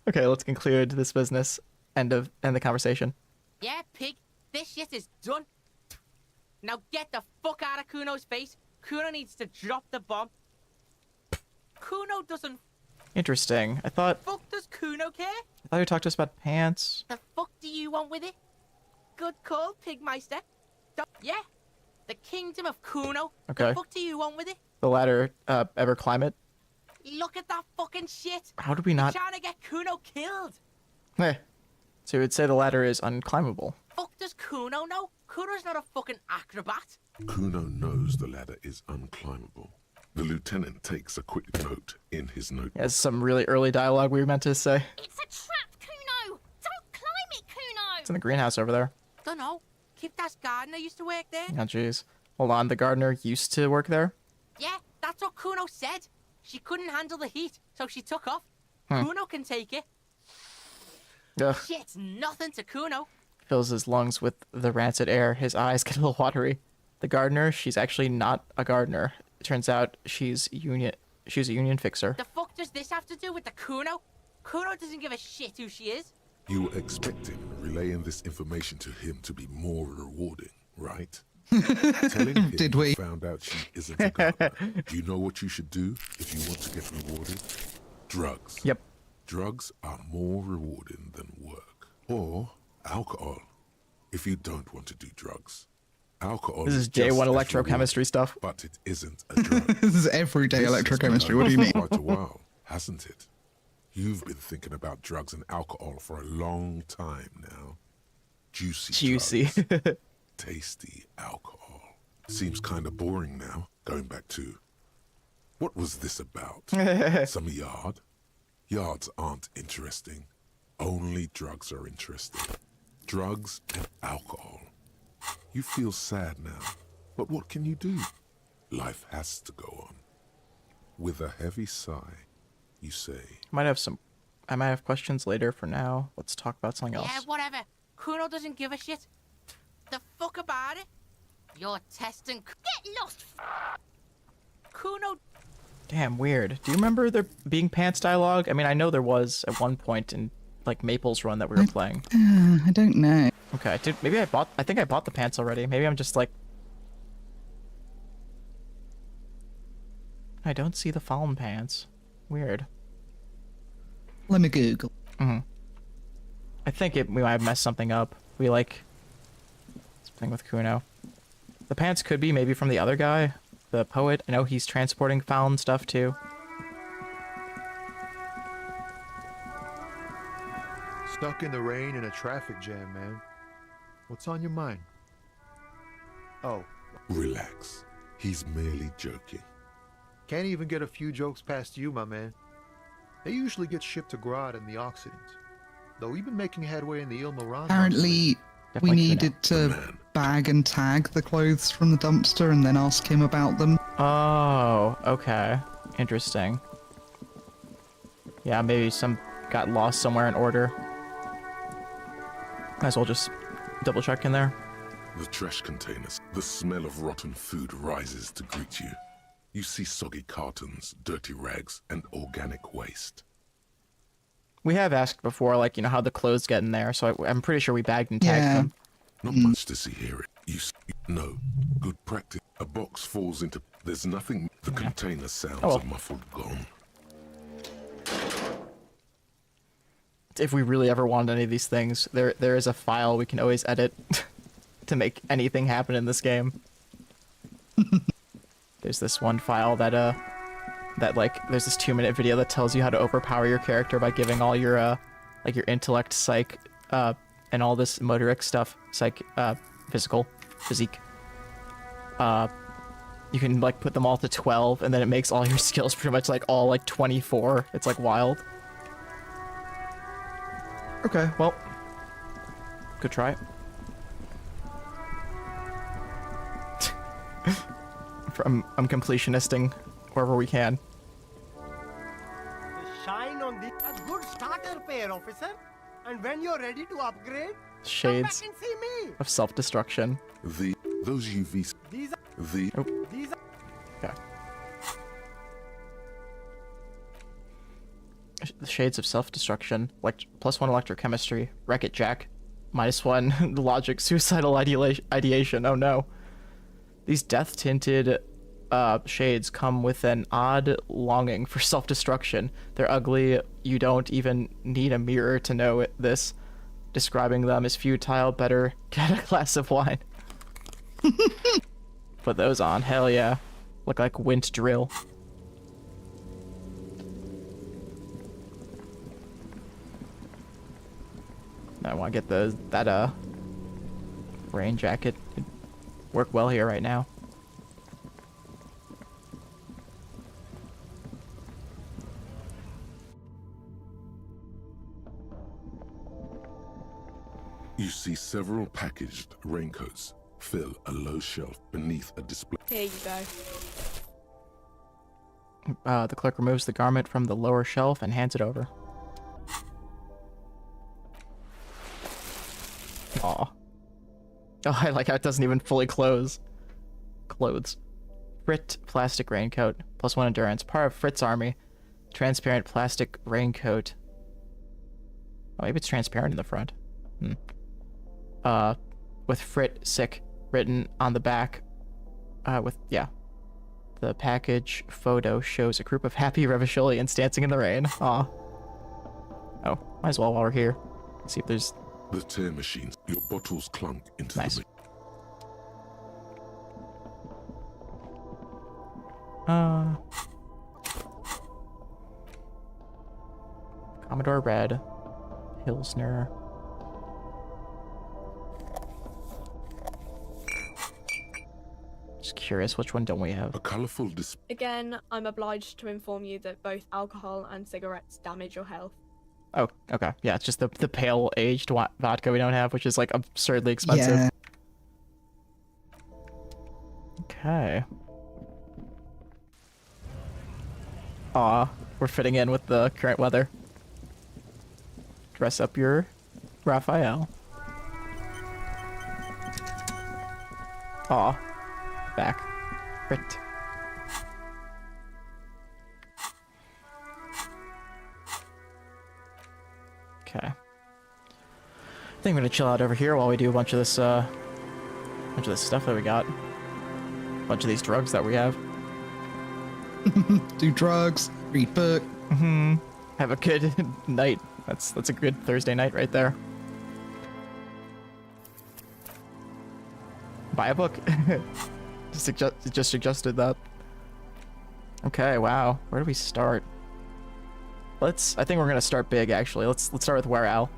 Okay, let's conclude this business. End the conversation. Yeah, pig, this shit is done. Now get the fuck out of Kuno's face. Kuno needs to drop the bomb. Kuno doesn't... Interesting. I thought does Kuno care? you were talking to us about pants. The fuck do you want with it? Good call, Pigmeister. Yeah, the kingdom of Kuno. Okay. The fuck do you want with it? The ladder, ever climb it? Look at that fucking shit. How did we not... You're trying to get Kuno killed. So you would say the ladder is unclimbable. Fuck does Kuno know? Kuno's not a fucking acrobat. Kuno knows the ladder is unclimbable. The lieutenant takes a quick note in his notebook. That's some really early dialogue we were meant to say. It's a trap, Kuno! Don't climb it, Kuno! It's in the greenhouse over there. Dunno. Kiptas gardener used to work there. Oh, jeez. Hold on, the gardener used to work there? Yeah, that's what Kuno said. She couldn't handle the heat, so she took off. Hmm. Kuno can take it. Ugh. Shit's nothing to Kuno. Fills his lungs with the rancid air. His eyes get a little watery. The gardener, she's actually not a gardener. It turns out she's a union fixer. The fuck does this have to do with the Kuno? Kuno doesn't give a shit who she is. You were expecting relaying this information to him to be more rewarding, right? Telling him Did we? you found out she isn't a gardener. You know what you should do if you want to get rewarded? Drugs. Yep. Drugs are more rewarding than work. Or alcohol, if you don't want to do drugs. Alcohol This is just J1 as electrochemistry rewarding, stuff. But it isn't a drug. This is everyday This has electrochemistry. been What do you mean? going on for quite a while, hasn't it? You've been thinking about drugs and alcohol for a long time now. Juicy. Drugs, tasty alcohol. Seems kind of boring now, going back to... What was this about? Some yard? Yards aren't interesting. Only drugs are interesting. Drugs and alcohol. You feel sad now, but what can you do? Life has to go on. With a heavy sigh, you say... I might have questions later. For now, let's talk about something else. Yeah, whatever. Kuno doesn't give a shit. The fuck about it? You're testing... Get lost! Kuno... Damn, weird. Do you remember there being pants dialogue? I mean, I know there was at one point in, like, Maple's run that we were playing. I don't know. Okay, maybe I think I bought the pants already. Maybe I'm just like... I don't see the fallen pants. Weird. Let me Google. I think we might have messed something up. We like... something with Kuno. The pants could be maybe from the other guy, the poet. I know he's transporting fallen stuff too. Stuck in the rain in a traffic jam, man. What's on your mind? Oh. Relax. He's merely joking. Can't even get a few jokes past you, my man. They usually get shipped to Grodd and the Occident. Though we've been making headway in the Il Moran. Apparently, we needed to bag and tag the clothes from the dumpster and then ask him about them. Oh, okay. Interesting. Yeah, maybe got lost somewhere in order. Might as well just double check in there. The trash containers. The smell of rotten food rises to greet you. You see soggy cartons, dirty rags, and organic waste. We have asked before, like, you know, how the clothes get in there, so I'm pretty sure we bagged and tagged them. Not much to see here. You see, no. Good practice. A box falls into... There's nothing... The container sounds a muffled gong. If we really ever wanted any of these things, there is a file we can always edit to make anything happen in this game. There's this one file that like there's this 2-minute video that tells you how to overpower your character by giving all your like your intellect, psych, and all this motoric stuff, physique. You can like put them all to 12, and then it makes all your skills pretty much like all like 24. It's like wild. Okay, well, good try. I'm completionisting wherever we can. Shine on the a good starter pair, officer. And when you're ready to upgrade, Shades come back and see me. of self-destruction. Those UVs. These are The these are Okay. The shades of self-destruction. +1 electrochemistry. Wreck-It Jack. -1 logic. Suicidal ideation. Oh no. These death-tinted shades come with an odd longing for self-destruction. They're ugly. You don't even need a mirror to know this. Describing them is futile. Better get a glass of wine. Put those on. Hell yeah. Look like Wint Drill. I want to get that rain jacket. It'd work well here right now. You see several packaged raincoats fill a low shelf beneath a display. Here you go. The clerk removes the garment from the lower shelf and hands it over. Aw. Oh, I like how it doesn't even fully close. Clothes. Frit plastic raincoat. +1 endurance. Part of Frit's army. Transparent plastic raincoat. Oh, maybe it's transparent in the front. With Frit sick written on the back. The package photo shows a group of happy Revacholians dancing in the rain. Aw. Oh, might as well while we're here. See if there's... The tear machines. Your bottles clunk into Nice. the... Commodore Red. Pilsner. Just curious, which one don't we have? A colorful display. Again, I'm obliged to inform you that both alcohol and cigarettes damage your health. Oh, okay. Yeah, it's just the pale aged vodka we don't have, which is like absurdly expensive. Yeah. Okay. Aw, we're fitting in with the current weather. Dress up your Raphael. Aw. Back. Right. Okay. I think I'm gonna chill out over here while we do a bunch of this stuff that we got. A bunch of these drugs that we have. Do drugs, read book. Have a good night. That's a good Thursday night right there. Buy a book. Just suggested that. Okay, wow. Where do we start? I think we're gonna start big actually. Let's start with Where Al.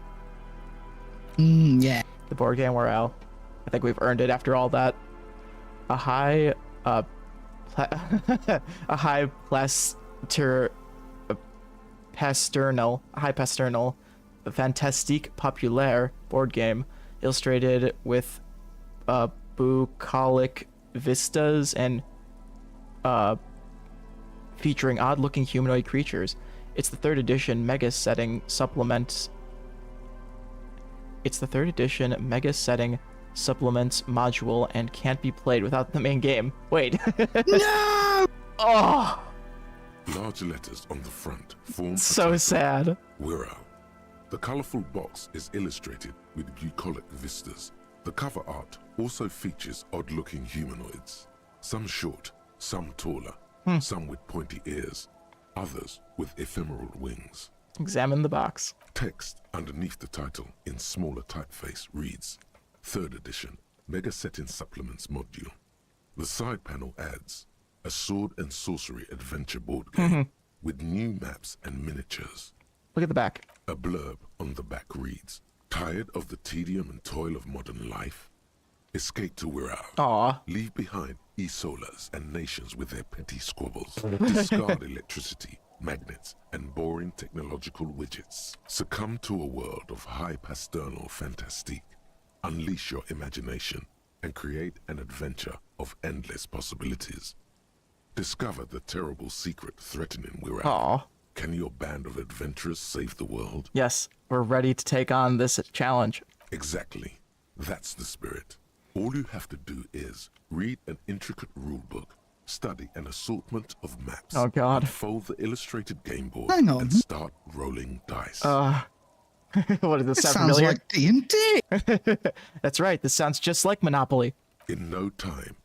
Yeah. The board game Where Al. I think we've earned it after all that. A high pasternal, fantastique populaire board game illustrated with bucolic vistas and featuring odd-looking humanoid creatures. It's the 3rd edition Mega Setting Supplements. It's the 3rd edition Mega Setting Supplements module and can't be played without the main game. Wait. No! Oh! Large letters on the front form So sad. Wirral. The colorful box is illustrated with bucolic vistas. The cover art also features odd-looking humanoids. Some short, some taller, some with pointy ears, others with ephemeral wings. Examine the box. Text underneath the title in smaller typeface reads, 3rd edition, Mega Setting Supplements module. The side panel adds a sword and sorcery adventure board game with new maps and miniatures. Look at the back. A blurb on the back reads, tired of the tedium and toil of modern life? Escape to Wirral. Aww. Leave behind e-solas and nations with their petty squabbles. Discard electricity, magnets, and boring technological widgets. Succumb to a world of high pasternal fantastique. Unleash your imagination and create an adventure of endless possibilities. Discover the terrible secret threatening Wirral. Aww. Can your band of adventurers save the world? Yes, we're ready to take on this challenge. Exactly. That's the spirit. All you have to do is read an intricate rulebook, study an assortment of maps, oh god, fold the illustrated game board, Hang on. and start rolling dice. What does this sound sounds familiar? like D&D. That's right, this sounds just like Monopoly. In no time,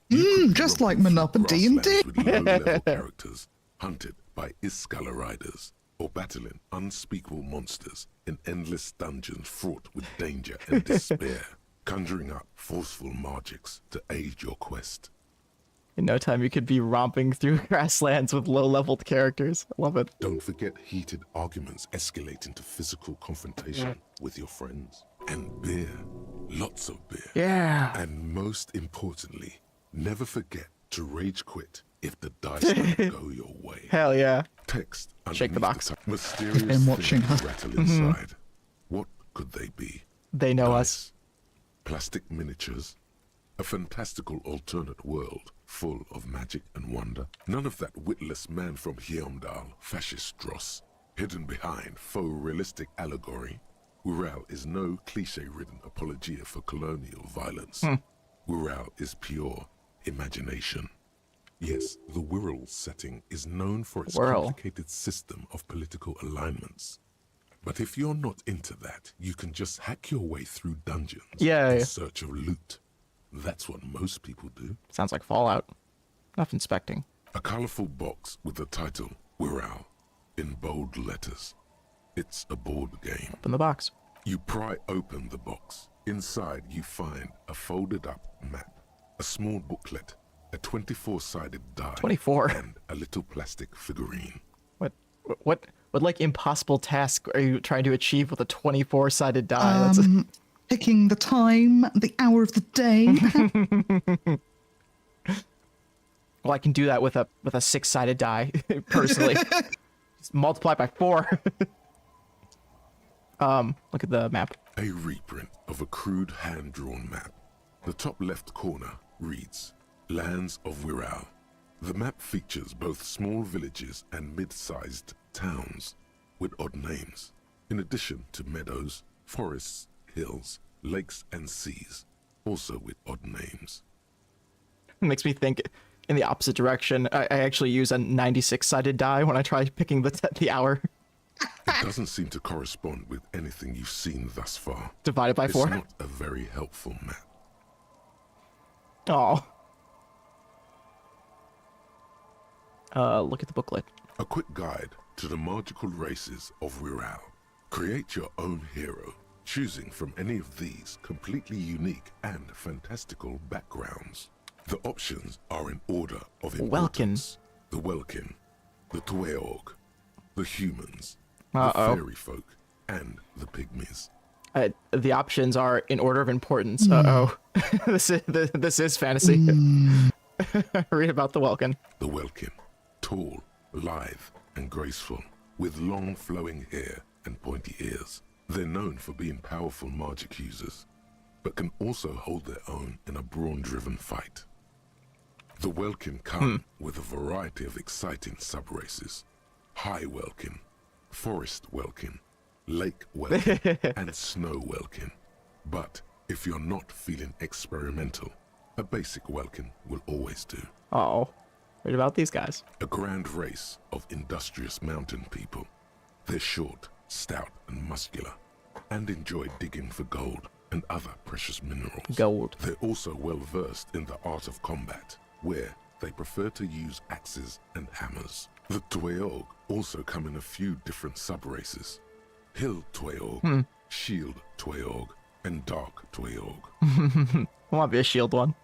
just like Monopoly D&D. with low-level characters hunted by Iskala riders, or battling unspeakable monsters in endless dungeons fraught with danger and despair, conjuring up forceful magics to aid your quest. In no time, you could be romping through grasslands with low-leveled characters. I love it. Don't forget heated arguments escalate into physical confrontation with your friends. And beer. Lots of beer. Yeah. And most importantly, never forget to rage quit if the dice don't go your way. Hell yeah. Text Shake the box. Mysterious I'm watching things her. rattle inside. What could they be? They know Dice, us. Plastic miniatures, a fantastical alternate world full of magic and wonder. None of that witless man from Heimdall, fascist dross, hidden behind faux realistic allegory. Wirral is no cliche-ridden apologia for colonial violence. Wirral is pure imagination. Yes, the Wirral setting is known for its complicated system of political alignments. But if you're not into that, you can just hack your way through dungeons in search of loot. That's what most people do. Sounds like Fallout. Enough inspecting. A colorful box with the title Wirral in bold letters. It's a board game. Open the box. You pry open the box. Inside you find a folded up map, a small booklet, a 24-sided die, 24, and a little plastic figurine. What like impossible task are you trying to achieve with a 24-sided die? Picking the time, the hour of the day. Well, I can do that with a 6-sided die, personally. Just multiply by 4. Look at the map. A reprint of a crude hand-drawn map. The top left corner reads, Lands of Wirral. The map features both small villages and mid-sized towns with odd names, in addition to meadows, forests, hills, lakes, and seas, also with odd names. It makes me think in the opposite direction. I actually use a 96-sided die when I try picking the hour. It doesn't seem to correspond with anything you've seen thus far. Divided by 4? It's not a very helpful map. Oh. Look at the booklet. A quick guide to the magical races of Wirral. Create your own hero, choosing from any of these completely unique and fantastical backgrounds. The options are in order of importance. The Welkin, the Tweog, the humans, the fairy folk, and the pygmies. The options are in order of importance. This is fantasy. Read about the Welkin. The Welkin, tall, lithe, and graceful, with long flowing hair and pointy ears. They're known for being powerful magic users, but can also hold their own in a brawn-driven fight. The Welkin come with a variety of exciting sub-races. High Welkin, forest welkin, lake welkin, and snow welkin. But if you're not feeling experimental, a basic welkin will always do. Oh, what about these guys? A grand race of industrious mountain people. They're short, stout, and muscular, and enjoy digging for gold and other precious minerals. Gold. They're also well versed in the art of combat, where they prefer to use axes and hammers. The Tweog also come in a few different sub-races. Hill Tweog, Shield Tweog, and Dark Tweog. I want to be a shield one.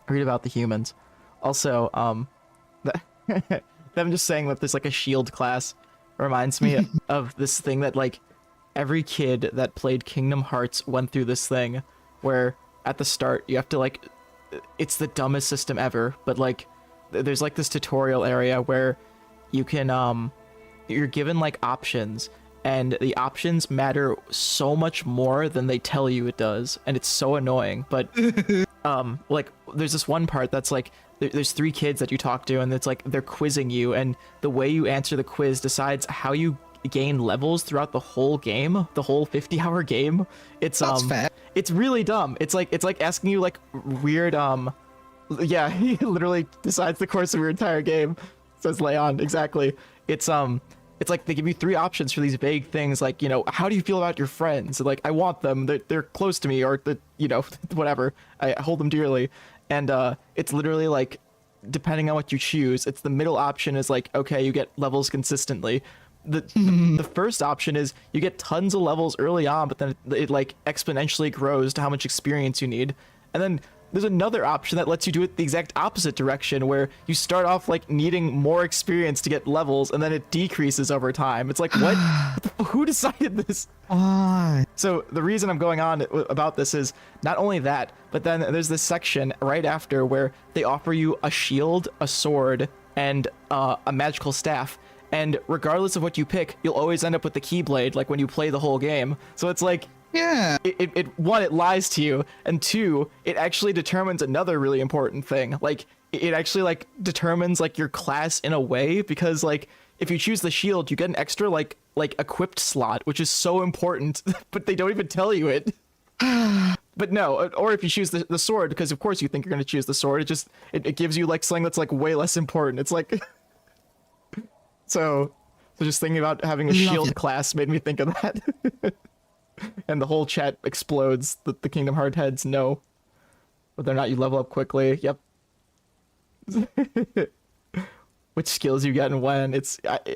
Read about the humans. Also, them just saying that there's like a shield class reminds me of this thing that like every kid that played Kingdom Hearts went through this thing where at the start you have to like, it's the dumbest system ever, but like there's like this tutorial area where you can you're given like options, and the options matter so much more than they tell you it does, and it's so annoying. But like there's this one part that's like there's 3 kids that you talk to, and it's like they're quizzing you, and the way you answer the quiz decides how you gain levels throughout the whole game, the whole 50-hour game. It's That's fair. It's really dumb. It's like asking you like weird yeah, he literally decides the course of your entire game, says Leon. Exactly. It's like they give you 3 options for these vague things, like, you know, how do you feel about your friends? Like, I want them, they're close to me, or you know, whatever, I hold them dearly. And it's literally like, depending on what you choose, it's the middle option is like, okay, you get levels consistently. The first option is you get tons of levels early on, but then it like exponentially grows to how much experience you need. And then there's another option that lets you do it the exact opposite direction, where you start off like needing more experience to get levels, and then it decreases over time. It's like, what? Who decided this? Why? So the reason I'm going on about this is not only that, but then there's this section right after where they offer you a shield, a sword, and a magical staff. And regardless of what you pick, you'll always end up with the Keyblade, like when you play the whole game. So it's like, yeah, one, it lies to you, and 2, it actually determines another really important thing. Like, it actually like determines like your class in a way, because like if you choose the shield, you get an extra like equipped slot, which is so important, but they don't even tell you it. But no, or if you choose the sword, because of course you think you're gonna choose the sword, it gives you like something that's like way less important. It's like so just thinking about having a shield class made me think of that. And the whole chat explodes that the Kingdom Hearts heads know whether or not you level up quickly. Yep. Which skills you get and when.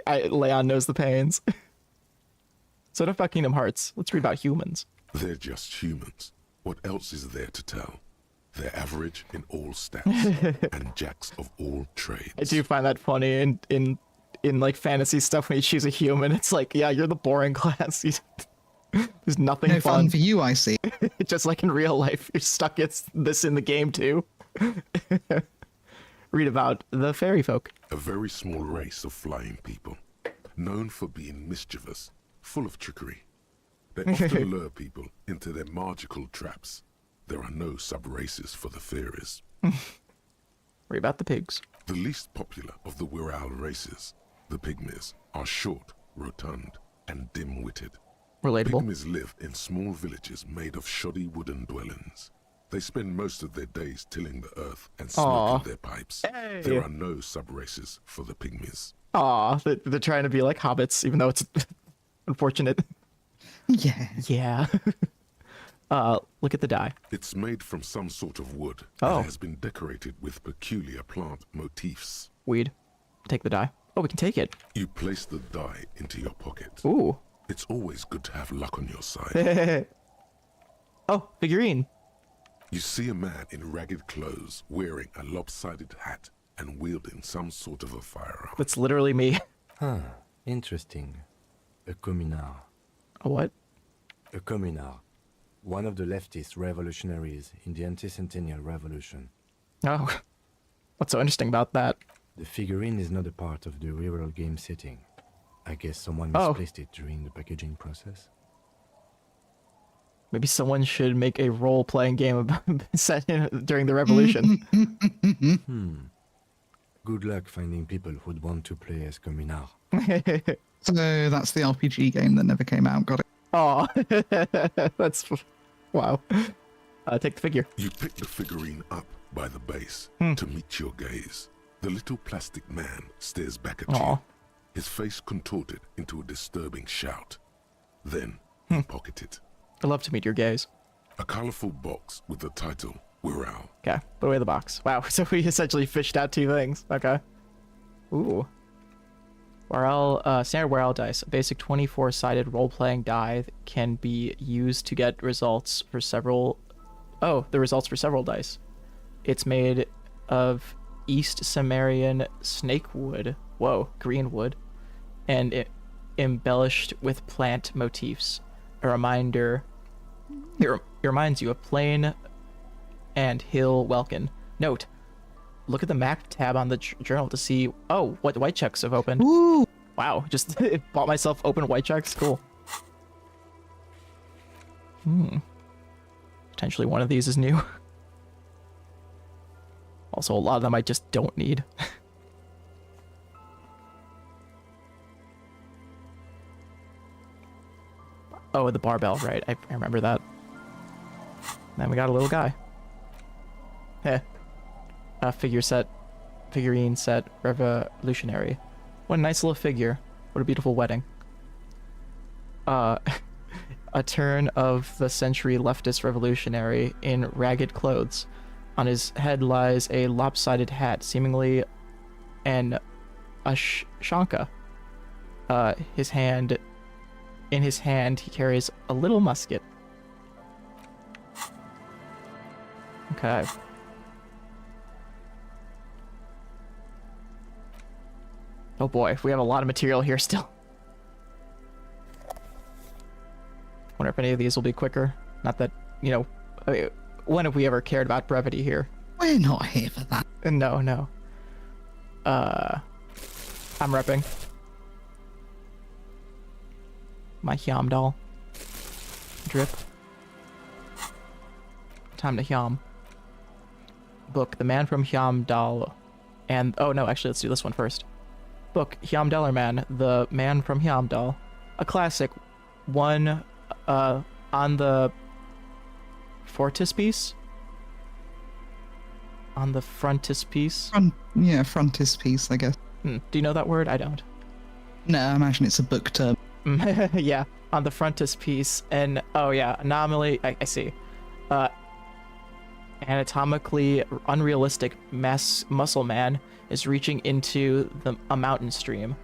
Leon knows the pains. So enough about Kingdom Hearts. Let's read about humans. They're just humans. What else is there to tell? They're average in all stats and jacks of all trades. I do find that funny in like fantasy stuff when you choose a human. It's like, yeah, you're the boring class. There's nothing no fun for you, I see. Just like in real life, you're stuck at this in the game too. Read about the fairy folk. A very small race of flying people, known for being mischievous, full of trickery. They often lure people into their magical traps. There are no sub-races for the fairies. Read about the pigs. The least popular of the Wirral races, the pygmies, are short, rotund, and dim-witted. Relatable. Pygmies live in small villages made of shoddy wooden dwellings. They spend most of their days tilling the earth and smoking their pipes. Hey. There are no sub-races for the pygmies. Aw, they're trying to be like hobbits, even though it's unfortunate. Yeah. Yeah. Look at the die. It's made from some sort of wood and has been decorated with peculiar plant motifs. Weed. Take the die. Oh, we can take it. You place the die into your pocket. Ooh. It's always good to have luck on your side. Oh, figurine. You see a man in ragged clothes wearing a lopsided hat and wielding some sort of a firearm. That's literally me. Huh, interesting. A communard. A what? A communard. One of the leftist revolutionaries in the anti-centennial revolution. Oh, what's so interesting about that? The figurine is not a part of the real game setting. I guess someone misplaced it during the packaging process. Maybe someone should make a role-playing game set during the revolution. Good luck finding people who'd want to play as communard. So that's the RPG game that never came out. Got it. Oh, that's wow. Take the figure. You pick the figurine up by the base to meet your gaze. The little plastic man stares back at you, his face contorted into a disturbing shout. Then you pocket it. I'd love to meet your gaze. A colorful box with the title Wirral. Okay, put away the box. Wow, so we essentially fished out 2 things. Okay. Ooh. Wirral, standard Wirral dice. A basic 24-sided role-playing die that can be used to get results for several... Oh, the results for several dice. It's made of East Sumerian snake wood. Whoa, green wood. And it embellished with plant motifs. A reminder... It reminds you of plain and hill welkin. Note, look at the map tab on the journal to see, oh, what white checks have opened. Ooh. Wow, just bought myself open white checks. Cool. Potentially one of these is new. Also, a lot of them I just don't need. Oh, the barbell, right. I remember that. Then we got a little guy. Heh. Figurine set, revolutionary. What a nice little figure. What a beautiful wedding. A turn of the century leftist revolutionary in ragged clothes. On his head lies a lopsided hat, seemingly an Ashanka. In his hand, he carries a little musket. Okay. Oh boy, we have a lot of material here still. Wonder if any of these will be quicker. Not that, you know, I mean, when have we ever cared about brevity here? We're not here for that. No, no. I'm repping. My Hyam doll. Drip. Time to Hyam. Book, The Man from Hyam Dal. And, oh no, actually, let's do this one first. Book, Hyam Dalar Man, The Man from Hyam Dal. A classic. One, on the frontispiece? On the frontispiece? Frontispiece, I guess. Do you know that word? I don't. No, I imagine it's a book term. Yeah, on the frontispiece, and oh yeah, anomaly. I see. Anatomically unrealistic muscle man is reaching into a mountain stream.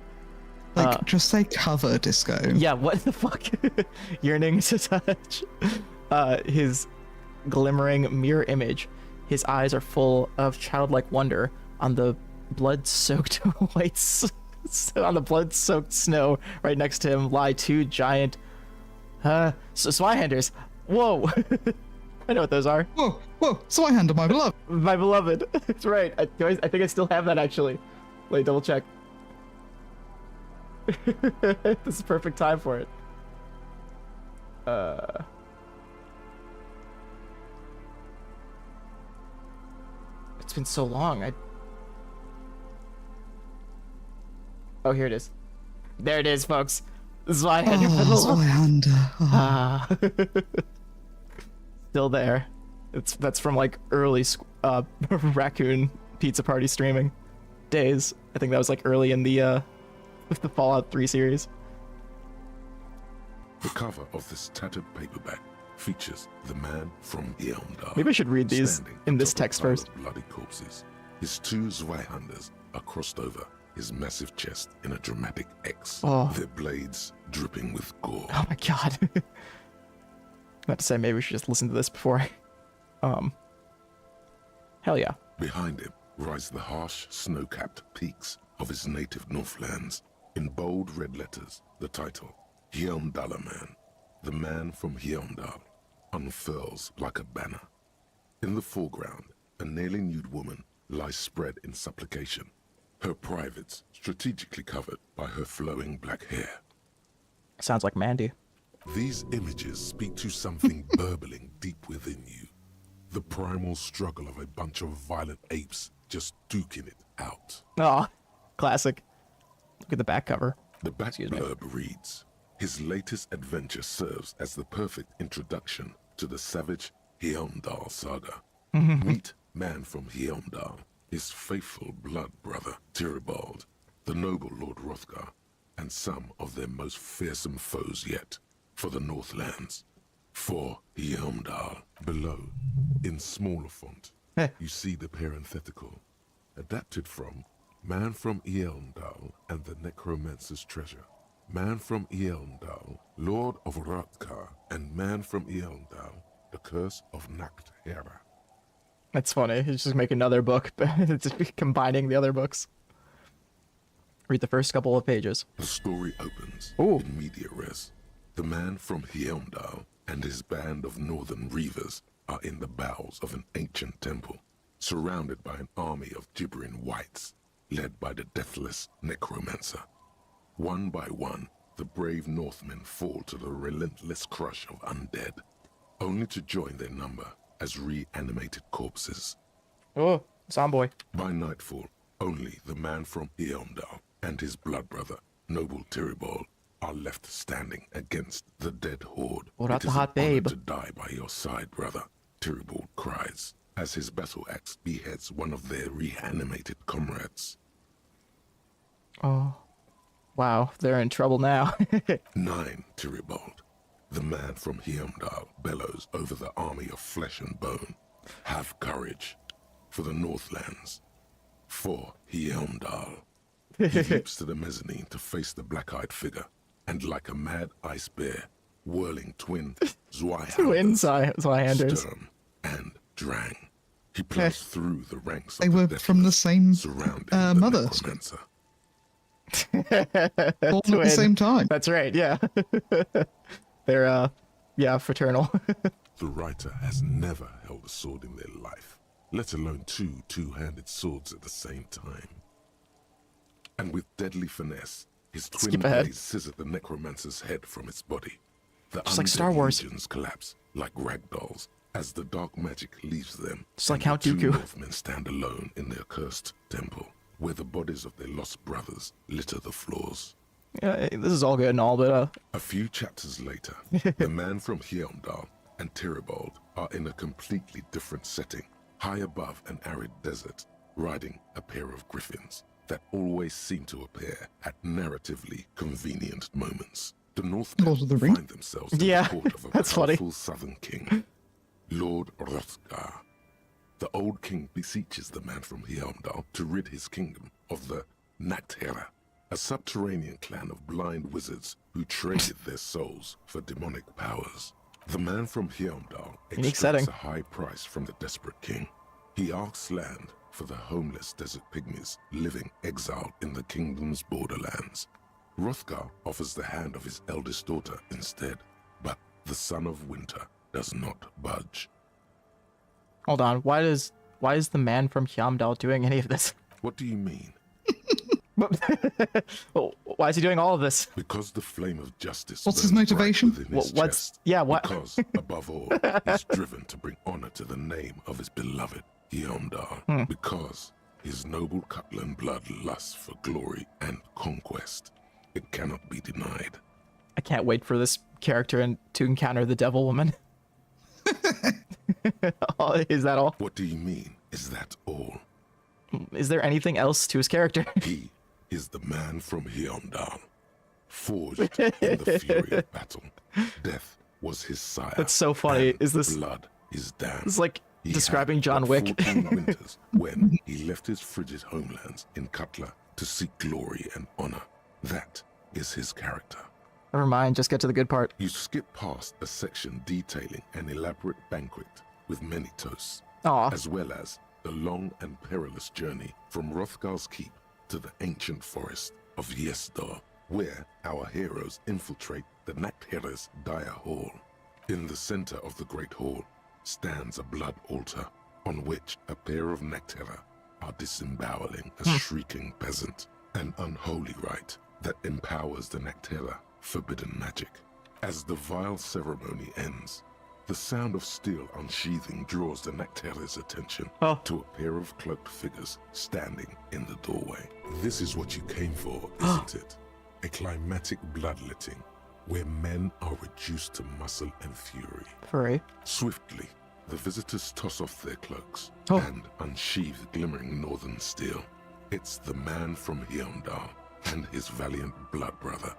Like, just say cover, Disco. Yeah, what the fuck? Yearning to touch. His glimmering mirror image. His eyes are full of childlike wonder. On the blood-soaked on the blood-soaked snow right next to him lie 2 giant Swyhanders. Whoa. I know what those are. Whoa, Swyhander, my beloved. My beloved. That's right. I think I still have that, actually. Wait, double check. This is perfect time for it. It's been so long. Oh, here it is. There it is, folks. Swyhander for the Swyhander. Still there. That's from like early Raccoon Pizza Party streaming days. I think that was like early in the Fallout 3 series. The cover of this tattered paperback features the man from Hyam. Maybe I should read these in this text first. Bloody corpses. His 2 Swyhanders are crossed over his massive chest in a dramatic X. Their blades dripping with gore. Oh my god. I'm about to say maybe we should just listen to this before I... Hell yeah. Behind him rise the harsh, snow-capped peaks of his native Northlands. In bold red letters, the title, Hyam Dalar Man, the man from Hyam Dal, unfurls like a banner. In the foreground, a nearly nude woman lies spread in supplication, her privates strategically covered by her flowing black hair. Sounds like Mandy. These images speak to something burbling deep within you. The primal struggle of a bunch of violent apes just duking it out. Aw, classic. Look at the back cover. The back blurb reads, "His latest adventure serves as the perfect introduction to the savage Heimdall saga. Meet man from Heimdall, his faithful blood brother Tyribald, the noble Lord Hrothgar, and some of their most fearsome foes yet, for the Northlands. For Heimdall." Below, in smaller font, you see the parenthetical, adapted from Man from Heimdall and the Necromancer's Treasure. Man from Heimdall, Lord of Hrothgar, and Man from Heimdall, the Curse of Nacht-Hera. That's funny. He's just make another book, but it's combining the other books. Read the first couple of pages. The story opens in media res. The man from Heimdall and his band of northern reavers are in the bowels of an ancient temple, surrounded by an army of gibbering wights, led by the deathless necromancer. One by one, the brave Northmen fall to the relentless crush of undead, only to join their number as reanimated corpses. Oh, Zomboy. By nightfall, only the man from Heimdall and his blood brother, noble Tyribald, are left standing against the dead horde. What about "It the is hot an honor babe?" to die by your side, brother," Tyribald cries, as his battle axe beheads one of their reanimated comrades. Oh. Wow, they're in trouble now. 9, Tyribald. The man from Heimdall bellows over the army of flesh and bone. "Have courage for the Northlands. For Heimdall." He leaps to the mezzanine to face the black-eyed figure, and like a mad ice bear, whirling twin Zweihanders. Sturm and Drang, he plows through the ranks They of were the from the same surrounding the mother. necromancer. All at the same time. That's right, yeah. They're, fraternal. The writer has never held a sword in their life, let alone two two-handed swords at the same time. And with deadly finesse, his twin blades scissor the necromancer's head from its body. The Just like Star Wars. legions collapse like ragdolls as the dark magic leaves them. Just like and Count the two Dooku. Northmen stand alone in their cursed temple, where the bodies of their lost brothers litter the floors. Yeah, this is all good and all, but A few chapters later, the man from Heimdall and Tyribald are in a completely different setting, high above an arid desert, riding a pair of griffins that always seem to appear at narratively convenient moments. The Northmen find themselves in the court of a powerful southern king, Lord Hrothgar. The old king beseeches the man from Heimdall to rid his kingdom of the Nacht-Hera, a subterranean clan of blind wizards who traded their souls for demonic powers. The man from Heimdall extracts a high price from the desperate king. He asks land for the homeless desert pygmies living exiled in the kingdom's borderlands. Hrothgar offers the hand of his eldest daughter instead, but the son of winter does not budge. hold on. Why is the man from Heimdall doing any of this? What do you mean? Well, why is he doing all of this? Because the flame of justice. What's his burns bright motivation? within his chest. Because, above all, he's driven to bring honor to the name of his beloved Heimdall. Because his noble Cutlan blood lusts for glory and conquest. It cannot be denied. I can't wait for this character to encounter the Devil Woman. Is that all? What do you mean? Is that all? Is there anything else to his character? He is the man from Heimdall, forged in the fury of battle. Death was his sire. That's so funny. Is this blood his dam? It's like He describing had John but Wick. 14 winters when he left his frigid homelands in Cutla to seek glory and honor. That is his character. Never mind, just get to the good part. You skip past a section detailing an elaborate banquet with many toasts, as well as the long and perilous journey from Hrothgar's keep to the ancient forest of Yesdor, where our heroes infiltrate the Nacht-Hera's dire hall. In the center of the great hall stands a blood altar on which a pair of Nacht-Hera are disemboweling a shrieking peasant, an unholy rite that empowers the Nacht-Hera forbidden magic. As the vile ceremony ends, The sound of steel unsheathing draws the Nectare's attention to a pair of cloaked figures standing in the doorway. This is what you came for, isn't it? A climatic bloodletting where men are reduced to muscle and fury. Furry. Swiftly, the visitors toss off their cloaks and unsheathe glimmering northern steel. It's the man from Heimdall and his valiant blood brother,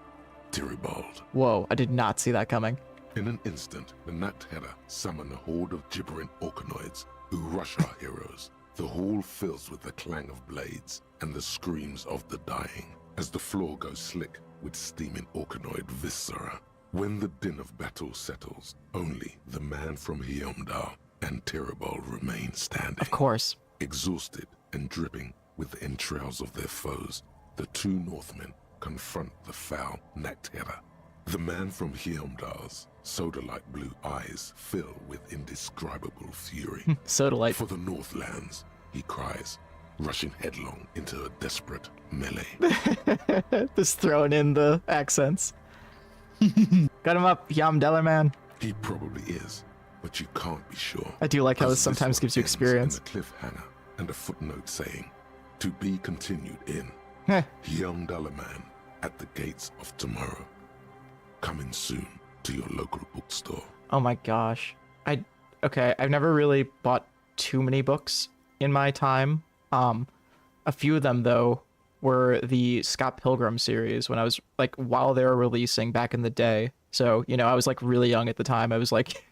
Tyribald. Whoa, I did not see that coming. In an instant, the Nathera summon a horde of gibbering orcanoids who rush our heroes. The hall fills with the clang of blades and the screams of the dying as the floor goes slick with steaming orcanoid viscera. When the din of battle settles, only the man from Heimdall and Tyribald remain standing. Of course. Exhausted and dripping with the entrails of their foes, the two Northmen confront the foul Nathera. The man from Heimdall's soda-like blue eyes fill with indescribable fury. Soda-like. For the Northlands, he cries, rushing headlong into a desperate melee. Just throwing in the accents. Got him up, Heimdall man. He probably is, but you can't be sure. I do like how this sometimes gives you experience. A cliffhanger and a footnote saying, to be continued in Heimdall man at the gates of tomorrow. Coming soon to your local bookstore. Oh my gosh. I've never really bought too many books in my time. A few of them though were the Scott Pilgrim series when I was like while they were releasing back in the day. So, you know, I was like really young at the time. I was like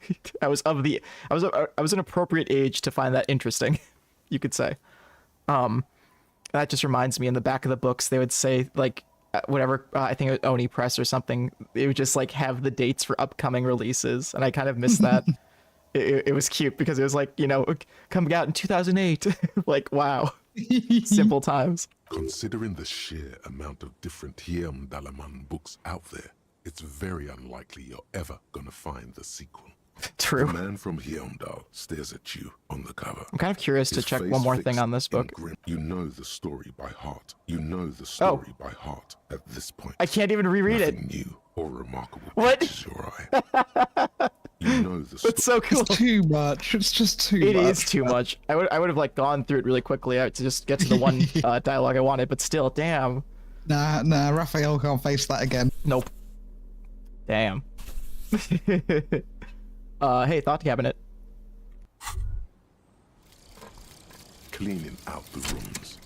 I was an appropriate age to find that interesting, you could say. That just reminds me, in the back of the books they would say like whatever, I think it was Oni Press or something, they would just like have the dates for upcoming releases, and I kind of missed that. It was cute because it was like, you know, coming out in 2008. Like, wow. Simple times. Considering the sheer amount of different Heimdallaman books out there, it's very unlikely you're ever gonna find the sequel. True. The man from Heimdall stares at you on the cover. I'm kind of curious to check one more thing on this book. You know the story by heart. You know the story by heart at this point. I can't even reread Nothing it. New or remarkable What? catches your eye. You know the story. It's so cool. It's too much. It's just too much. It is too much. I would have like gone through it really quickly to just get to the one dialogue I wanted, but still, damn. Nah, Raphael can't face that again. Nope. Damn. Hey, Thought Cabinet. Cleaning out the rooms.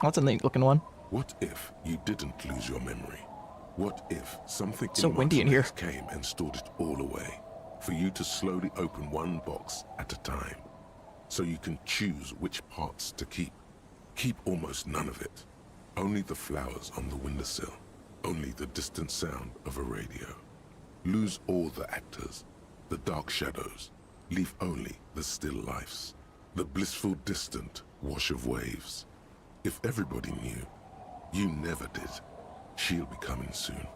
That's a neat looking one. What if you didn't lose your memory? What if something so windy in here came and stored it all away, for you to slowly open one box at a time, so you can choose which parts to keep? Keep almost none of it. Only the flowers on the windowsill. Only the distant sound of a radio. Lose all the actors, the dark shadows. Leave only the still lifes. The blissful distant wash of waves. If everybody knew, you never did. She'll be coming soon.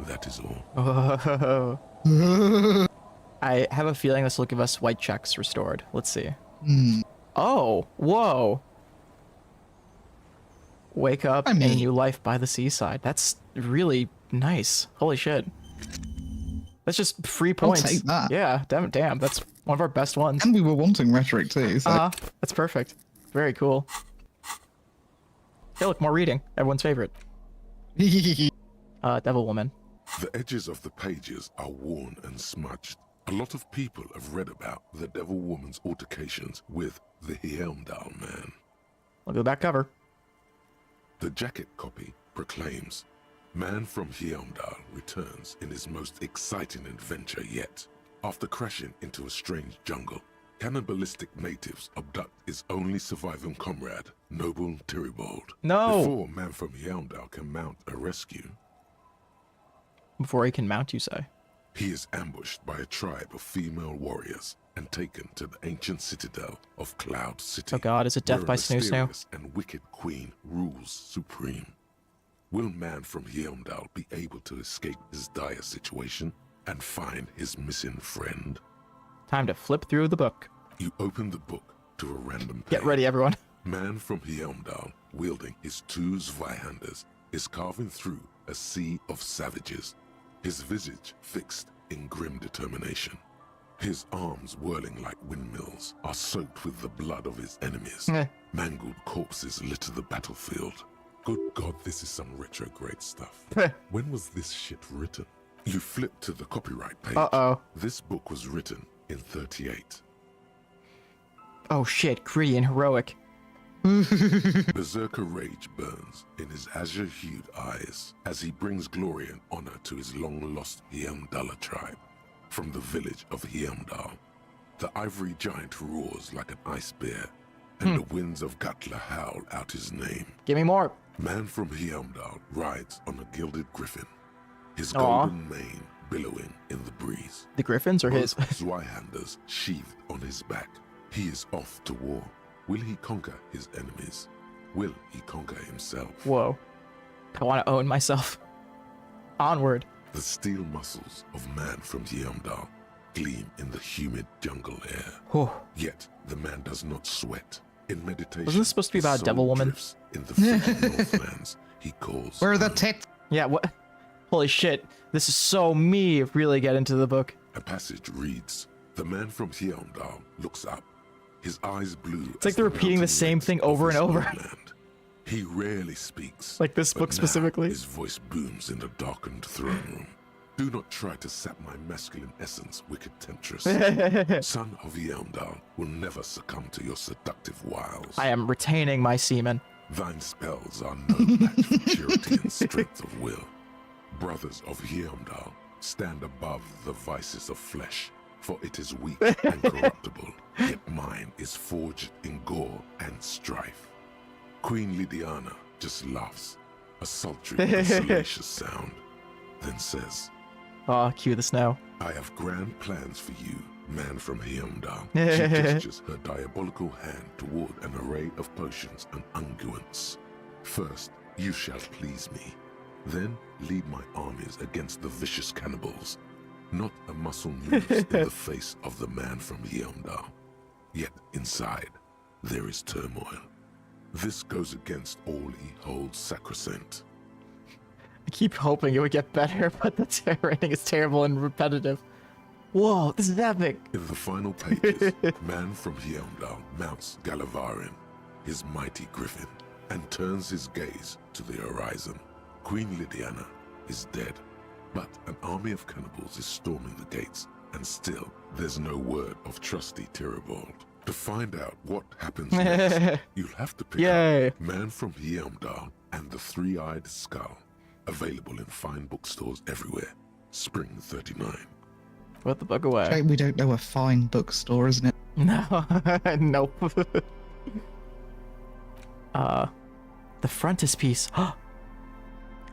That is all. Oh. I have a feeling this will give us white checks restored. Let's see. Oh, whoa. Wake up in a new life by the seaside. That's really nice. Holy shit. That's just free points. I'll take that. Yeah, damn. That's one of our best ones. And we were wanting rhetoric too. So. That's perfect. Very cool. Hey, look, more reading. Everyone's favorite. Devil Woman. The edges of the pages are worn and smudged. A lot of people have read about the Devil Woman's altercations with the Heimdall man. Look at the back cover. The jacket copy proclaims, man from Heimdall returns in his most exciting adventure yet. After crashing into a strange jungle, cannibalistic natives abduct his only surviving comrade, noble Tyribald. No! Before man from Heimdall can mount a rescue, Before he can mount, you say? he is ambushed by a tribe of female warriors and taken to the ancient citadel of Cloud City. Oh god, is it death where by a Snoo Snoo? mysterious and wicked queen rules supreme. Will man from Heimdall be able to escape his dire situation and find his missing friend? Time to flip through the book. You open the book to a random page. Get ready, everyone. Man from Heimdall, wielding his two Zweihanders, is carving through a sea of savages. his visage fixed in grim determination. His arms, whirling like windmills, are soaked with the blood of his enemies. Mangled corpses litter the battlefield. Good God, this is some retrograde stuff. When was this shit written? You flip to the copyright page. Uh-oh. This book was written in 38. Oh shit, gritty and heroic. Berserker rage burns in his azure-hued eyes as he brings glory and honor to his long-lost Heimdalla tribe. From the village of Heimdall, the ivory giant roars like an ice bear, and the winds of Gatla howl out his name. Give me more. Man from Heimdall rides on a gilded griffin, his golden mane billowing in the breeze. The griffins or his? Zweihanders sheathed on his back. He is off to war. Will he conquer his enemies? Will he conquer himself? Whoa. I want to own myself. Onward. The steel muscles of man from Heimdall gleam in the humid jungle air. Yet the man does not sweat. In meditation, wasn't this supposed to be about a devil woman? In the frigid Northlands, he calls. Where are the tits? Yeah, what? Holy shit. This is so me if really get into the book. A passage reads, the man from Heimdall looks up, his eyes blue. It's like they're repeating the same thing over and over. He rarely speaks. Like this book specifically. His voice booms in the darkened throne room. Do not try to sap my masculine essence, wicked temptress. Son of Heimdall will never succumb to your seductive wiles. I am retaining my semen. Thine spells are no match for purity and strength of will. Brothers of Heimdall, stand above the vices of flesh, for it is weak and corruptible, yet mine is forged in gore and strife. Queen Lydiana just laughs, a sultry and salacious sound, then says, cue the snow. I have grand plans for you, man from Heimdall. She gestures her diabolical hand toward an array of potions and unguents. First, you shall please me. Then lead my armies against the vicious cannibals. Not a muscle moves in the face of the man from Heimdall. Yet inside, there is turmoil. This goes against all he holds sacrosanct. I keep hoping it would get better, but the writing is terrible and repetitive. Whoa, this is epic. In the final pages, man from Heimdall mounts Gallavarin, his mighty griffin, and turns his gaze to the horizon. Queen Lydiana is dead, but an army of cannibals is storming the gates, and still there's no word of trusty Tyribald. To find out what happens next, you'll have to pick up Man from Heimdall and the Three-Eyed Skull. Available in fine bookstores everywhere. Spring 39. Put the book away. We don't know a fine bookstore, isn't it? No. Nope. The frontispiece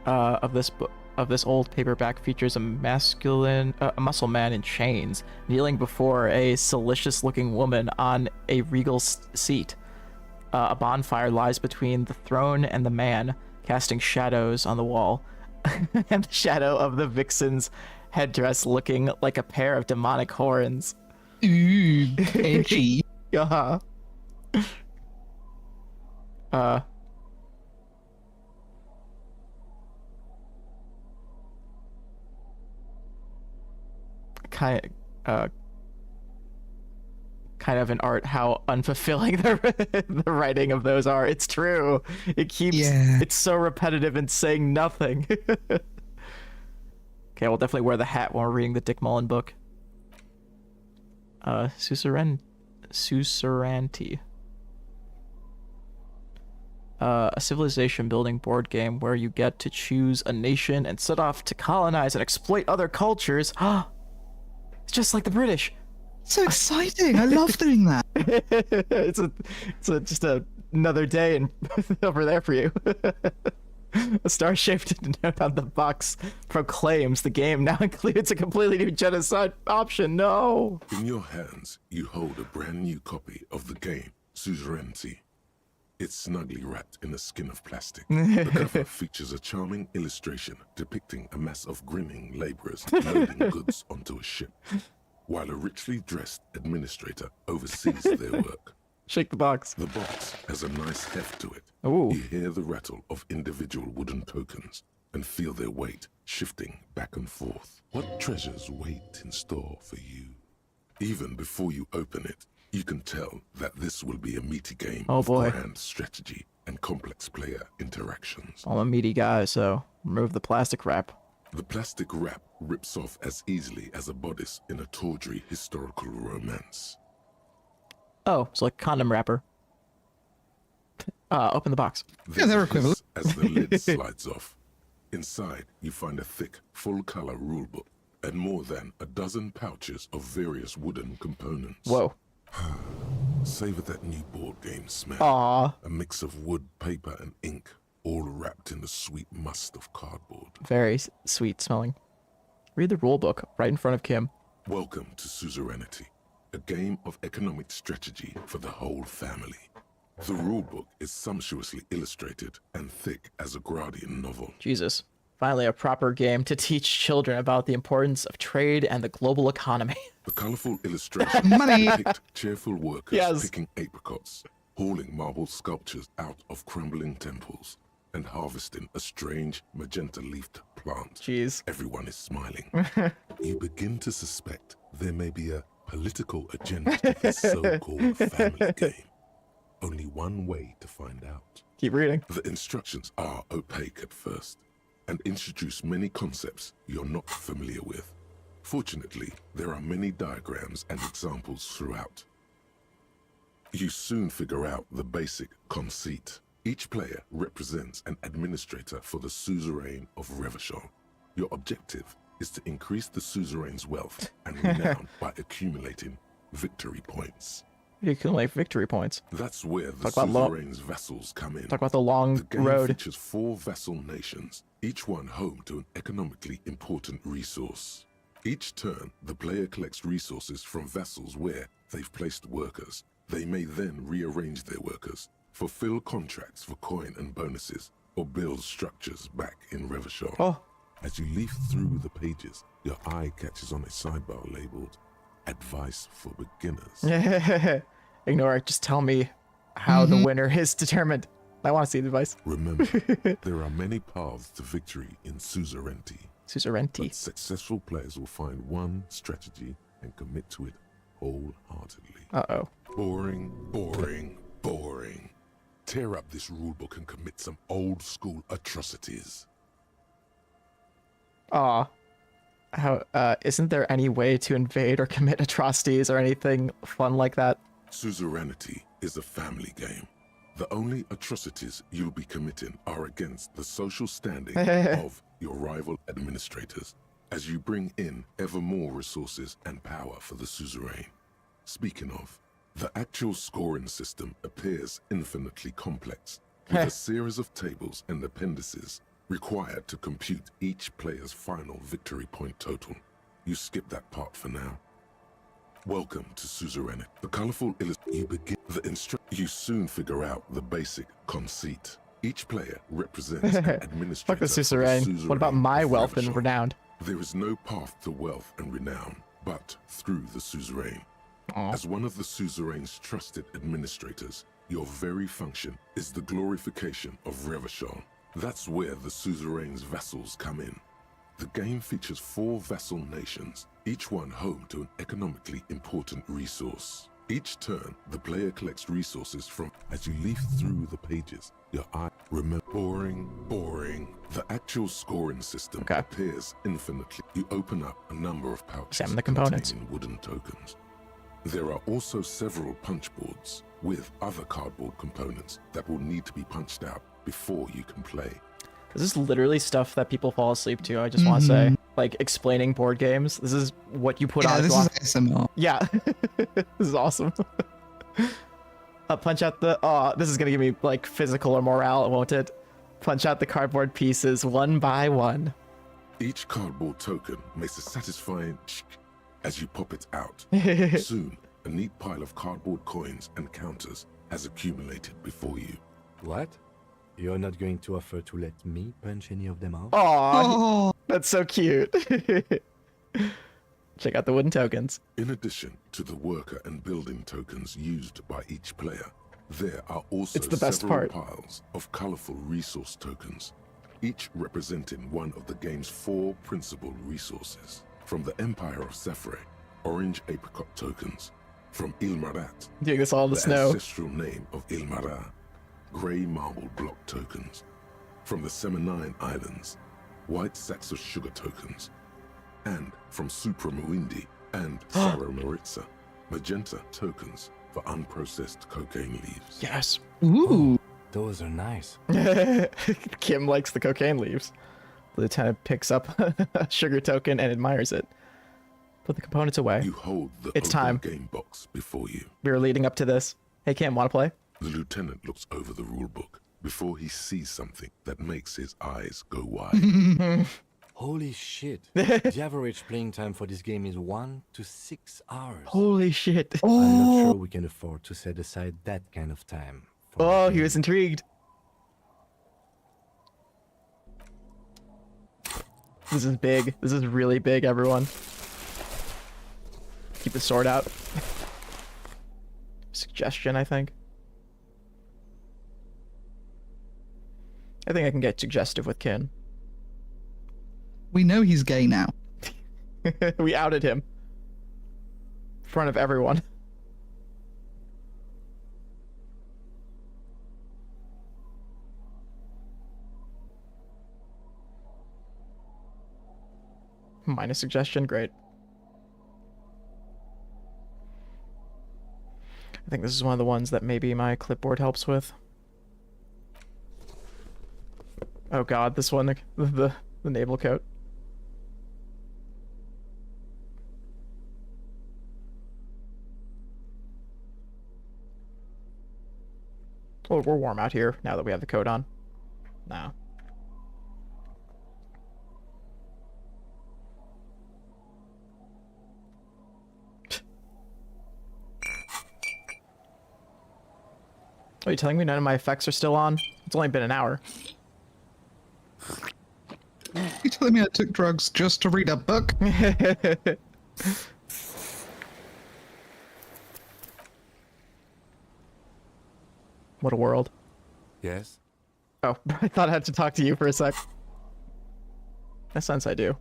of this book, of this old paperback, features a muscle man in chains kneeling before a salacious-looking woman on a regal seat. A bonfire lies between the throne and the man, casting shadows on the wall, and the shadow of the vixen's headdress looking like a pair of demonic horns. Ooh, edgy. Kind of an art how unfulfilling the writing of those are. It's true. It keeps it's so repetitive and saying nothing. Okay, we'll definitely wear the hat when we're reading the Dick Mullen book. Suzerainty. A civilization building board game where you get to choose a nation and set off to colonize and exploit other cultures. It's just like the British. So exciting! I love doing that. It's just another day and over there for you. A star-shaped note on the box proclaims the game now includes a completely new genocide option. No. In your hands, you hold a brand new copy of the game, Suzerainty. It's snugly wrapped in a skin of plastic. The cover features a charming illustration depicting a mass of grinning laborers loading goods onto a ship, while a richly dressed administrator oversees their work. Shake the box. The box has a nice heft to it. Ooh. You hear the rattle of individual wooden tokens, and feel their weight shifting back and forth. What treasures wait in store for you? Even before you open it, you can tell that this will be a meaty game of grand strategy and complex player interactions. I'm a meaty guy, so remove the plastic wrap. The plastic wrap rips off as easily as a bodice in a tawdry historical romance. Oh, it's like condom wrapper. Open the box. Yeah, they're equivalent. As the lid slides off, inside you find a thick, full-color rulebook and more than a dozen pouches of various wooden components. Whoa. Savor that new board game smell. Aww. A mix of wood, paper, and ink, all wrapped in the sweet must of cardboard. Very sweet smelling. Read the rulebook right in front of Kim. Welcome to Suzerainty, a game of economic strategy for the whole family. The rulebook is sumptuously illustrated and thick as a Gradian novel. Jesus. Finally, a proper game to teach children about the importance of trade and the global economy. The colorful illustrations depict cheerful workers picking apricots, hauling marble sculptures out of crumbling temples, and harvesting a strange magenta-leafed plant. Jeez. Everyone is smiling. You begin to suspect there may be a political agenda to this so-called family game. Only one way to find out. Keep reading. The instructions are opaque at first and introduce many concepts you're not familiar with. Fortunately, there are many diagrams and examples throughout. You soon figure out the basic conceit. Each player represents an administrator for the suzerain of Revachol. Your objective is to increase the suzerain's wealth and renown by accumulating victory points. You can accumulate victory points. That's where the suzerain's vassals come in. Talk about the long The game road. features 4 vassal nations, each one home to an economically important resource. Each turn, the player collects resources from vassals where they've placed workers. They may then rearrange their workers, fulfill contracts for coin and bonuses, or build structures back in Revachol. Oh. As you leaf through the pages, your eye catches on a sidebar labeled Advice for Beginners. Ignore it. Just tell me how the winner is determined. I want to see the advice. Remember, there are many paths to victory in Suzerainty. Suzerainty. But successful players will find one strategy and commit to it wholeheartedly. Uh-oh. Boring, boring, boring. Tear up this rulebook and commit some old school atrocities. Aw. How, isn't there any way to invade or commit atrocities or anything fun like that? Suzerainty is a family game. The only atrocities you'll be committing are against the social standing of your rival administrators, as you bring in ever more resources and power for the suzerain. Speaking of, the actual scoring system appears infinitely complex, with a series of tables and appendices required to compute each player's final victory point total. You skip that part for now. Welcome to Suzerainty. The colorful you begin the you soon figure out the basic conceit. Each player represents an administrator. Fuck the suzerain. What about my wealth and renown? There is no path to wealth and renown, but through the suzerain. As one of the suzerain's trusted administrators, your very function is the glorification of Revachol. That's where the suzerain's vassals come in. The game features 4 vassal nations, each one home to an economically important resource. Each turn, the player collects resources from. As you leaf through the pages, your eye remember boring. The actual scoring system appears infinitely. You open up a number of pouches Examine the components. containing wooden tokens. There are also several punch boards with other cardboard components that will need to be punched out before you can play. This is literally stuff that people fall asleep to, I just want to say. Like, explaining board games. This is what you put on. This is ASMR. Yeah. This is awesome. Punch out the... Oh, this is going to give me, like, physical or morale, won't it? Punch out the cardboard pieces one by one. Each cardboard token makes a satisfying as you pop it out. Soon, a neat pile of cardboard coins and counters has accumulated before you. What? You're not going to offer to let me punch any of them out? Aww, that's so cute. Check out the wooden tokens. In addition to the worker and building tokens used by each player, there are also It's the best several part. piles of colorful resource tokens. each representing one of the game's 4 principal resources. From the Empire of Safre, orange apricot tokens. From Ilmarat, doing this all in the snow. Ancestral name of Ilmara, grey marble block tokens. From the Seminine Islands, white sacks of sugar tokens. And from Supra Muindi and Saro Maritza, magenta tokens for unprocessed cocaine leaves. Yes. Ooh. Those are nice. Kim likes the cocaine leaves. The lieutenant picks up a sugar token and admires it. Put the components away. You hold the it's open time. Game box before you. We were leading up to this. Hey Kim, wanna play? The lieutenant looks over the rulebook before he sees something that makes his eyes go wide. Holy shit. The average playing time for this game is 1 to 6 hours. Holy shit. I'm not sure we can afford to set aside that kind of time. Oh, he was intrigued. This is big. This is really big, everyone. Keep the sword out. Suggestion, I think. I think I can get suggestive with Kin. We know he's gay now. We outed him. In front of everyone. Minus suggestion, great. I think this is one of the ones that maybe my clipboard helps with. Oh god, this one, the naval coat. Oh, we're warm out here now that we have the coat on. No. Are you telling me none of my effects are still on? It's only been an hour. You telling me I took drugs just to read a book? What a world. Yes? Oh, I thought I had to talk to you for a sec. In a sense, I do.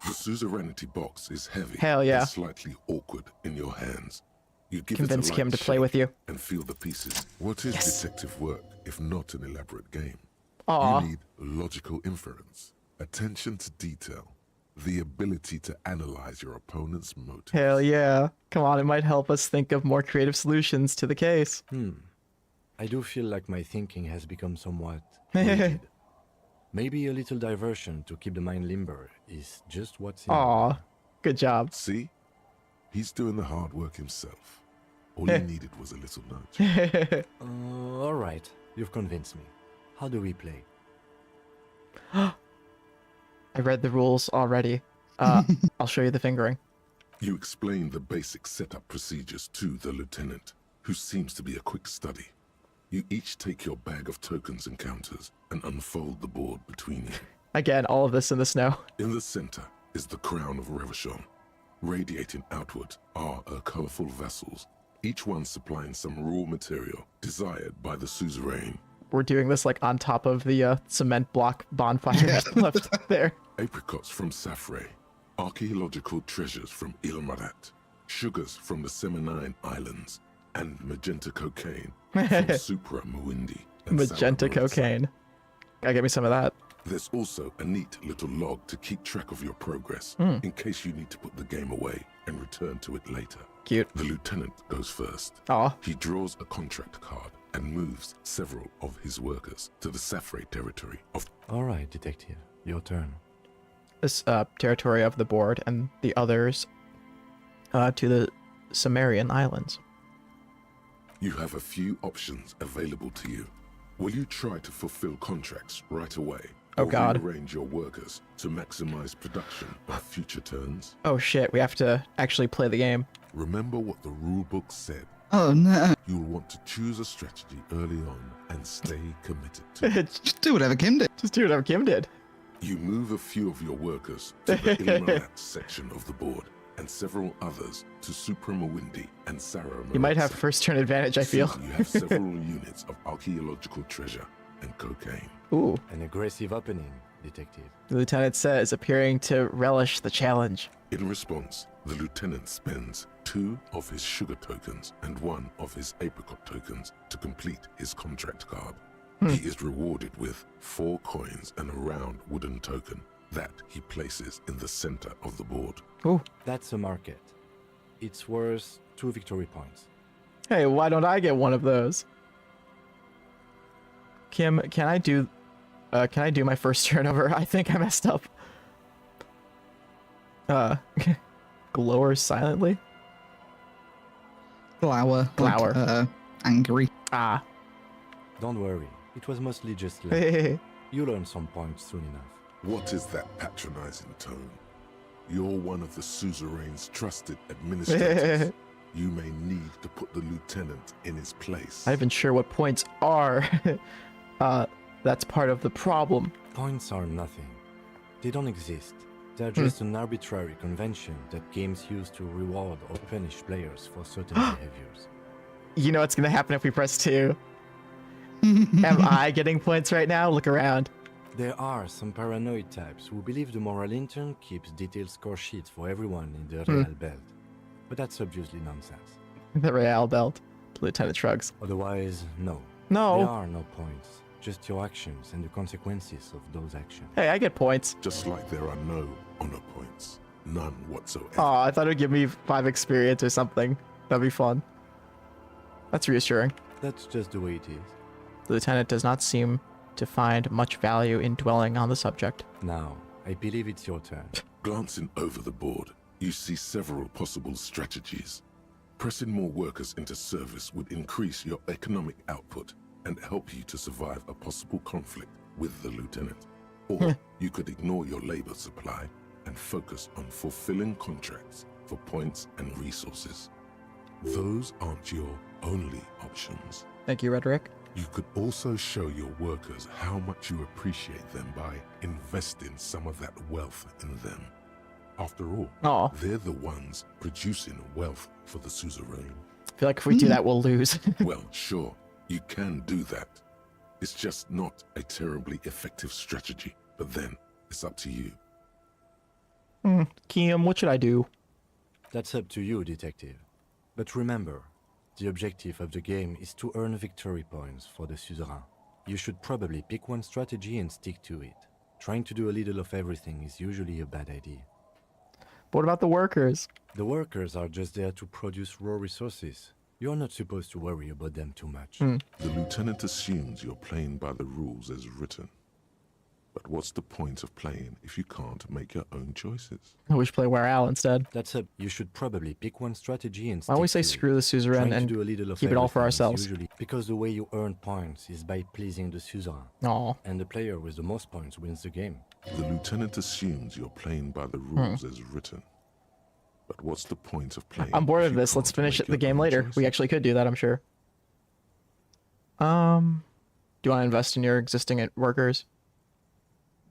The suzerainty box is heavy. Hell yeah. And slightly awkward in your hands. You give Convince it a Kim light to play shake with you. And feel the pieces. What is detective work if not an elaborate game? Aw. You need logical inference, attention to detail, the ability to analyze your opponent's motives. Hell yeah. Come on, it might help us think of more creative solutions to the case. I do feel like my thinking has become somewhat rigid. Maybe a little diversion to keep the mind limber is just what's in Aw, good job. See? He's doing the hard work himself. All you needed was a little nudge. All right, you've convinced me. How do we play? I read the rules already. I'll show you the fingering. You explain the basic setup procedures to the lieutenant, who seems to be a quick study. You each take your bag of tokens and counters and unfold the board between you. Again, all of this in the snow. In the center is the crown of Revachon. Radiating outward are her colorful vessels, each one supplying some raw material desired by the suzerain. We're doing this like on top of the cement block bonfire left there. Apricots from Safre, archaeological treasures from Ilmarat, sugars from the Seminine Islands, and magenta cocaine from Supra Muindi. Magenta cocaine. Gotta get me some of that. There's also a neat little log to keep track of your progress, in case you need to put the game away and return to it later. Cute. The lieutenant goes first. Aw. He draws a contract card and moves several of his workers to the Safre territory of... All right, detective, your turn. This territory of the board and the others to the Sumerian Islands. You have a few options available to you. Will you try to fulfill contracts right away? Oh god. Arrange your workers to maximize production on future turns? Oh shit, we have to actually play the game. Remember what the rulebook said. Oh no. You'll want to choose a strategy early on and stay committed to it. Just do whatever Kim did. Just do whatever Kim did. You move a few of your workers to the Ilmarat section of the board and several others to Supremawindi and Sarah. You might have first turn advantage, I feel. Soon you have several units of archaeological treasure and cocaine. Ooh. An aggressive opening, Detective. The lieutenant says, appearing to relish the challenge. In response, the lieutenant spends 2 of his sugar tokens and 1 of his apricot tokens to complete his contract card. He is rewarded with 4 coins and a round wooden token that he places in the center of the board. Ooh. That's a market. It's worth 2 victory points. Hey, why don't I get one of those? Kim, can I do my first turnover? I think I messed up. Glower silently? Glower. Like, angry. Ah. Don't worry. It was mostly just luck. You'll earn some points soon enough. What is that patronizing tone? You're one of the suzerain's trusted administrators. You may need to put the lieutenant in his place. I'm not even sure what points are. That's part of the problem. Points are nothing. They don't exist. They're just an arbitrary convention that games use to reward or punish players for certain behaviors. You know what's gonna happen if we press 2? Am I getting points right now? Look around. There are some paranoid types who believe the moral intern keeps detailed score sheets for everyone in the Real Belt. But that's obviously nonsense. The Real Belt. The lieutenant shrugs. Otherwise, no. No. There are no points. Just your actions and the consequences of those actions. Hey, I get points. Just like there are no honor points. None whatsoever. Oh, I thought it would give me 5 experience or something. That'd be fun. That's reassuring. That's just the way it is. The lieutenant does not seem to find much value in dwelling on the subject. Now, I believe it's your turn. Glancing over the board, you see several possible strategies. Pressing more workers into service would increase your economic output and help you to survive a possible conflict with the lieutenant. Or you could ignore your labor supply and focus on fulfilling contracts for points and resources. Those aren't your only options. Thank you, Rhetoric. You could also show your workers how much you appreciate them by investing some of that wealth in them. After all, they're the ones producing wealth for the suzerain. I feel like if we do that, we'll lose. Well, sure, you can do that. It's just not a terribly effective strategy, but then it's up to you. Kim, what should I do? That's up to you, Detective. But remember, the objective of the game is to earn victory points for the suzerain. You should probably pick one strategy and stick to it. Trying to do a little of everything is usually a bad idea. But what about the workers? The workers are just there to produce raw resources. You're not supposed to worry about them too much. The lieutenant assumes you're playing by the rules as written. But what's the point of playing if you can't make your own choices? We should play Where Al instead. That's up. You should probably pick one strategy and Why don't we say stick to screw the suzerain and keep it all for ourselves? Usually, because the way you earn points is by pleasing the suzerain. And the player with the most points wins the game. The lieutenant assumes you're playing by the rules as written. But what's the point of playing? I'm bored of this. Let's finish the game later. We actually could do that, I'm sure. Do you want to invest in your existing workers?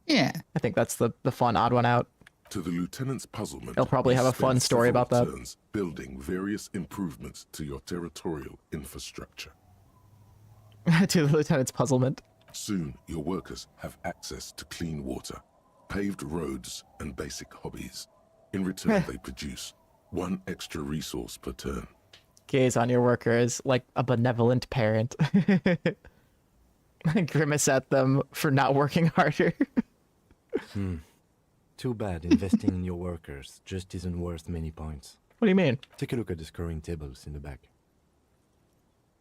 Yeah. I think that's the fun odd one out. To the lieutenant's puzzlement, He'll probably have a fun story about that. Turns building various improvements to your territorial infrastructure. To the lieutenant's puzzlement. Soon, your workers have access to clean water, paved roads, and basic hobbies. In return, they produce 1 extra resource per turn. Gaze on your workers like a benevolent parent. Grimace at them for not working harder. Too bad investing in your workers just isn't worth many points. What do you mean? Take a look at the scoring tables in the back.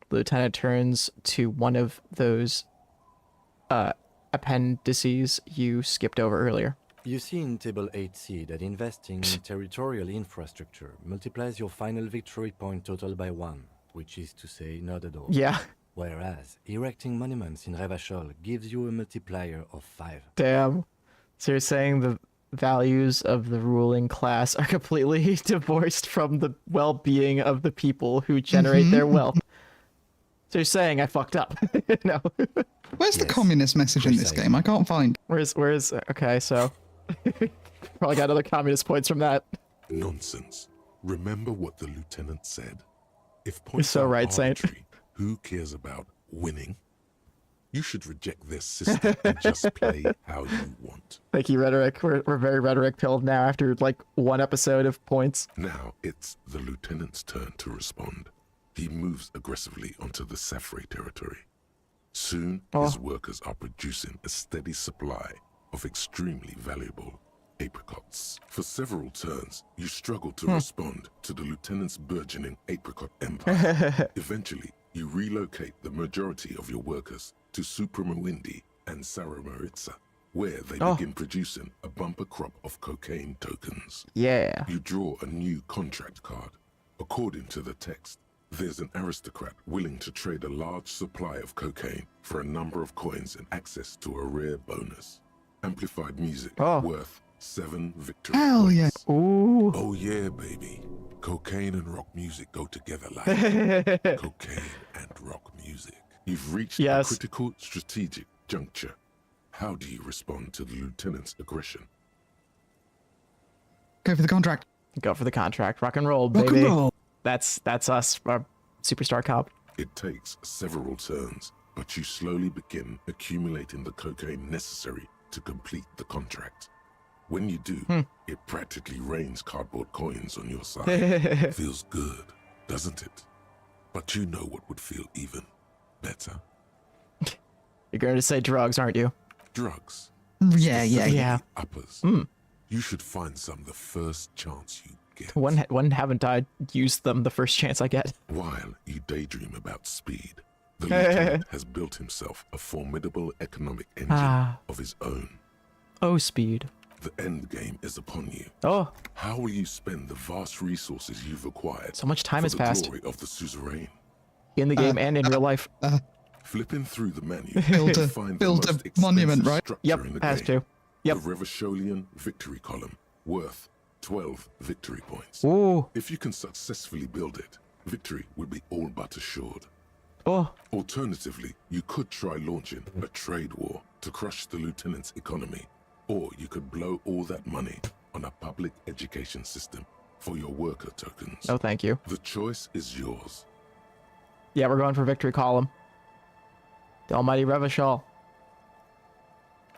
The lieutenant turns to one of those appendices you skipped over earlier. You see in Table 8C that investing in territorial infrastructure multiplies your final victory point total by 1, which is to say not at all. Yeah. Whereas erecting monuments in Revachol gives you a multiplier of 5. Damn. So you're saying the values of the ruling class are completely divorced from the well-being of the people who generate their wealth. So you're saying I fucked up. No. Where's the communist message in this game? I can't find. Where's okay, so probably got other communist points from that. Nonsense. Remember what the lieutenant said. If You're points so are right, Saint. arbitrary, who cares about winning? You should reject their system and just play how you want. Thank you, Rhetoric. We're very Rhetoric-pilled now after, like, one episode of points. Now it's the lieutenant's turn to respond. He moves aggressively onto the Safrey territory. Soon, his workers are producing a steady supply of extremely valuable apricots. For several turns, you struggle to respond to the lieutenant's burgeoning apricot empire. Eventually, you relocate the majority of your workers to Supremawindi and Saramaritsa, where they begin producing a bumper crop of cocaine tokens. Yeah. You draw a new contract card. According to the text, there's an aristocrat willing to trade a large supply of cocaine for a number of coins and access to a rare bonus. Amplified music worth 7 victory points. Yeah. Ooh. Oh yeah, baby. Cocaine and rock music go together like cocaine and rock music. You've reached a critical strategic juncture. How do you respond to the lieutenant's aggression? Go for the contract. Go for the contract. Rock and roll, Rock baby. and roll. That's us, our superstar cop. It takes several turns, but you slowly begin accumulating the cocaine necessary to complete the contract. When you do, it practically rains cardboard coins on your side. Feels good, doesn't it? But you know what would feel even better? You're going to say drugs, aren't you? Drugs. Yeah. Uppers. You should find some the first chance you get. When haven't I used them the first chance I get? While you daydream about speed, the lieutenant has built himself a formidable economic engine of his own. Oh, speed. The end game is upon you. Oh. How will you spend the vast resources you've acquired? So much time has passed. For the glory of the suzerain. In the game and in real life. Flipping through the menu, Build you a- find build the a most expensive monument, right? structure Yep, in the has game. to. Yep. The Revacholian victory column, worth 12 victory points. Ooh. If you can successfully build it, victory would be all but assured. Oh. Alternatively, you could try launching a trade war to crush the lieutenant's economy, or you could blow all that money on a public education system for your worker tokens. No, thank you. The choice is yours. Yeah, we're going for victory column. The almighty Revachol.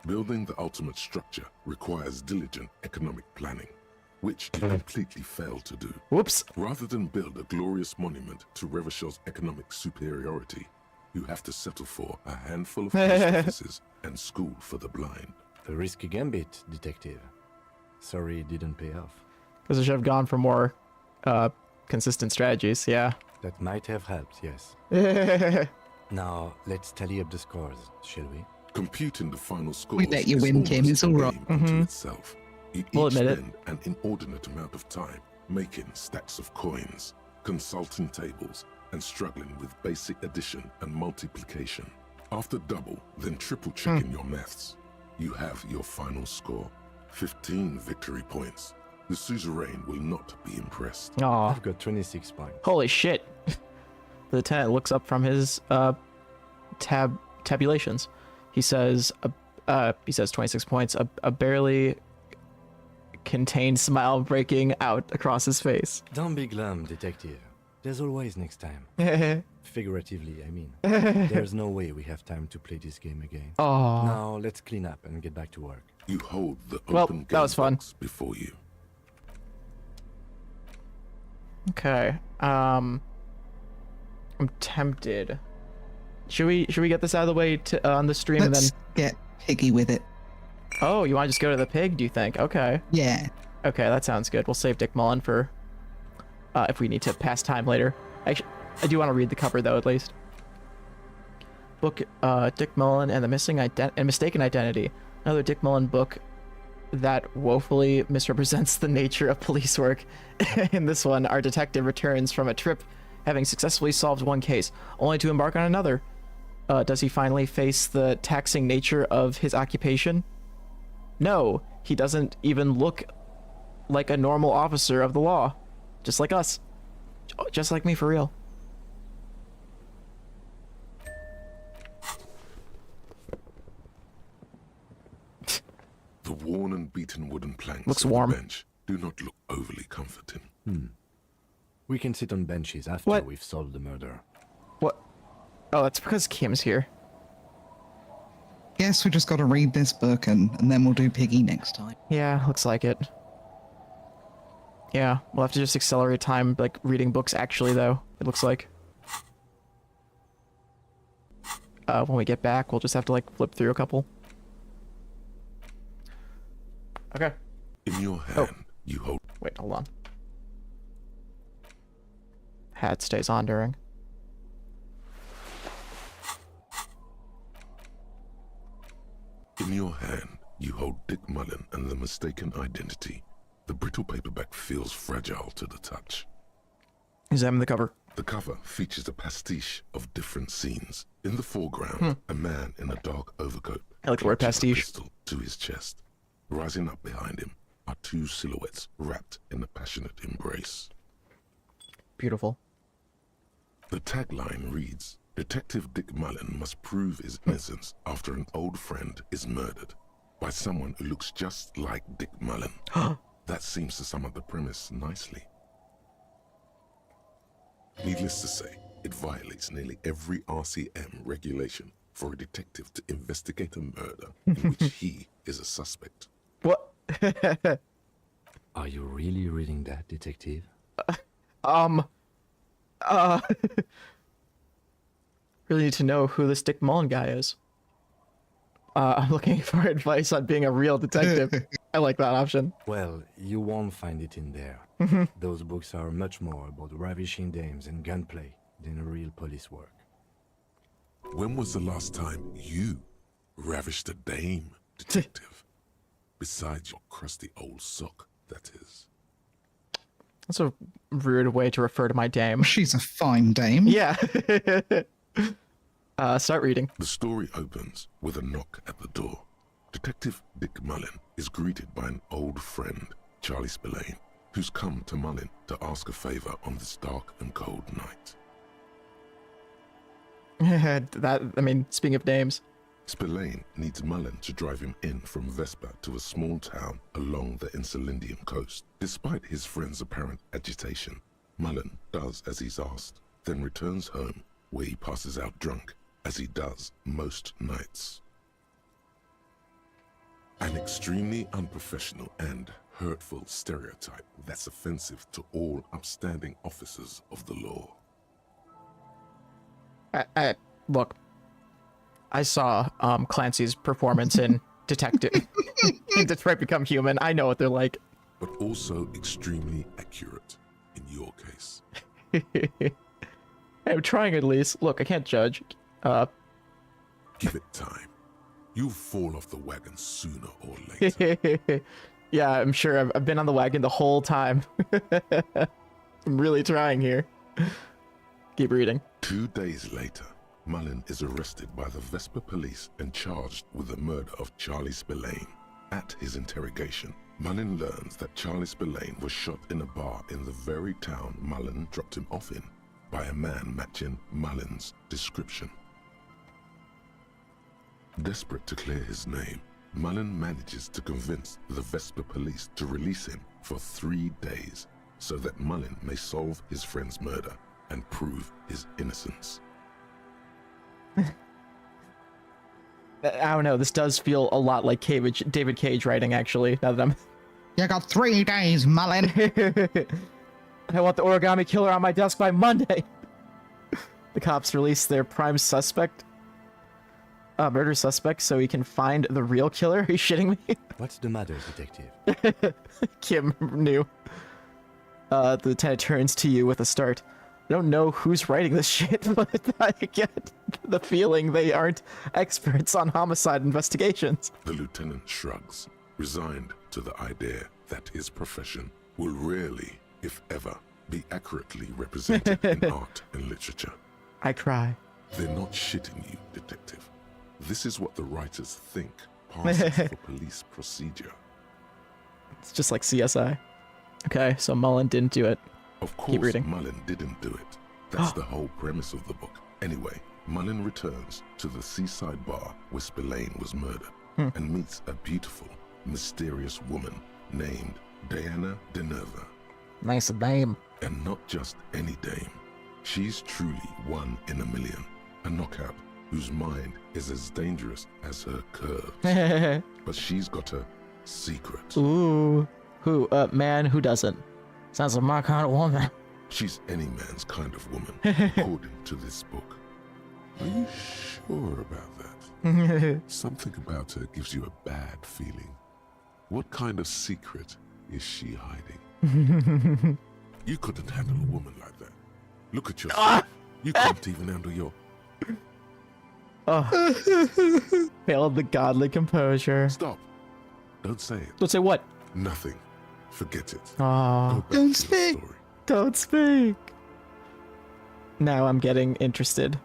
Building the ultimate structure requires diligent economic planning, which you completely failed to do. Whoops. Rather than build a glorious monument to Revachel's economic superiority, you have to settle for a handful of post offices and school for the blind. A risky gambit, detective. Sorry it didn't pay off. Because I should have gone for more consistent strategies, yeah. That might have helped, yes. Now, let's tally up the scores, shall we? Computing the final scores We let you is win, Kim. almost It's all a right. game unto itself. You We'll each admit it. spend an inordinate amount of time making stacks of coins, consulting tables, and struggling with basic addition and multiplication. After double, then triple checking your maths, you have your final score. 15 victory points. The suzerain will not be impressed. Aw. I've got 26 points. Holy shit. The lieutenant looks up from his tabulations. He says 26 points, a barely contained smile breaking out across his face. Don't be glum, detective. There's always next time. Figuratively, I mean. There's no way we have time to play this game again. Aw. Now, let's clean up and get back to work. You hold the Well, open that was game fun. box before you. Okay. I'm tempted. Should we get this out of the way on the stream and then? Let's get piggy with it. Oh, you want to just go to the pig? Do you think? Okay. Yeah. Okay, that sounds good. We'll save Dick Mullen for if we need to pass time later. Actually, I do want to read the cover though, at least. Book Dick Mullen and the Mistaken Identity. Another Dick Mullen book that woefully misrepresents the nature of police work. In this one, our detective returns from a trip having successfully solved one case, only to embark on another. Does he finally face the taxing nature of his occupation? No, he doesn't even look like a normal officer of the law. Just like us. Just like me, for real. The worn and beaten wooden planks Looks of warm. the bench do not look overly comforting. We can sit on benches after we've solved the murder. What? Oh, that's because Kim's here. Guess we just got to read this book and then we'll do Piggy next time. Yeah, looks like it. Yeah, we'll have to just accelerate time, like, reading books actually, though, it looks like. When we get back, we'll just have to, like, flip through a couple. Okay. In your hand, you hold... Wait, hold on. Hat stays on during. In your hand, you hold Dick Mullen and the mistaken identity. The brittle paperback feels fragile to the touch. Examine the cover. The cover features a pastiche of different scenes. In the foreground, a man in a dark overcoat. I like the word pastiche. A pistol to his chest. Rising up behind him are two silhouettes wrapped in a passionate embrace. Beautiful. The tagline reads, Detective Dick Mullen must prove his innocence after an old friend is murdered by someone who looks just like Dick Mullen. That seems to sum up the premise nicely. Needless to say, it violates nearly every RCM regulation for a detective to investigate a murder in which he is a suspect. What? Are you really reading that, detective? Really need to know who this Dick Mullen guy is. I'm looking for advice on being a real detective. I like that option. Well, you won't find it in there. Those books are much more about ravishing dames and gunplay than real police work. When was the last time you ravished a dame, detective? Besides your crusty old sock, that is. That's a rude way to refer to my dame. She's a fine dame. Yeah. Start reading. The story opens with a knock at the door. Detective Dick Mullen is greeted by an old friend, Charlie Spillane, who's come to Mullen to ask a favor on this dark and cold night. Speaking of names. Spillane needs Mullen to drive him in from Vespa to a small town along the Elysium coast. Despite his friend's apparent agitation, Mullen does as he's asked, then returns home where he passes out drunk, as he does most nights. An extremely unprofessional and hurtful stereotype that's offensive to all upstanding officers of the law. Look, I saw Clancy's performance in Detective Detroit Become Human. I know what they're like. But also extremely accurate in your case. I'm trying at least. Look, I can't judge. Give it time. You'll fall off the wagon sooner or later. Yeah, I'm sure. I've been on the wagon the whole time. I'm really trying here. Keep reading. 2 days later, Mullen is arrested by the Vespa police and charged with the murder of Charlie Spillane. At his interrogation, Mullen learns that Charlie Spillane was shot in a bar in the very town Mullen dropped him off in by a man matching Mullen's description. Desperate to clear his name, Mullen manages to convince the Vespa police to release him for 3 days so that Mullen may solve his friend's murder and prove his innocence. I don't know, this does feel a lot like David Cage writing, actually, now that I'm... You got 3 days, Mullen. I want the origami killer on my desk by Monday. The cops release their prime suspect, murder suspect, so he can find the real killer. Are you shitting me? What's the matter, detective? Kim knew. The lieutenant turns to you with a start. I don't know who's writing this shit, but I get the feeling they aren't experts on homicide investigations. The lieutenant shrugs, resigned to the idea that his profession will rarely, if ever, be accurately represented in art and literature. I cry. They're not shitting you, detective. This is what the writers think passes for police procedure. It's just like CSI. Okay, so Mullen didn't do it. Of course, Keep reading. Mullen didn't do it. That's the whole premise of the book. Anyway, Mullen returns to the seaside bar where Spillane was murdered and meets a beautiful, mysterious woman named Diana Deneva. Nice name. And not just any dame. She's truly one in a million. A knockout whose mind is as dangerous as her curves. But she's got a secret. Ooh. Who? Man, who doesn't? Sounds like my kind of woman. She's any man's kind of woman, according to this book. Are you sure about that? Something about her gives you a bad feeling. What kind of secret is she hiding? You couldn't handle a woman like that. Look at yourself. You can't even handle your... Failed the godly composure. Stop. Don't say it. Don't say what? Nothing. Forget it. Don't speak. Don't speak. Now I'm getting interested.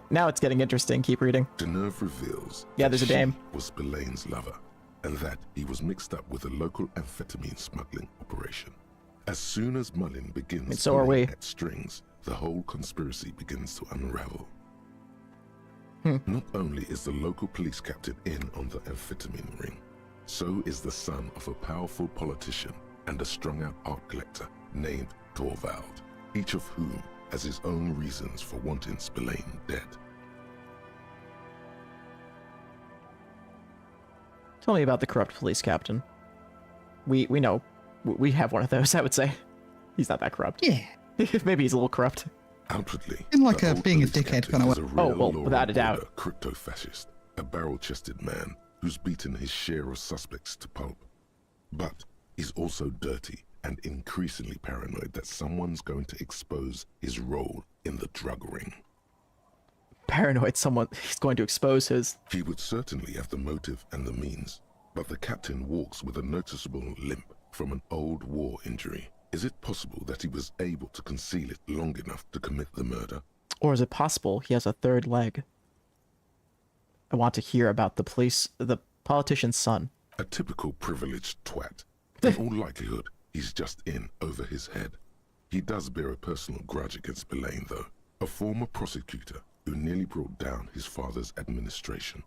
Now it's getting interesting. Keep reading. Deneuve reveals there's a dame. She was Spillane's lover, and that he was mixed up with a local amphetamine smuggling operation. As soon as Mullin begins so are we. at strings, the whole conspiracy begins to unravel. Not only is the local police captain in on the amphetamine ring, so is the son of a powerful politician and a strung-out art collector named Torvald, each of whom has his own reasons for wanting Spillane dead. Tell me about the corrupt police captain. We know. We have one of those, I would say. He's not that corrupt. Yeah. Maybe he's a little corrupt. Outwardly, in like a being a dickhead kind of way. Oh, well, without a doubt. A crypto-fascist, a barrel-chested man who's beaten his share of suspects to pulp. But he's also dirty and increasingly paranoid that someone's going to expose his role in the drug ring. Paranoid he's going to expose his... He would certainly have the motive and the means, but the captain walks with a noticeable limp from an old war injury. Is it possible that he was able to conceal it long enough to commit the murder? Or is it possible he has a third leg? I want to hear about the politician's son. A typical privileged twat. In all likelihood, he's just in over his head. He does bear a personal grudge against Spillane, though, a former prosecutor who nearly brought down his father's administration.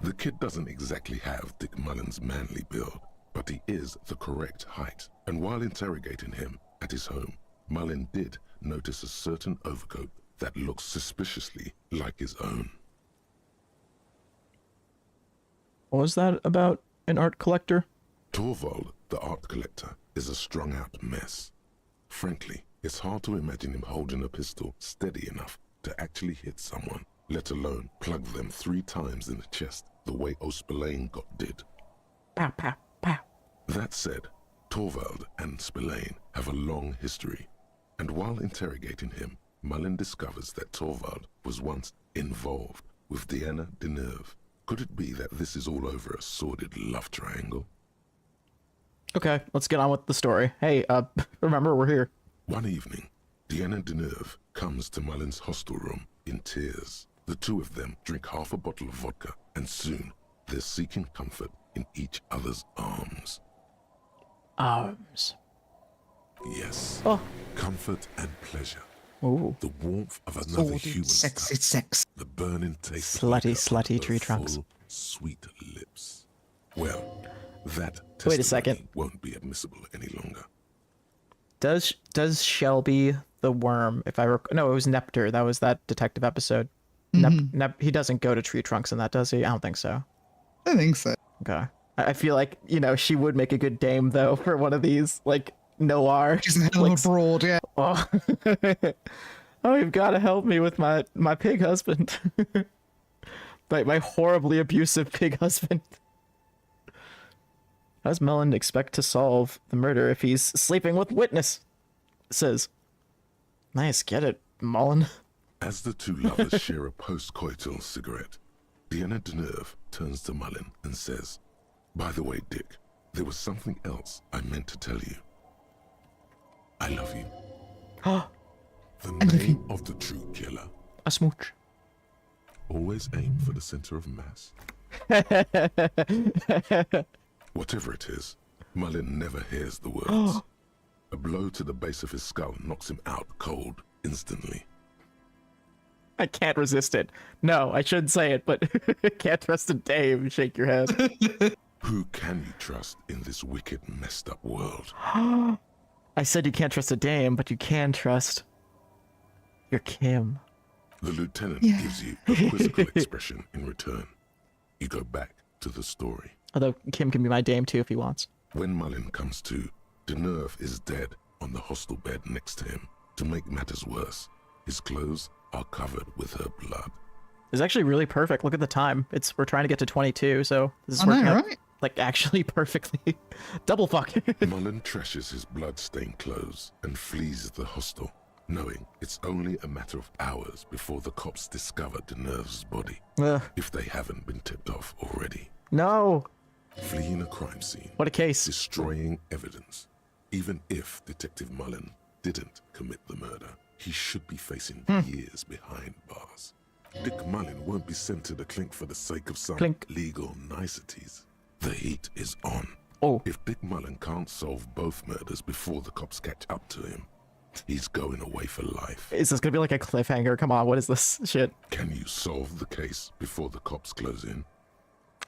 The kid doesn't exactly have Dick Mullen's manly build, but he is the correct height, and while interrogating him at his home, Mullen did notice a certain overcoat that looks suspiciously like his own. What was that about an art collector? Torvald, the art collector, is a strung-out mess. Frankly, it's hard to imagine him holding a pistol steady enough to actually hit someone, let alone plug them 3 times in the chest the way Spillane got did. Pow, pow, pow. That said, Torvald and Spillane have a long history, and while interrogating him, Mullen discovers that Torvald was once involved with Diana Deneuve. Could it be that this is all over a sordid love triangle? Okay, let's get on with the story. Hey, remember, we're here. One evening, Diana Deneuve comes to Mullen's hostel room in tears. The two of them drink half a bottle of vodka, and soon they're seeking comfort in each other's arms. Arms. Yes. Oh. Comfort and pleasure. Ooh. The warmth of another human sexy sex. The burning taste slutty of tree trunks. full, sweet lips. Well, that wait a second. Won't be admissible any longer. Does Shelby the worm, if I no, it was Nepter. That was that detective episode. He doesn't go to tree trunks in that, does he? I don't think so. I think so. Okay. I feel like, she would make a good dame, though, for one of these, like, noir. She's a little broad, yeah. Oh, you've got to help me with my pig husband. my horribly abusive pig husband. How does Mullen expect to solve the murder if he's sleeping with witnesses? Nice, get it, Mullen. As the two lovers share a post-coital cigarette, Diana Deneuve turns to Mullen and says, "By the way, Dick, there was something else I meant to tell you. I love you." The name of the true killer. A smooch. Always aim for the center of mass. Whatever it is, Mullen never hears the words. A blow to the base of his skull knocks him out cold instantly. I can't resist it. No, I shouldn't say it, but can't trust a dame. Shake your head. Who can you trust in this wicked, messed up world? I said you can't trust a dame, but you can trust your Kim. The lieutenant gives you a quizzical expression in return. You go back to the story. Although Kim can be my dame too if he wants. When Mullen comes to, Deneuve is dead on the hostel bed next to him. To make matters worse, his clothes are covered with her blood. It's actually really perfect. Look at the time. We're trying to get to 22, so this is working out, like, actually perfectly. Double fuck. Mullen trashes his blood-stained clothes and flees the hostel, knowing it's only a matter of hours before the cops discover Deneuve's body, if they haven't been tipped off already. No! Fleeing a crime scene. What a case. Destroying evidence. Even if Detective Mullen didn't commit the murder, he should be facing years behind bars. Dick Mullen won't be sent to the clink for the sake of some legal niceties. The heat is on. If Dick Mullen can't solve both murders before the cops catch up to him, he's going away for life. Is this gonna be like a cliffhanger? Come on, what is this shit? Can you solve the case before the cops close in?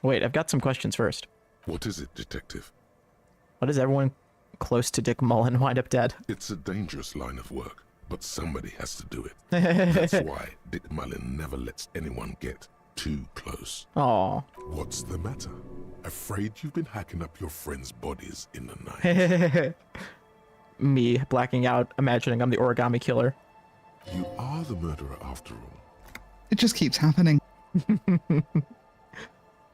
Wait, I've got some questions first. What is it, Detective? Why does everyone close to Dick Mullen wind up dead? It's a dangerous line of work, but somebody has to do it. That's why Dick Mullen never lets anyone get too close. Aww. What's the matter? Afraid you've been hacking up your friends' bodies in the night? Me blacking out, imagining I'm the origami killer. You are the murderer after all. It just keeps happening.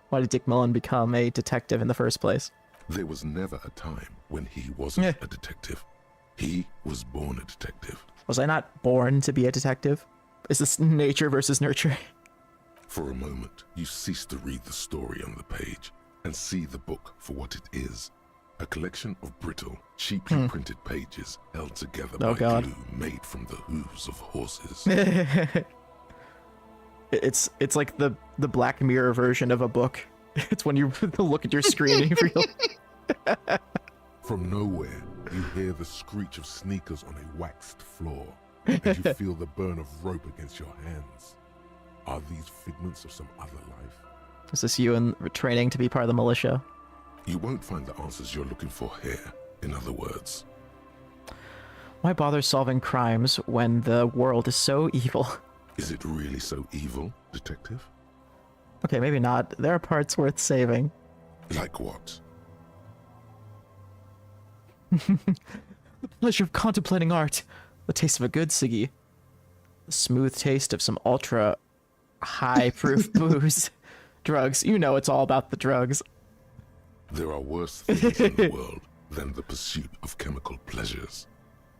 Why did Dick Mullen become a detective in the first place? There was never a time when he wasn't a detective. He was born a detective. Was I not born to be a detective? Is this nature versus nurture? For a moment, you cease to read the story on the page and see the book for what it is. A collection of brittle, cheaply printed pages held together by glue made from the hooves of horses. It's like the Black Mirror version of a book. It's when you look at your screen and you feel... From nowhere, you hear the screech of sneakers on a waxed floor, and you feel the burn of rope against your hands. Are these figments of some other life? Is this you in training to be part of the militia? You won't find the answers you're looking for here, in other words. Why bother solving crimes when the world is so evil? Is it really so evil, Detective? Okay, maybe not. There are parts worth saving. Like what? The pleasure of contemplating art. The taste of a good ciggy. The smooth taste of some ultra high-proof booze. Drugs. You know it's all about the drugs. There are worse things in the world than the pursuit of chemical pleasures.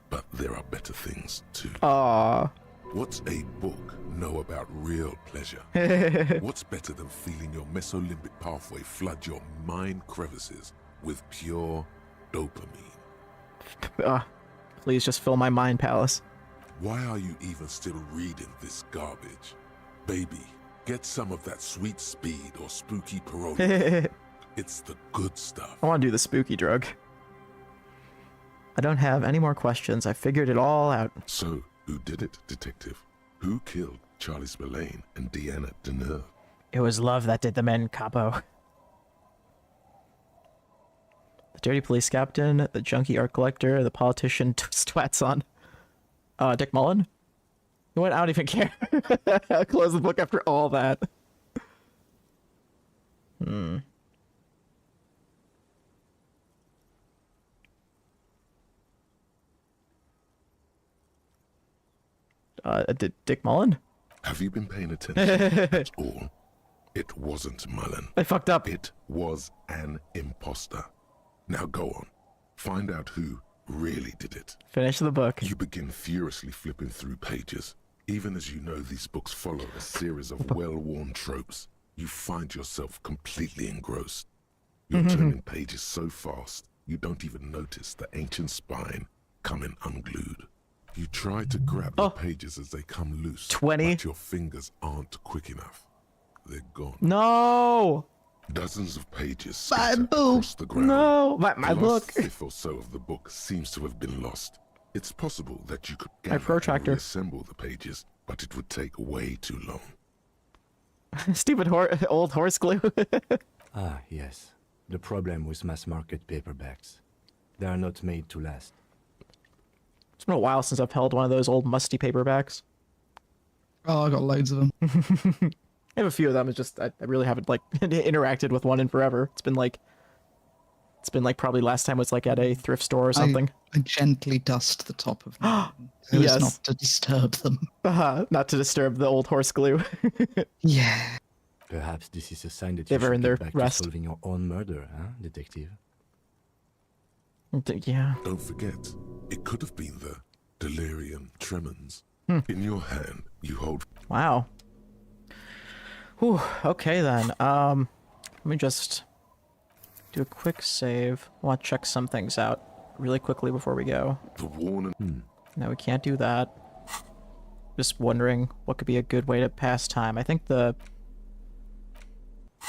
But there are better things, too. Aww. What's a book know about real pleasure? What's better than feeling your mesolimbic pathway flood your mind crevices with pure dopamine? Please just fill my mind palace. Why are you even still reading this garbage? Baby, get some of that sweet speed or spooky parole. It's the good stuff. I want to do the spooky drug. I don't have any more questions. I figured it all out. So, who did it, Detective? Who killed Charlie Spillane and Deanna Deneuve? It was love that did them in, capo. The dirty police captain, the junkie art collector, the politician Twatson. Dick Mullen? You know what? I don't even care. I'll close the book after all that. Dick Mullen? Have you been paying attention at all? It wasn't Mullen. I fucked up. It was an imposter. Now go on. Find out who really did it. Finish the book. You begin furiously flipping through pages. Even as you know these books follow a series of well-worn tropes, you find yourself completely engrossed. You're turning pages so fast, you don't even notice the ancient spine coming unglued. You try to grab the pages as they come loose, 20. but your fingers aren't quick enough. They're gone. No! Dozens of pages scatter across the ground. No! My the book! last fifth or so of the book seems to have been lost. It's possible that you could My gather protractor. and reassemble the pages, but it would take way too long. Stupid old horse glue. Ah, yes. The problem with mass-market paperbacks. They are not made to last. It's been a while since I've held one of those old musty paperbacks. Oh, I got loads of them. I have a few of them. It's just I really haven't like interacted with one in forever. It's been like probably last time was like at a thrift store or something. I gently dust the top of them so Yes. as not to disturb them. Not to disturb the old horse glue. Yeah. Perhaps this is a sign that They've you should earned get their back rest. to solving your own murder, huh, detective? Yeah. Don't forget, it could have been the delirium tremens. Hmm. In your hand, you hold. Wow. Whew, okay then. Let me just do a quick save. I want to check some things out really quickly before we go. The warning. No, we can't do that. Just wondering what could be a good way to pass time. I think the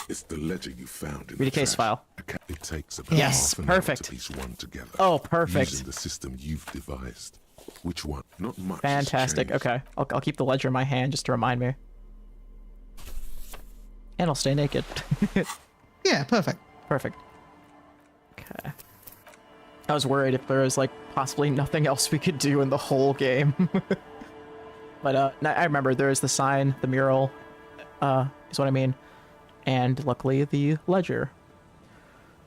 It's the ledger you found in read a the case trash. file. It takes about Yes, half an hour perfect. to piece one together. Oh, perfect. Using the system you've devised. Which one? Not much. has Fantastic. changed. Okay, I'll keep the ledger in my hand just to remind me. And I'll stay naked. Yeah, perfect. Perfect. Okay. I was worried if there was like possibly nothing else we could do in the whole game. But I remember there is the sign, the mural, is what I mean, and luckily the ledger.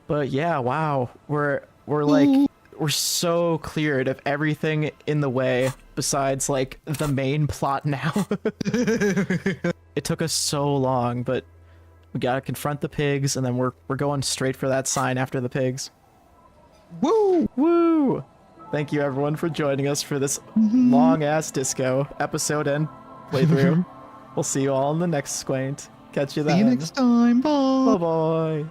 But yeah, wow, we're like we're so cleared of everything in the way besides like the main plot now. It took us so long, but we gotta confront the pigs, and then we're going straight for that sign after the pigs. Woo! Woo! Thank you everyone for joining us for this long-ass disco episode and playthrough. We'll see you all in the next Squaint. Catch you then. See you next time. Bye. Bye-bye.